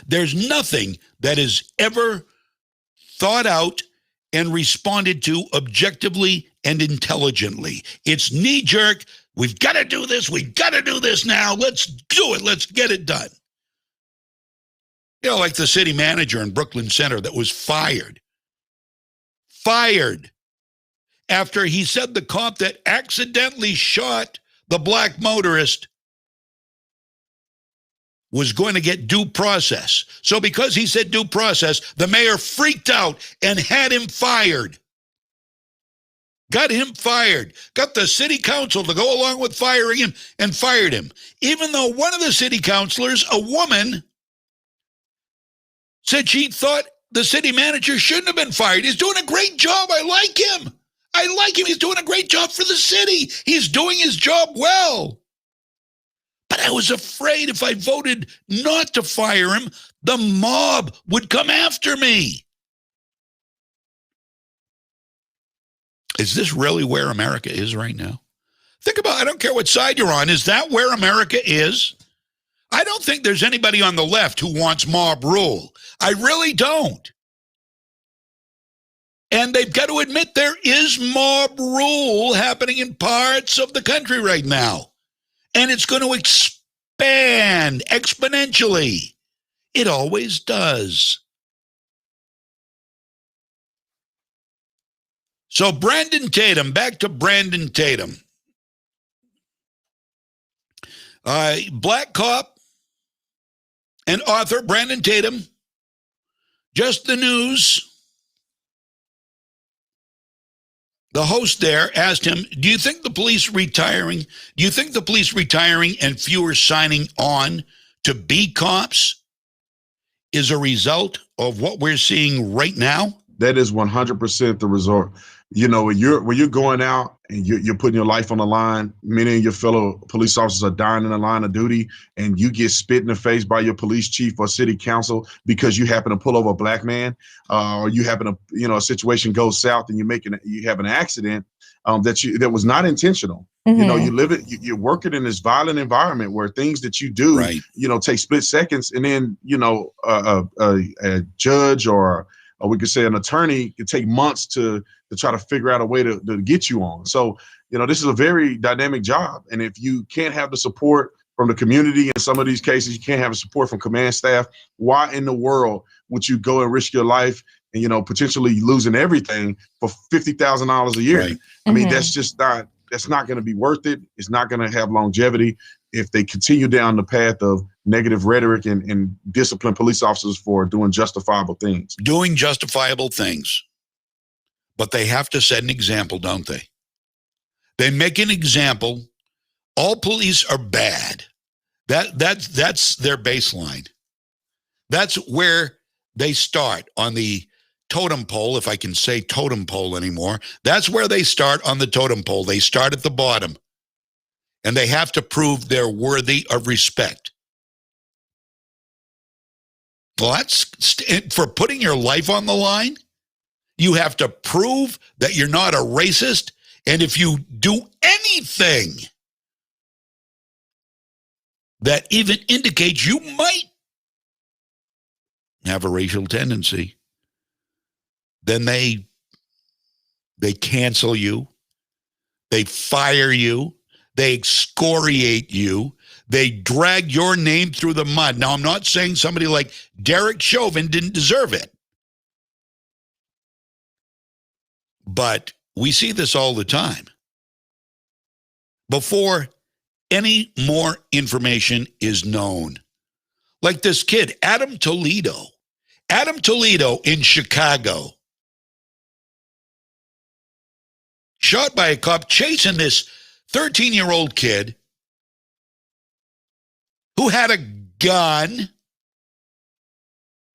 There's nothing that is ever thought out and responded to objectively and intelligently. It's knee-jerk. We've got to do this. We've got to do this now. Let's do it. Let's get it done. You know, like the city manager in Brooklyn Center that was fired after he said the cop that accidentally shot the black motorist was going to get due process. So because he said due process, the mayor freaked out and had him fired. Got him fired. Got the city council to go along with firing him and fired him. Even though one of the city councilors, a woman, said she thought the city manager shouldn't have been fired. He's doing a great job. I like him. He's doing a great job for the city. He's doing his job well. But I was afraid if I voted not to fire him, the mob would come after me. Is this really where America is right now? Think about it. I don't care what side you're on. Is that where America is? I don't think there's anybody on the left who wants mob rule. I really don't. And they've got to admit there is mob rule happening in parts of the country right now. And it's going to expand exponentially. It always does. So Brandon Tatum, back to Brandon Tatum. Black cop and author Brandon Tatum, Just the News. The host there asked him, do you think the police retiring and fewer signing on to be cops is a result of what we're seeing right now? That is 100% the result. You know, when you're going out and you're putting your life on the line, many of your fellow police officers are dying in the line of duty, and you get spit in the face by your police chief or city council because you happen to pull over a black man, or you happen to, a situation goes south and you have an accident that was not intentional. Mm-hmm. You're working in this violent environment where things that you do, right, take split seconds, and then a judge or we could say an attorney could take months to to try to figure out a way to get you on. So, this is a very dynamic job. And if you can't have the support from the community in some of these cases, you can't have the support from command staff, why in the world would you go and risk your life and, potentially losing everything for $50,000 a year? Right. I mean, that's not going to be worth it. It's not going to have longevity if they continue down the path of negative rhetoric and discipline police officers for doing justifiable things. Doing justifiable things. But they have to set an example, don't they? They make an example. All police are bad. That's their baseline. That's where they start on the totem pole, if I can say totem pole anymore. That's where they start on the totem pole. They start at the bottom, and they have to prove they're worthy of respect. Well, that's for putting your life on the line. You have to prove that you're not a racist, and if you do anything that even indicates you might have a racial tendency, then they cancel you, they fire you, they excoriate you, they drag your name through the mud. Now, I'm not saying somebody like Derek Chauvin didn't deserve it, but we see this all the time. Before any more information is known, like this kid, Adam Toledo in Chicago, shot by a cop chasing this 13-year-old kid who had a gun.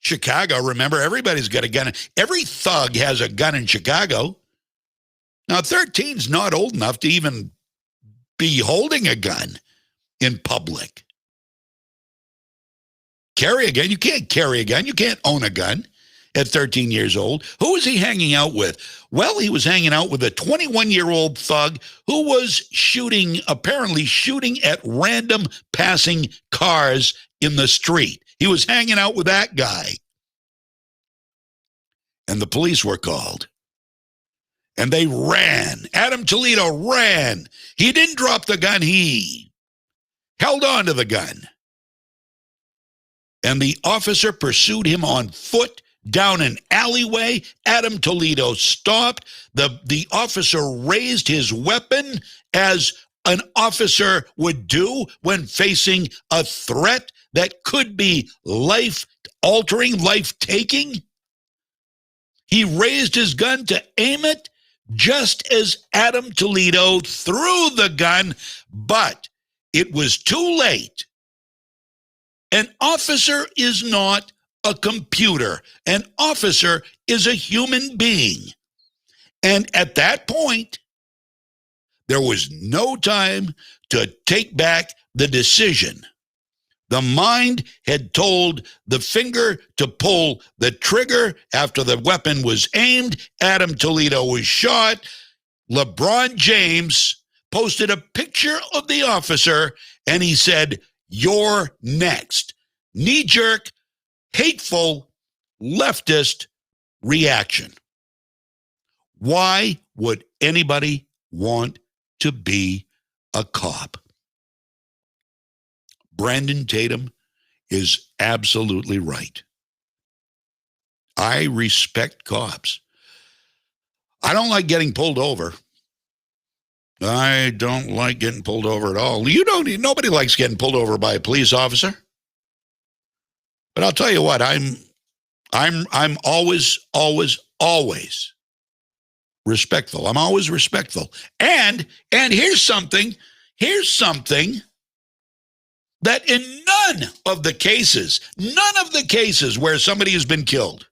Chicago, remember, everybody's got a gun. Every thug has a gun in Chicago. Now, 13's not old enough to even be holding a gun in public. Carry a gun. You can't carry a gun. You can't own a gun at 13 years old. Who was he hanging out with? Well, he was hanging out with a 21-year-old thug who was apparently shooting at random passing cars in the street. He was hanging out with that guy. And the police were called. And they ran. Adam Toledo ran. He didn't drop the gun. He held on to the gun. And the officer pursued him on foot down an alleyway. Adam Toledo stopped. The officer raised his weapon as an officer would do when facing a threat that could be life-altering, life-taking. He raised his gun to aim it just as Adam Toledo threw the gun, but it was too late. An officer is not a computer. An officer is a human being. And at that point, there was no time to take back the decision. The mind had told the finger to pull the trigger after the weapon was aimed. Adam Toledo was shot. LeBron James posted a picture of the officer, and he said, "You're next." Knee-jerk, hateful, leftist reaction. Why would anybody want to be a cop? Brandon Tatum is absolutely right. I respect cops. I don't like getting pulled over. I don't like getting pulled over at all. Nobody likes getting pulled over by a police officer. But I'll tell you what, I'm always respectful. I'm always respectful. And here's something that in none of the cases where somebody has been killed,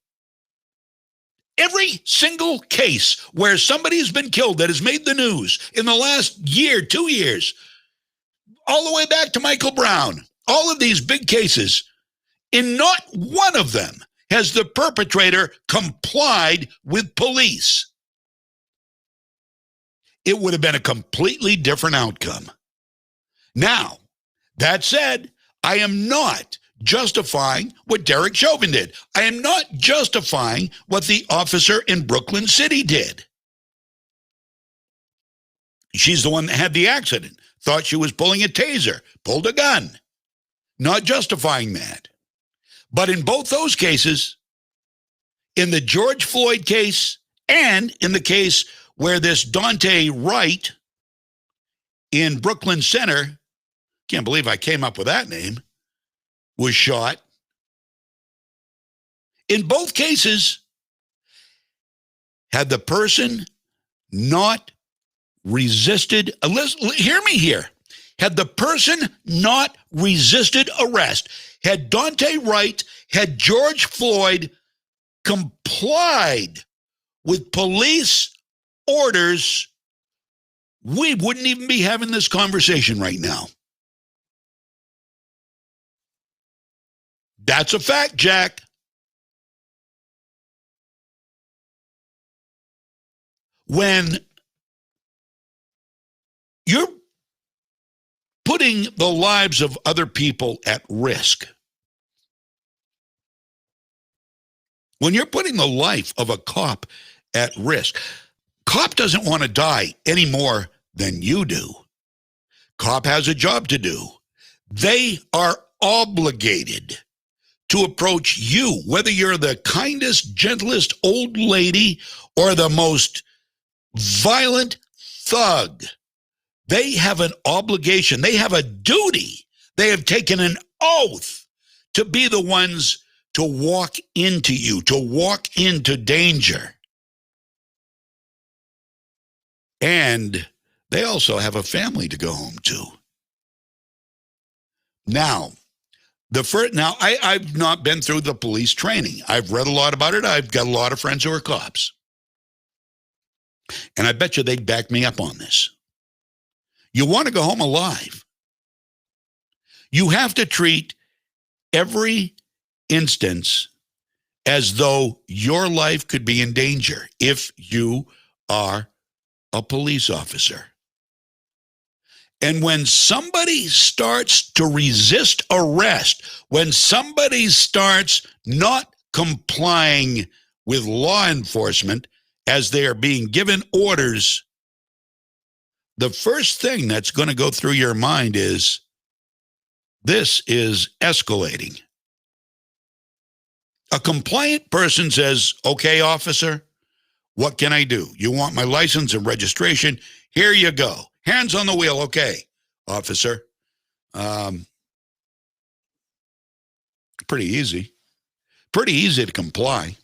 every single case where somebody has been killed that has made the news in the last year, 2 years, all the way back to Michael Brown, all of these big cases, in not one of them has the perpetrator complied with police. It would have been a completely different outcome. Now, that said, I am not justifying what Derek Chauvin did. I am not justifying what the officer in Brooklyn City did. she's the one that had the accident, thought she was pulling a taser, pulled a gun. Not justifying that. But in both those cases, in the George Floyd case and in the case where this Dante Wright in Brooklyn Center, can't believe I came up with that name, was shot. In both cases, had the person not resisted, hear me here, had the person not resisted arrest, had Dante Wright, had George Floyd complied with police orders, we wouldn't even be having this conversation right now. That's a fact, Jack. When you're putting the lives of other people at risk, when you're putting the life of a cop at risk, cop doesn't want to die any more than you do. Cop has a job to do. They are obligated to approach you, whether you're the kindest, gentlest old lady or the most violent thug. They have an obligation. They have a duty. They have taken an oath to be the ones to walk into you, to walk into danger. And they also have a family to go home to. Now, I've not been through the police training. I've read a lot about it. I've got a lot of friends who are cops. And I bet you they'd back me up on this. You want to go home alive. You have to treat every instance as though your life could be in danger if you are a police officer. And when somebody starts to resist arrest, when somebody starts not complying with law enforcement as they are being given orders, the first thing that's going to go through your mind is, this is escalating. A compliant person says, okay, officer, what can I do? You want my license and registration? Here you go. Hands on the wheel. Okay, officer. Pretty easy. Pretty easy to comply.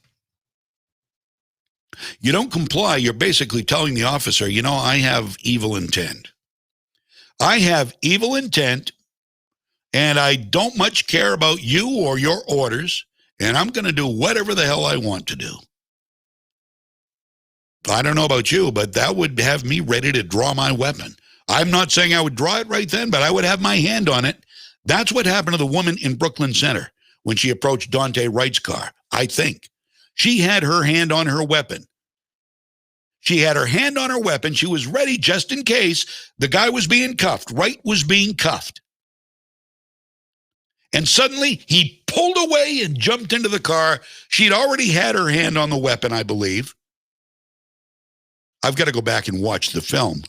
You don't comply, you're basically telling the officer, I have evil intent. I have evil intent, and I don't much care about you or your orders, and I'm going to do whatever the hell I want to do. I don't know about you, but that would have me ready to draw my weapon. I'm not saying I would draw it right then, but I would have my hand on it. That's what happened to the woman in Brooklyn Center when she approached Dante Wright's car, I think. She had her hand on her weapon. She had her hand on her weapon. She was ready just in case the guy was being cuffed. Wright was being cuffed. And suddenly he pulled away and jumped into the car. She'd already had her hand on the weapon, I believe. I've got to go back and watch the film.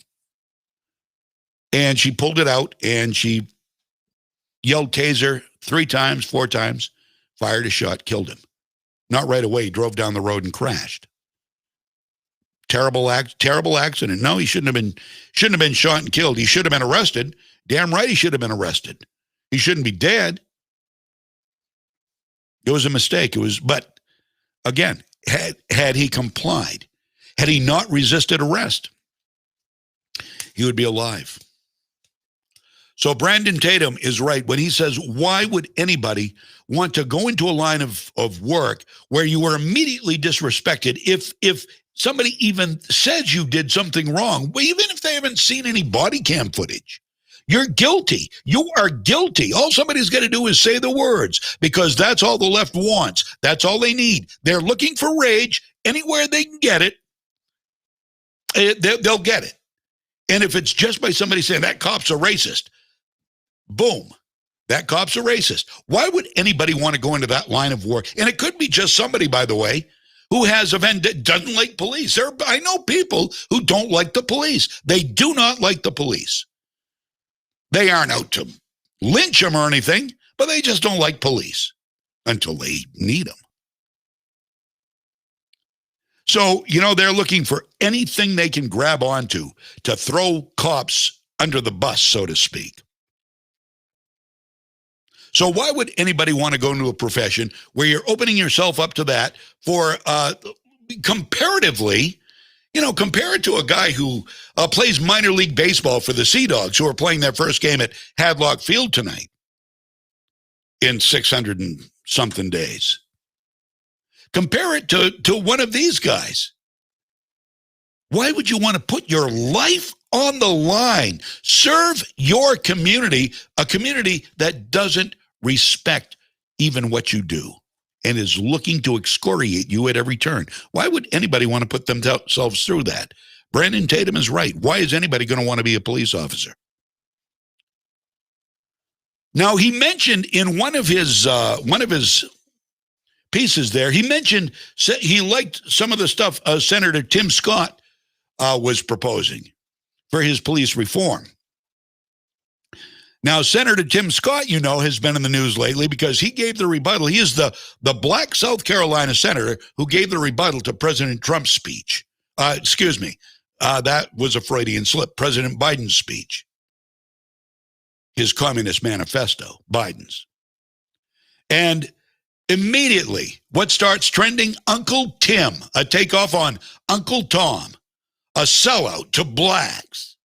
And she pulled it out and she yelled taser 3 times, 4 times, fired a shot, killed him. Not right away, drove down the road and crashed. Terrible accident. No, he shouldn't have been shot and killed. He should have been arrested. Damn right he should have been arrested. He shouldn't be dead. It was a mistake. But again, had he complied, had he not resisted arrest, he would be alive. So Brandon Tatum is right when he says, why would anybody want to go into a line of work where you were immediately disrespected if somebody even says you did something wrong, even if they haven't seen any body cam footage? You're guilty. You are guilty. All somebody's got to do is say the words, because that's all the left wants. That's all they need. They're looking for rage. Anywhere they can get it, they'll get it. And if it's just by somebody saying that cop's a racist, boom, that cop's a racist. Why would anybody want to go into that line of work? And it could be just somebody, by the way, who has a vendetta, doesn't like police. I know people who don't like the police. They do not like the police. They aren't out to lynch them or anything, but they just don't like police until they need them. So, they're looking for anything they can grab onto to throw cops under the bus, so to speak. So why would anybody want to go into a profession where you're opening yourself up to that for comparatively, compare it to a guy who plays minor league baseball for the Sea Dogs, who are playing their first game at Hadlock Field tonight in 600 and something days. Compare it to one of these guys. Why would you want to put your life on the line? Serve your community, a community that doesn't respect even what you do and is looking to excoriate you at every turn. Why would anybody want to put themselves through that? Brandon Tatum is right. Why is anybody going to want to be a police officer? Now, he mentioned in one of his pieces there, he mentioned he liked some of the stuff Senator Tim Scott was proposing for his police reform. Now, Senator Tim Scott, has been in the news lately because he gave the rebuttal. He is the black South Carolina senator who gave the rebuttal to President Trump's speech. That was a Freudian slip. President Biden's speech. His Communist Manifesto, Biden's. And immediately, what starts trending? Uncle Tim, a takeoff on Uncle Tom, a sellout to blacks.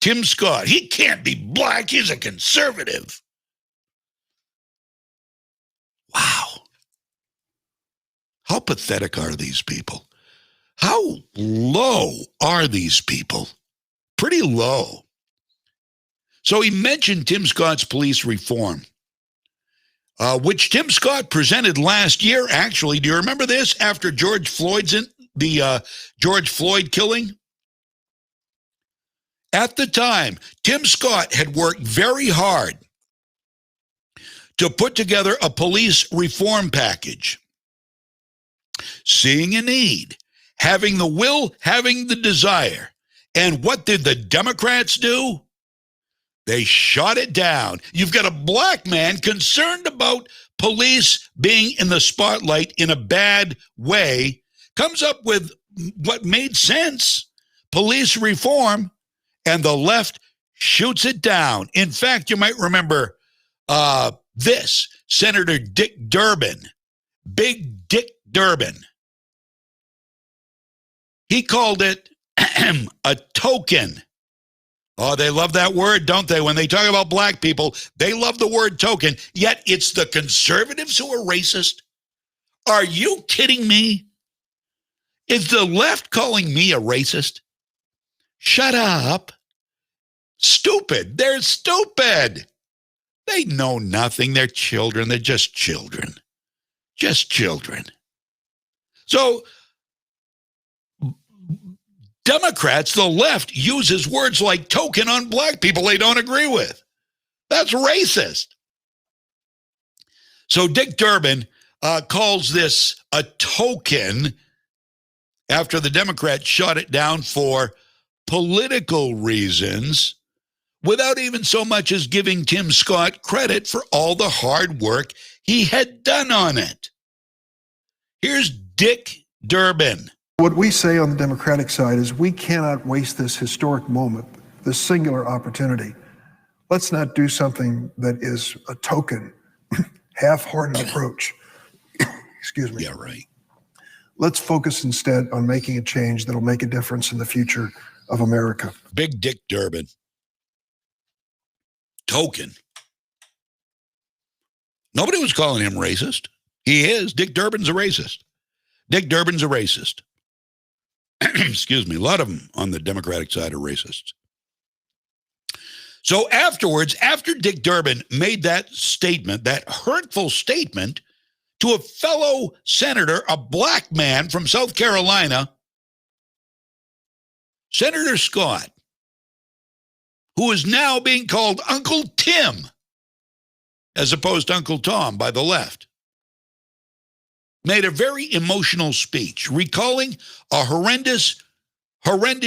Tim Scott, he can't be black, he's a conservative. Wow. How pathetic are these people? How low are these people? Pretty low. So he mentioned Tim Scott's police reform, which Tim Scott presented last year, actually. Do you remember this? After George Floyd killing? At the time, Tim Scott had worked very hard to put together a police reform package. Seeing a need, having the will, having the desire. And what did the Democrats do? They shot it down. You've got a black man concerned about police being in the spotlight in a bad way, comes up with what made sense, police reform, and the left shoots it down. In fact, you might remember this, Senator Dick Durbin, Big Dick Durbin. He called it a token. Oh, they love that word, don't they? When they talk about black people, they love the word token, yet it's the conservatives who are racist. Are you kidding me? Is the left calling me a racist? Shut up. Stupid. They're stupid. They know nothing. They're children. They're just children. Just children. So, Democrats, the left, uses words like token on black people they don't agree with. That's racist. So Dick Durbin calls this a token after the Democrats shot it down for political reasons without even so much as giving Tim Scott credit for all the hard work he had done on it. Here's Dick Durbin. What we say on the Democratic side is we cannot waste this historic moment, this singular opportunity. Let's not do something that is a token, half-hearted approach. Excuse me. Yeah, right. Let's focus instead on making a change that'll make a difference in the future of America. Big Dick Durbin. Token. Nobody was calling him racist. He is. Dick Durbin's a racist. Dick Durbin's a racist. Excuse me. A lot of them on the Democratic side are racists. So afterwards, after Dick Durbin made that statement, that hurtful statement to a fellow senator, a black man from South Carolina, Senator Scott, who is now being called Uncle Tim, as opposed to Uncle Tom by the left. made a very emotional speech recalling a horrendous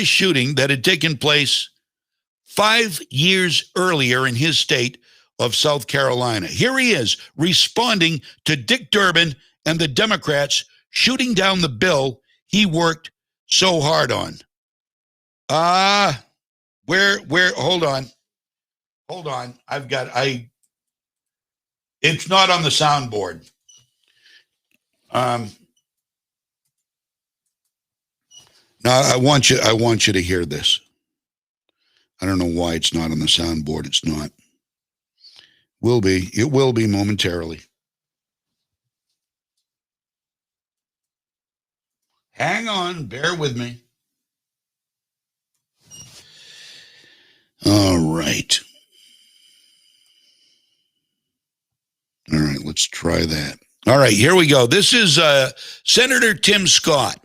shooting that had taken place 5 years earlier in his state of South Carolina. Here he is responding to Dick Durbin and the Democrats shooting down the bill he worked so hard on. Hold on. It's not on the soundboard. Now I want you to hear this. I don't know why it's not on the soundboard. It's not. It will be momentarily. Hang on, bear with me. All right. All right, let's try that. All right, here we go. This is Senator Tim Scott.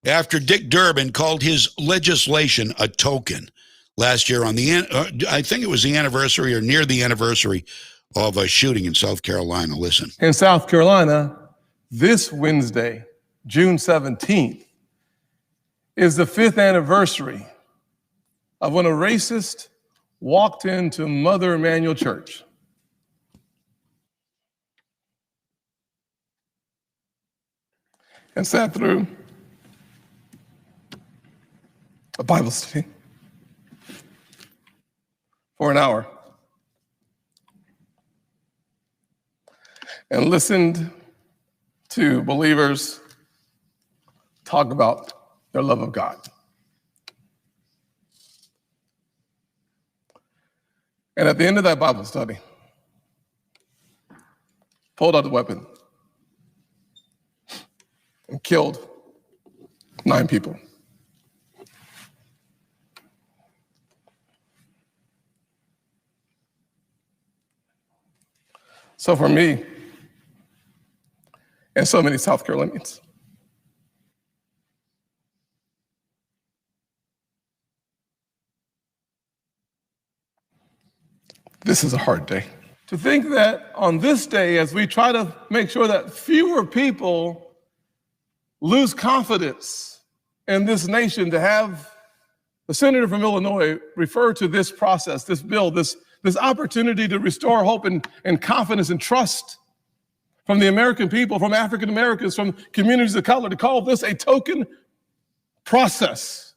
After Dick Durbin called his legislation a token last year on I think it was the anniversary or near the anniversary of a shooting in South Carolina. Listen. In South Carolina, this Wednesday, June 17th, is the 5th anniversary of when a racist walked into Mother Emanuel Church. And sat through a Bible study for an hour and listened to believers talk about their love of God. And at the end of that Bible study, pulled out the weapon and killed 9 people. So for me, and so many South Carolinians, this is a hard day. To think that on this day, as we try to make sure that fewer people lose confidence in this nation, to have the senator from Illinois refer to this process, this bill, this opportunity to restore hope and confidence and trust from the American people, from African Americans, from communities of color, to call this a token process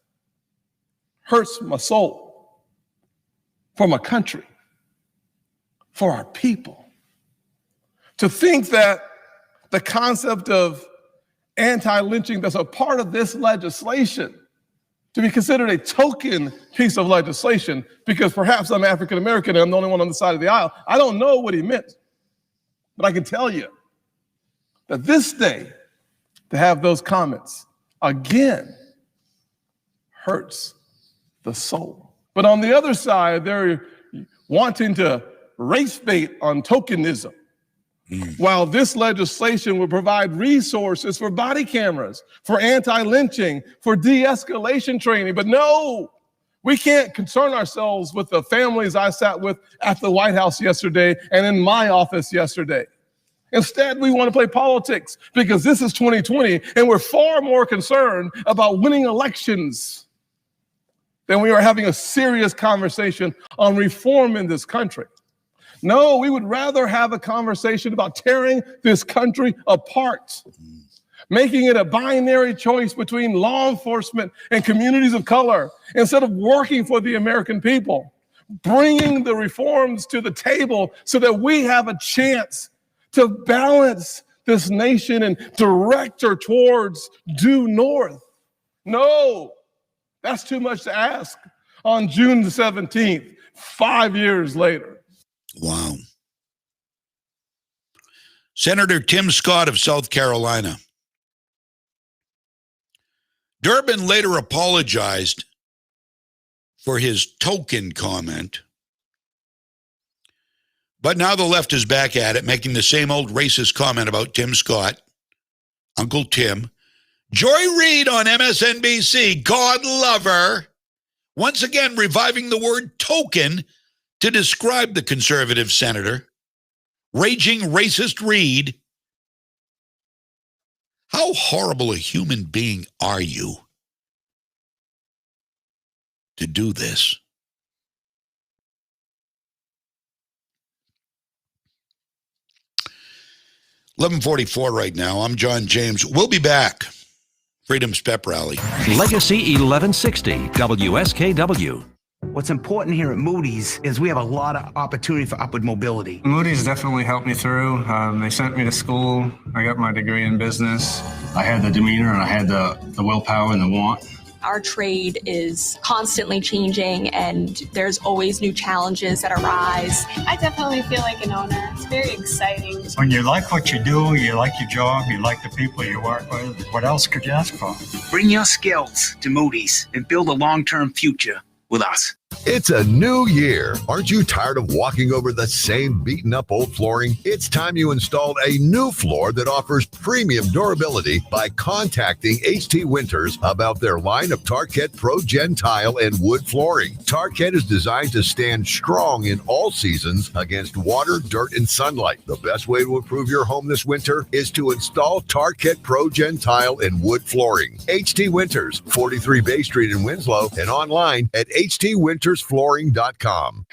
hurts my soul for my country, for our people. To think that the concept of anti-lynching that's a part of this legislation to be considered a token piece of legislation because perhaps I'm African American and I'm the only one on the side of the aisle. I don't know what he meant, but I can tell you that this day, to have those comments again hurts the soul. But on the other side, they're wanting to race bait on tokenism. While this legislation will provide resources for body cameras, for anti-lynching, for de-escalation training. But no, we can't concern ourselves with the families I sat with at the White House yesterday and in my office yesterday. Instead, we want to play politics because this is 2020 and we're far more concerned about winning elections than we are having a serious conversation on reform in this country. No, we would rather have a conversation about tearing this country apart, making it a binary choice between law enforcement and communities of color instead of working for the American people, bringing the reforms to the table so that we have a chance to balance this nation and direct her towards due north. No, that's too much to ask on June the 17th, 5 years later. Wow. Senator Tim Scott of South Carolina. Durbin later apologized for his token comment, but now the left is back at it, making the same old racist comment about Tim Scott, Uncle Tim. Joy Reid on MSNBC, God love her, once again reviving the word token to describe the conservative senator. Raging racist Reid How horrible a human being are you to do this? $11:44 right now. I'm John James. We'll be back. Freedom's Pep Rally. Legacy 1160 WSKW. What's important here at Moody's is we have a lot of opportunity for upward mobility. Moody's definitely helped me through. They sent me to school. I got my degree in business. I had the demeanor and I had the willpower and the want. Our trade is constantly changing and there's always new challenges that arise. I definitely feel like an owner. It's very exciting. When you like what you do, you like your job, you like the people you work with, what else could you ask for? Bring your skills to Moody's and build a long-term future with us. It's a new year. Aren't you tired of walking over the same beaten up old flooring? It's time you installed a new floor that offers premium durability by contacting HT Winters about their line of Tarkett Pro Gen tile and wood flooring. Tarkett is designed to stand strong in all seasons against water, dirt, and sunlight. The best way to improve your home this winter is to install Tarkett Pro Gen tile and wood flooring. HT Winters, 43 Bay Street in Winslow, and online at htwintersflooring.com.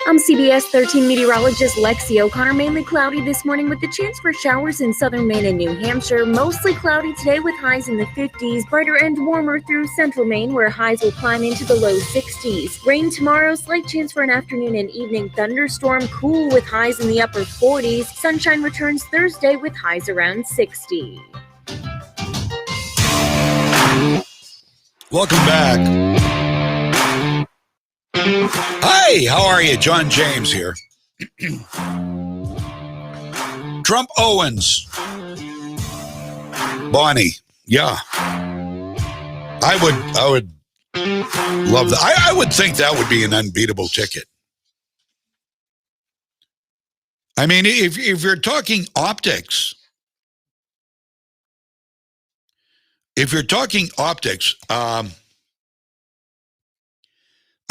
I'm CBS 13 meteorologist Lexi O'Connor. Mainly cloudy this morning with the chance for showers in southern Maine and New Hampshire. Mostly cloudy today with highs in the 50s. Brighter and warmer through central Maine where highs will climb into the low 60s. Rain tomorrow, slight chance for an afternoon and evening thunderstorm. Cool with highs in the upper 40s. Sunshine returns Thursday with highs around 60. Welcome back. Hi, how are you? John James here. Trump Owens. Bonnie. Yeah. I would love that. I would think that would be an unbeatable ticket. I mean, if you're talking optics,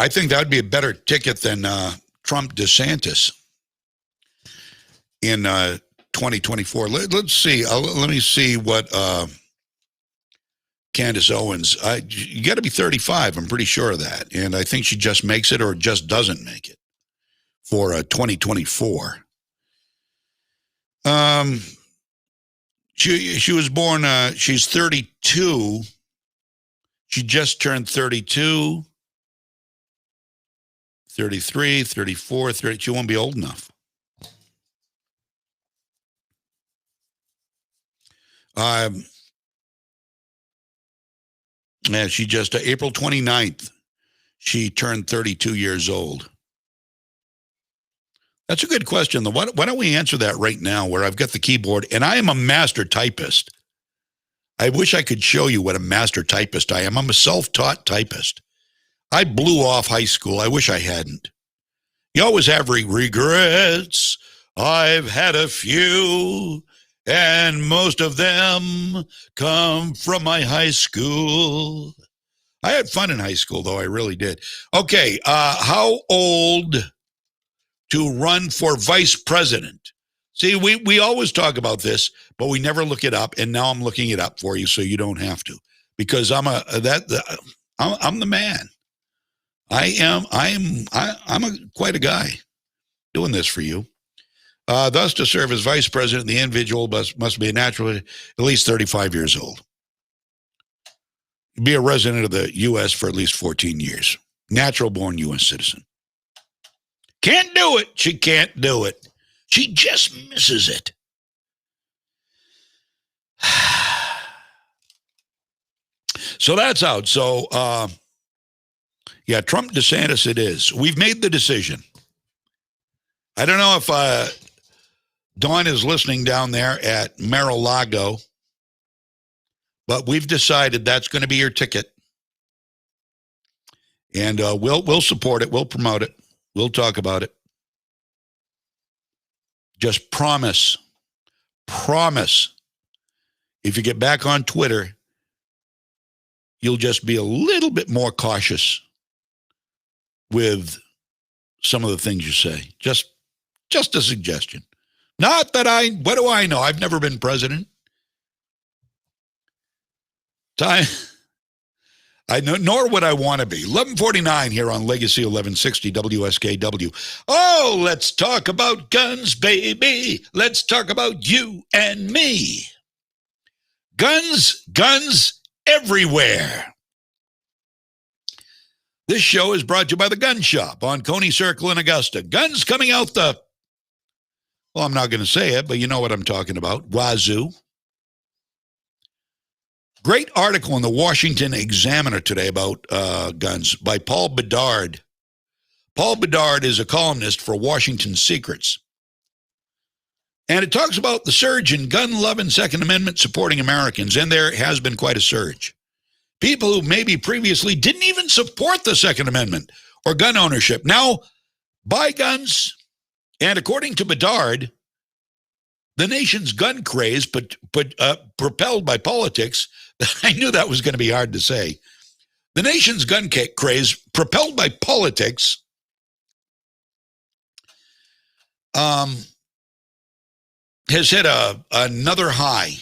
I think that would be a better ticket than Trump DeSantis in 2024. Let's see. Let me see what Candace Owens. You got to be 35. I'm pretty sure of that. And I think she just makes it or just doesn't make it for 2024. She was born, she's 32. She just turned 32. 33, 34, 30. She won't be old enough. Yeah, she just, April 29th, she turned 32 years old. That's a good question, though. Why don't we answer that right now where I've got the keyboard, and I am a master typist. I wish I could show you what a master typist I am. I'm a self-taught typist. I blew off high school. I wish I hadn't. You always have regrets. I've had a few, and most of them come from my high school. I had fun in high school, though. I really did. Okay, how old to run for vice president? See, we always talk about this, but we never look it up, and now I'm looking it up for you so you don't have to, because I'm the man. I'm quite a guy doing this for you. Thus, to serve as vice president, the individual must be a natural, at least 35 years old. Be a resident of the U.S. for at least 14 years. Natural-born U.S. citizen. Can't do it. She can't do it. She just misses it. So that's out. So, yeah, Trump DeSantis it is. We've made the decision. I don't know if Dawn is listening down there at Mar-a-Lago, but we've decided that's going to be your ticket. And we'll support it. We'll promote it. We'll talk about it. Just promise. If you get back on Twitter, you'll just be a little bit more cautious with some of the things you say. Just a suggestion. Not that what do I know? I've never been president. Time. Nor would I want to be. 11:49 here on Legacy 1160 WSKW. Oh, let's talk about guns, baby. Let's talk about you and me. Guns everywhere. This show is brought to you by the Gun Shop on Coney Circle in Augusta. Guns coming out the, well, I'm not going to say it, but you know what I'm talking about. Wazoo. Great article in the Washington Examiner today about guns by Paul Bedard. Paul Bedard is a columnist for Washington Secrets. And it talks about the surge in gun love and Second Amendment supporting Americans, and there has been quite a surge. People who maybe previously didn't even support the Second Amendment or gun ownership now buy guns. And according to Bedard, the nation's gun craze, propelled by politics, I knew that was going to be hard to say. The nation's gun craze, propelled by politics, has hit another high.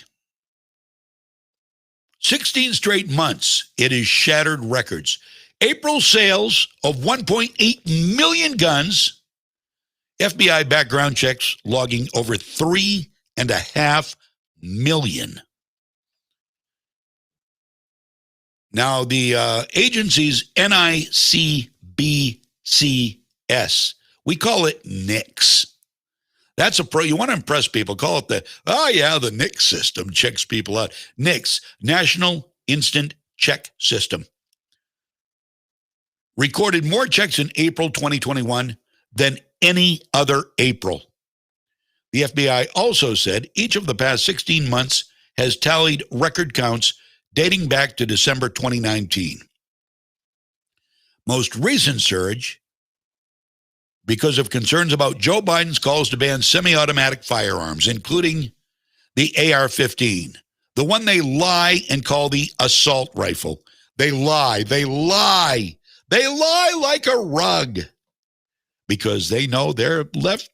16 straight months, it has shattered records. April sales of 1.8 million guns. FBI background checks logging over 3.5 million. Now, the agency's NICBCS, we call it NICS. That's you want to impress people, call it the NICS system checks people out. NICS, National Instant Check System. Recorded more checks in April 2021 than any other April. The FBI also said each of the past 16 months has tallied record counts dating back to December 2019. Most recent surge because of concerns about Joe Biden's calls to ban semi-automatic firearms, including the AR-15, the one they lie and call the assault rifle. They lie like a rug because they know their left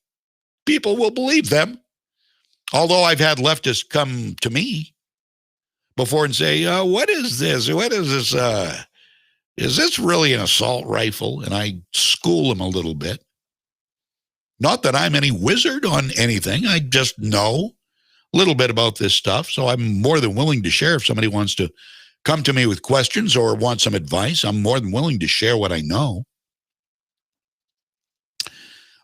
people will believe them. Although I've had leftists come to me before and say, what is this? What is this? Is this really an assault rifle? And I school them a little bit. Not that I'm any wizard on anything. I just know a little bit about this stuff. So I'm more than willing to share if somebody wants to come to me with questions or want some advice. I'm more than willing to share what I know.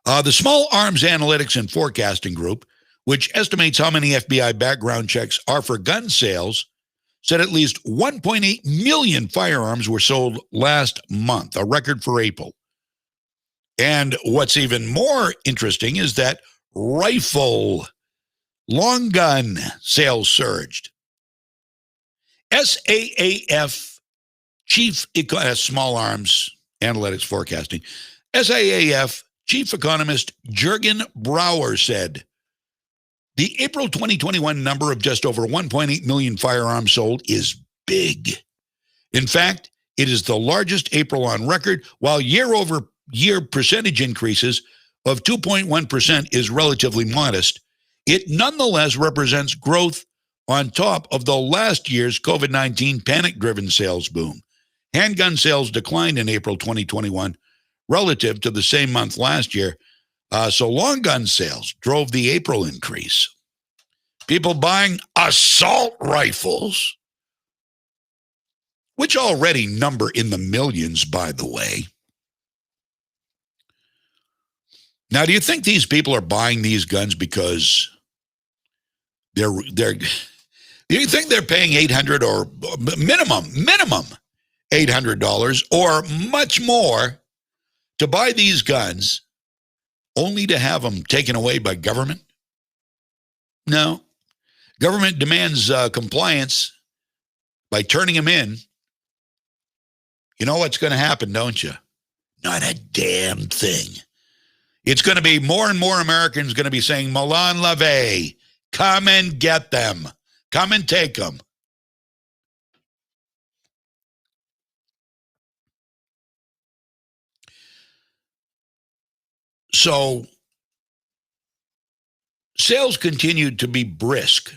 The Small Arms Analytics and Forecasting Group, which estimates how many FBI background checks are for gun sales, said at least 1.8 million firearms were sold last month, a record for April. And what's even more interesting is that rifle, long gun sales surged. SAAF Chief Small Arms Analytics Forecasting, SAAF Chief Economist Jürgen Brauer said, the April 2021 number of just over 1.8 million firearms sold is big. In fact, it is the largest April on record, while year-over-year percentage increases of 2.1% is relatively modest. It nonetheless represents growth on top of the last year's COVID-19 panic-driven sales boom. Handgun sales declined in April 2021 relative to the same month last year. So long gun sales drove the April increase. People buying assault rifles, which already number in the millions, by the way. Now, do you think these people are buying these guns because do you think they're paying $800 or minimum $800 or much more to buy these guns only to have them taken away by government? No. Government demands compliance by turning them in. You know what's going to happen, don't you? Not a damn thing. It's going to be more and more Americans going to be saying, Milan Leve, come and get them. Come and take them. So sales continued to be brisk.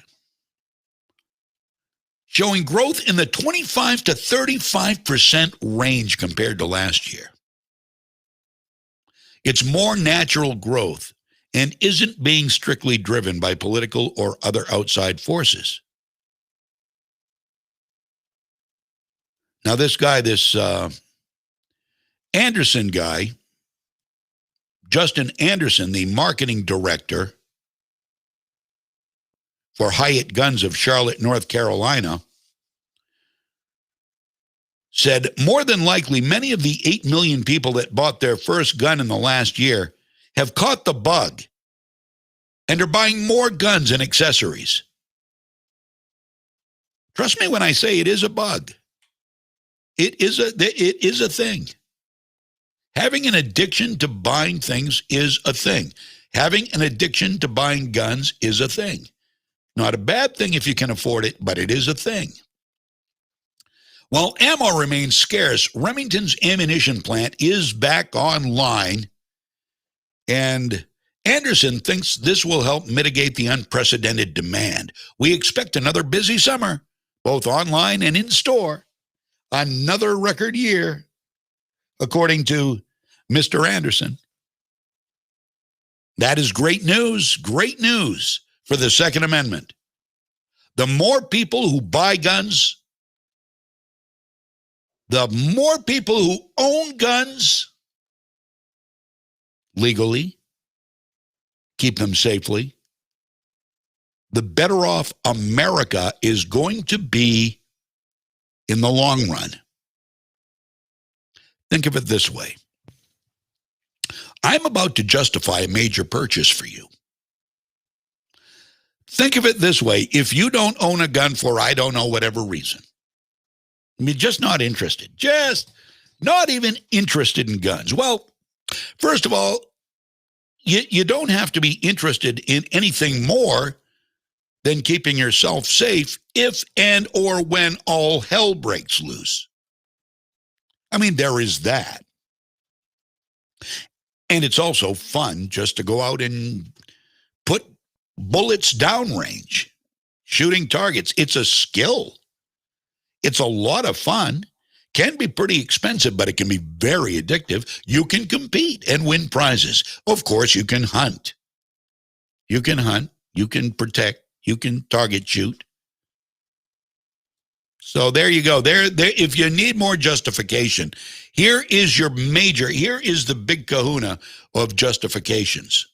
showing growth in the 25 to 35% range compared to last year. It's more natural growth and isn't being strictly driven by political or other outside forces. Now, this guy, this Anderson guy, Justin Anderson, the marketing director for Hyatt Guns of Charlotte, North Carolina, said more than likely many of the 8 million people that bought their first gun in the last year have caught the bug and are buying more guns and accessories. Trust me when I say it is a bug. It is a thing. Having an addiction to buying things is a thing. Having an addiction to buying guns is a thing. Not a bad thing if you can afford it, but it is a thing. While ammo remains scarce, Remington's ammunition plant is back online, and Anderson thinks this will help mitigate the unprecedented demand. We expect another busy summer, both online and in store. Another record year, according to Mr. Anderson. That is great news for the Second Amendment. The more people who buy guns, the more people who own guns legally, keep them safely, the better off America is going to be in the long run. Think of it this way. I'm about to justify a major purchase for you. Think of it this way. If you don't own a gun for, I don't know, whatever reason, I mean, just not interested, just not even interested in guns. Well, first of all, you don't have to be interested in anything more than keeping yourself safe if and or when all hell breaks loose. I mean, there is that. And it's also fun just to go out and put bullets downrange, shooting targets. It's a skill. It's a lot of fun. Can be pretty expensive, but it can be very addictive. You can compete and win prizes. Of course, you can hunt. You can hunt. You can protect. You can target shoot. So there you go. There. If you need more justification, here is the big kahuna of justifications.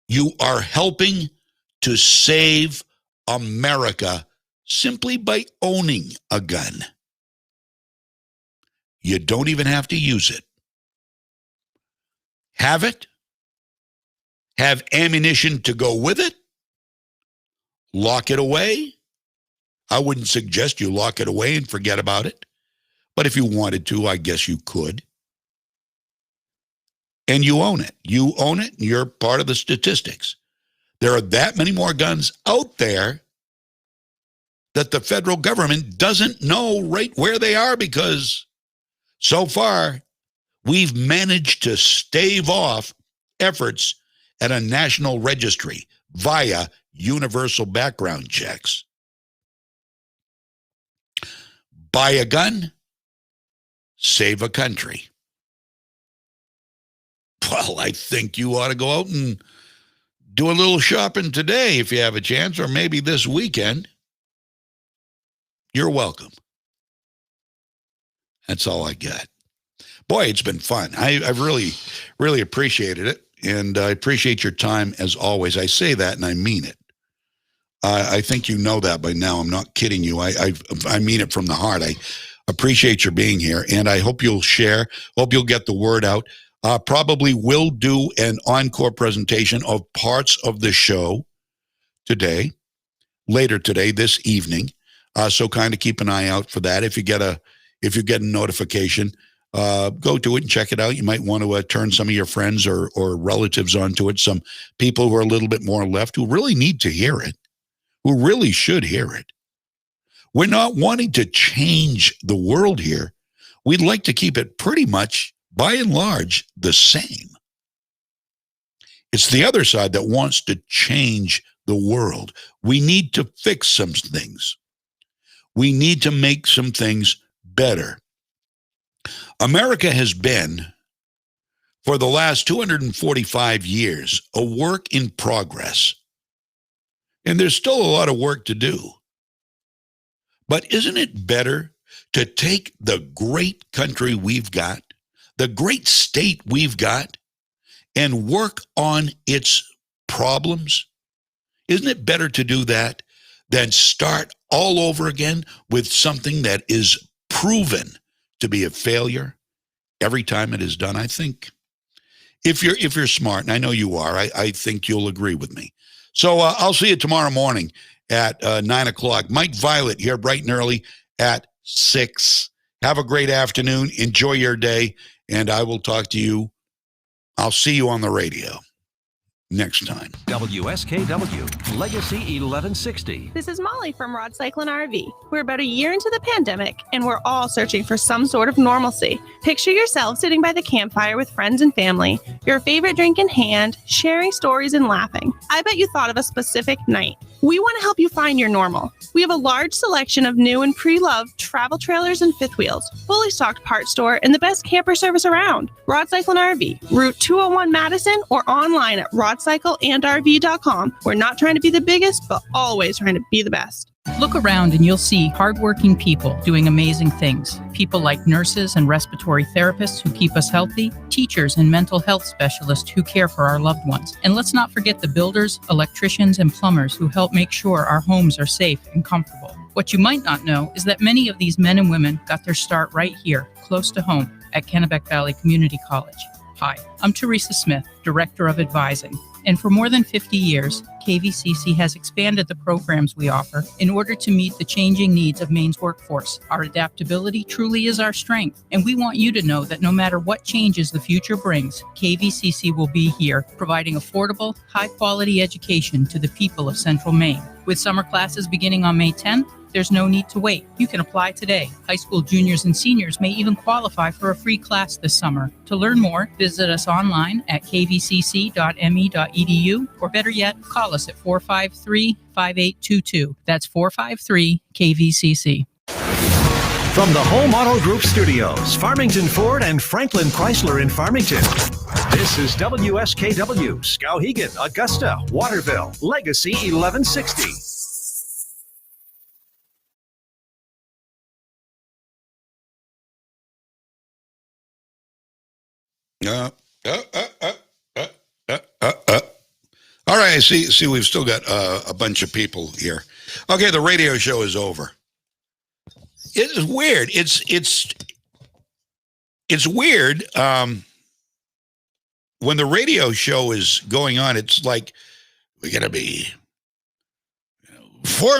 You are helping to save America simply by owning a gun. You don't even have to use it. Have it. Have ammunition to go with it. Lock it away. I wouldn't suggest you lock it away and forget about it. But if you wanted to, I guess you could. And you own it. You own it, and you're part of the statistics. There are that many more guns out there that the federal government doesn't know right where they are, because so far we've managed to stave off efforts at a national registry via universal background checks. Buy a gun, save a country. Well, I think you ought to go out and do a little shopping today if you have a chance, or maybe this weekend. You're welcome. That's all I got. Boy, it's been fun. I've really, really appreciated it, and I appreciate your time as always. I say that, and I mean it. I think you know that by now. I'm not kidding you. I mean it from the heart. I appreciate your being here, and I hope you'll share. Hope you'll get the word out. Probably will do an encore presentation of parts of the show today, later today, this evening. So kind of keep an eye out for that. If you get a notification, go to it and check it out. You might want to turn some of your friends or relatives onto it. Some people who are a little bit more left who really need to hear it, who really should hear it. We're not wanting to change the world here. We'd like to keep it pretty much, by and large, the same. It's the other side that wants to change the the world. We need to fix some things. We need to make some things better. America has been, for the last 245 years, a work in progress. And there's still a lot of work to do. But isn't it better to take the great country we've got, the great state we've got, and work on its problems? Isn't it better to do that than start all over again with something that is proven to be a failure every time it is done? I think if you're smart, and I know you are, I think you'll agree with me. So I'll see you tomorrow morning at 9 o'clock. Mike Violette here bright and early at 6. Have a great afternoon. Enjoy your day, and I will talk to you. I'll see you on the radio next time. WSKW, Legacy 1160. This is Molly from Rod Cycle and RV. We're about a year into the pandemic, and we're all searching for some sort of normalcy. Picture yourself sitting by the campfire with friends and family, your favorite drink in hand, sharing stories and laughing. I bet you thought of a specific night. We want to help you find your normal. We have a large selection of new and pre-loved travel trailers and fifth wheels, fully stocked parts store, and the best camper service around. Rod Cycle and RV, Route 201 Madison, or online at rodcycleandrv.com. We're not trying to be the biggest, but always trying to be the best. Look around and you'll see hardworking people doing amazing things. People like nurses and respiratory therapists who keep us healthy, teachers and mental health specialists who care for our loved ones. And let's not forget the builders, electricians, and plumbers who help make sure our homes are safe and comfortable. What you might not know is that many of these men and women got their start right here, close to home, at Kennebec Valley Community College. Hi, I'm Teresa Smith, Director of Advising. And for more than 50 years, KVCC has expanded the programs we offer in order to meet the changing needs of Maine's workforce. Our adaptability truly is our strength, and we want you to know that no matter what changes the future brings, KVCC will be here, providing affordable, high-quality education to the people of Central Maine. With summer classes beginning on May 10th, there's no need to wait. You can apply today. High school juniors and seniors may even qualify for a free class this summer. To learn more, visit us online at kvcc.me.edu, or better yet, call us at 453-5822. That's 453-KVCC. From the Home Auto Group Studios, Farmington Ford and Franklin Chrysler in Farmington. This is WSKW, Skowhegan, Augusta, Waterville, Legacy 1160. All right, I see we've still got a bunch of people here. Okay, the radio show is over. It is weird. It's weird. When the radio show is going on, it's like we gotta be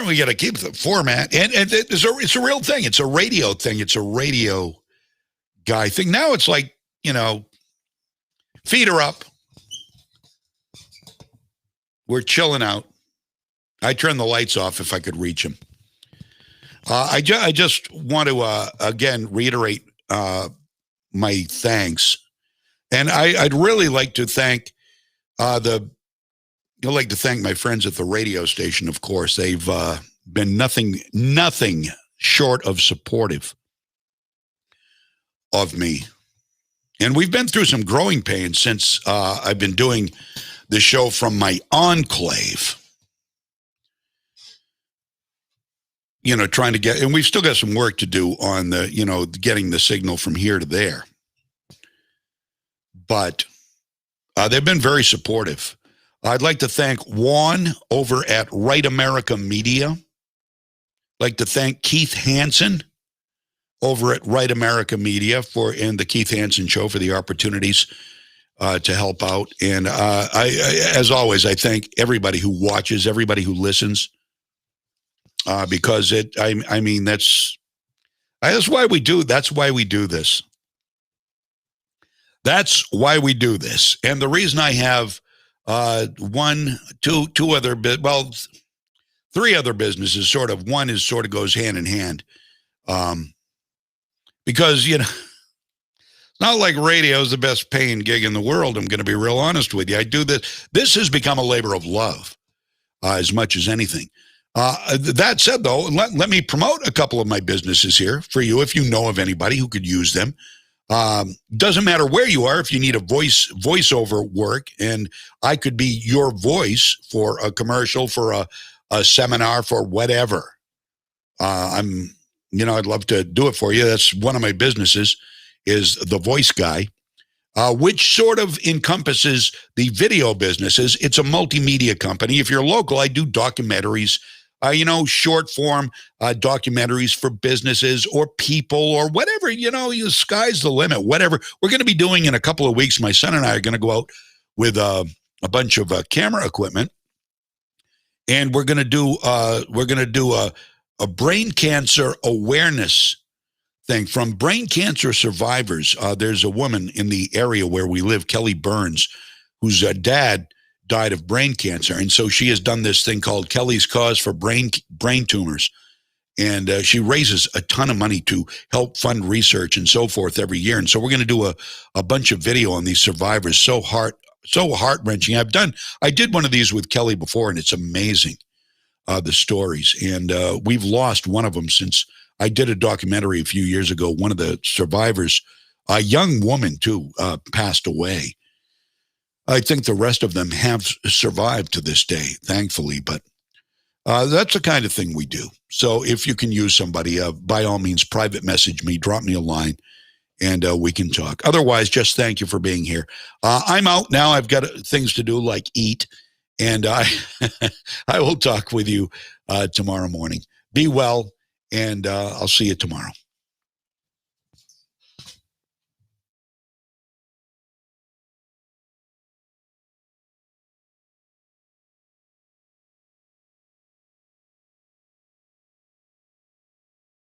we gotta keep the format, and it's a real thing. It's a radio thing. It's a radio guy thing. Now it's like, feet are up. We're chilling out. I turn the lights off if I could reach them. I just want to, again, reiterate my thanks. And I'd really like to thank my friends at the radio station, of course. They've been nothing short of supportive of me. And we've been through some growing pains since I've been doing the show from my enclave. Trying to get, and we've still got some work to do on the, getting the signal from here to there. But they've been very supportive. I'd like to thank Juan over at Right America Media. I'd like to thank Keith Hansen over at Right America Media and the Keith Hansen Show for the opportunities to help out. And as always, I thank everybody who watches, everybody who listens, because that's why we do. That's why we do this. That's why we do this. And the reason I have three other businesses, one goes hand in hand. Because, it's not like radio is the best paying gig in the world. I'm going to be real honest with you. I do this. This has become a labor of love. as much as anything. That said, though, let me promote a couple of my businesses here for you if you know of anybody who could use them. Doesn't matter where you are, if you need a voiceover work, and I could be your voice for a commercial, for a seminar, for whatever. I'd love to do it for you. That's one of my businesses, is The Voice Guy, which sort of encompasses the video businesses. It's a multimedia company. If you're local, I do documentaries, short form documentaries for businesses or people or whatever. The sky's the limit, whatever. We're going to be doing in a couple of weeks. My son and I are going to go out with a bunch of camera equipment, and we're going to do a brain cancer awareness thing from brain cancer survivors. There's a woman in the area where we live, Kelly Burns, whose dad died of brain cancer. And so she has done this thing called Kelly's Cause for Brain Tumors. And she raises a ton of money to help fund research and so forth every year. And so we're going to do a bunch of video on these survivors. So heart-wrenching. I did one of these with Kelly before, and it's amazing, the stories. And we've lost one of them since I did a documentary a few years ago. One of the survivors, a young woman too, passed away. I think the rest of them have survived to this day, thankfully, but that's the kind of thing we do. So if you can use somebody, by all means, private message me, drop me a line, and we can talk. Otherwise, just thank you for being here. I'm out now. I've got things to do, like eat, and I will talk with you tomorrow morning. Be well, and I'll see you tomorrow.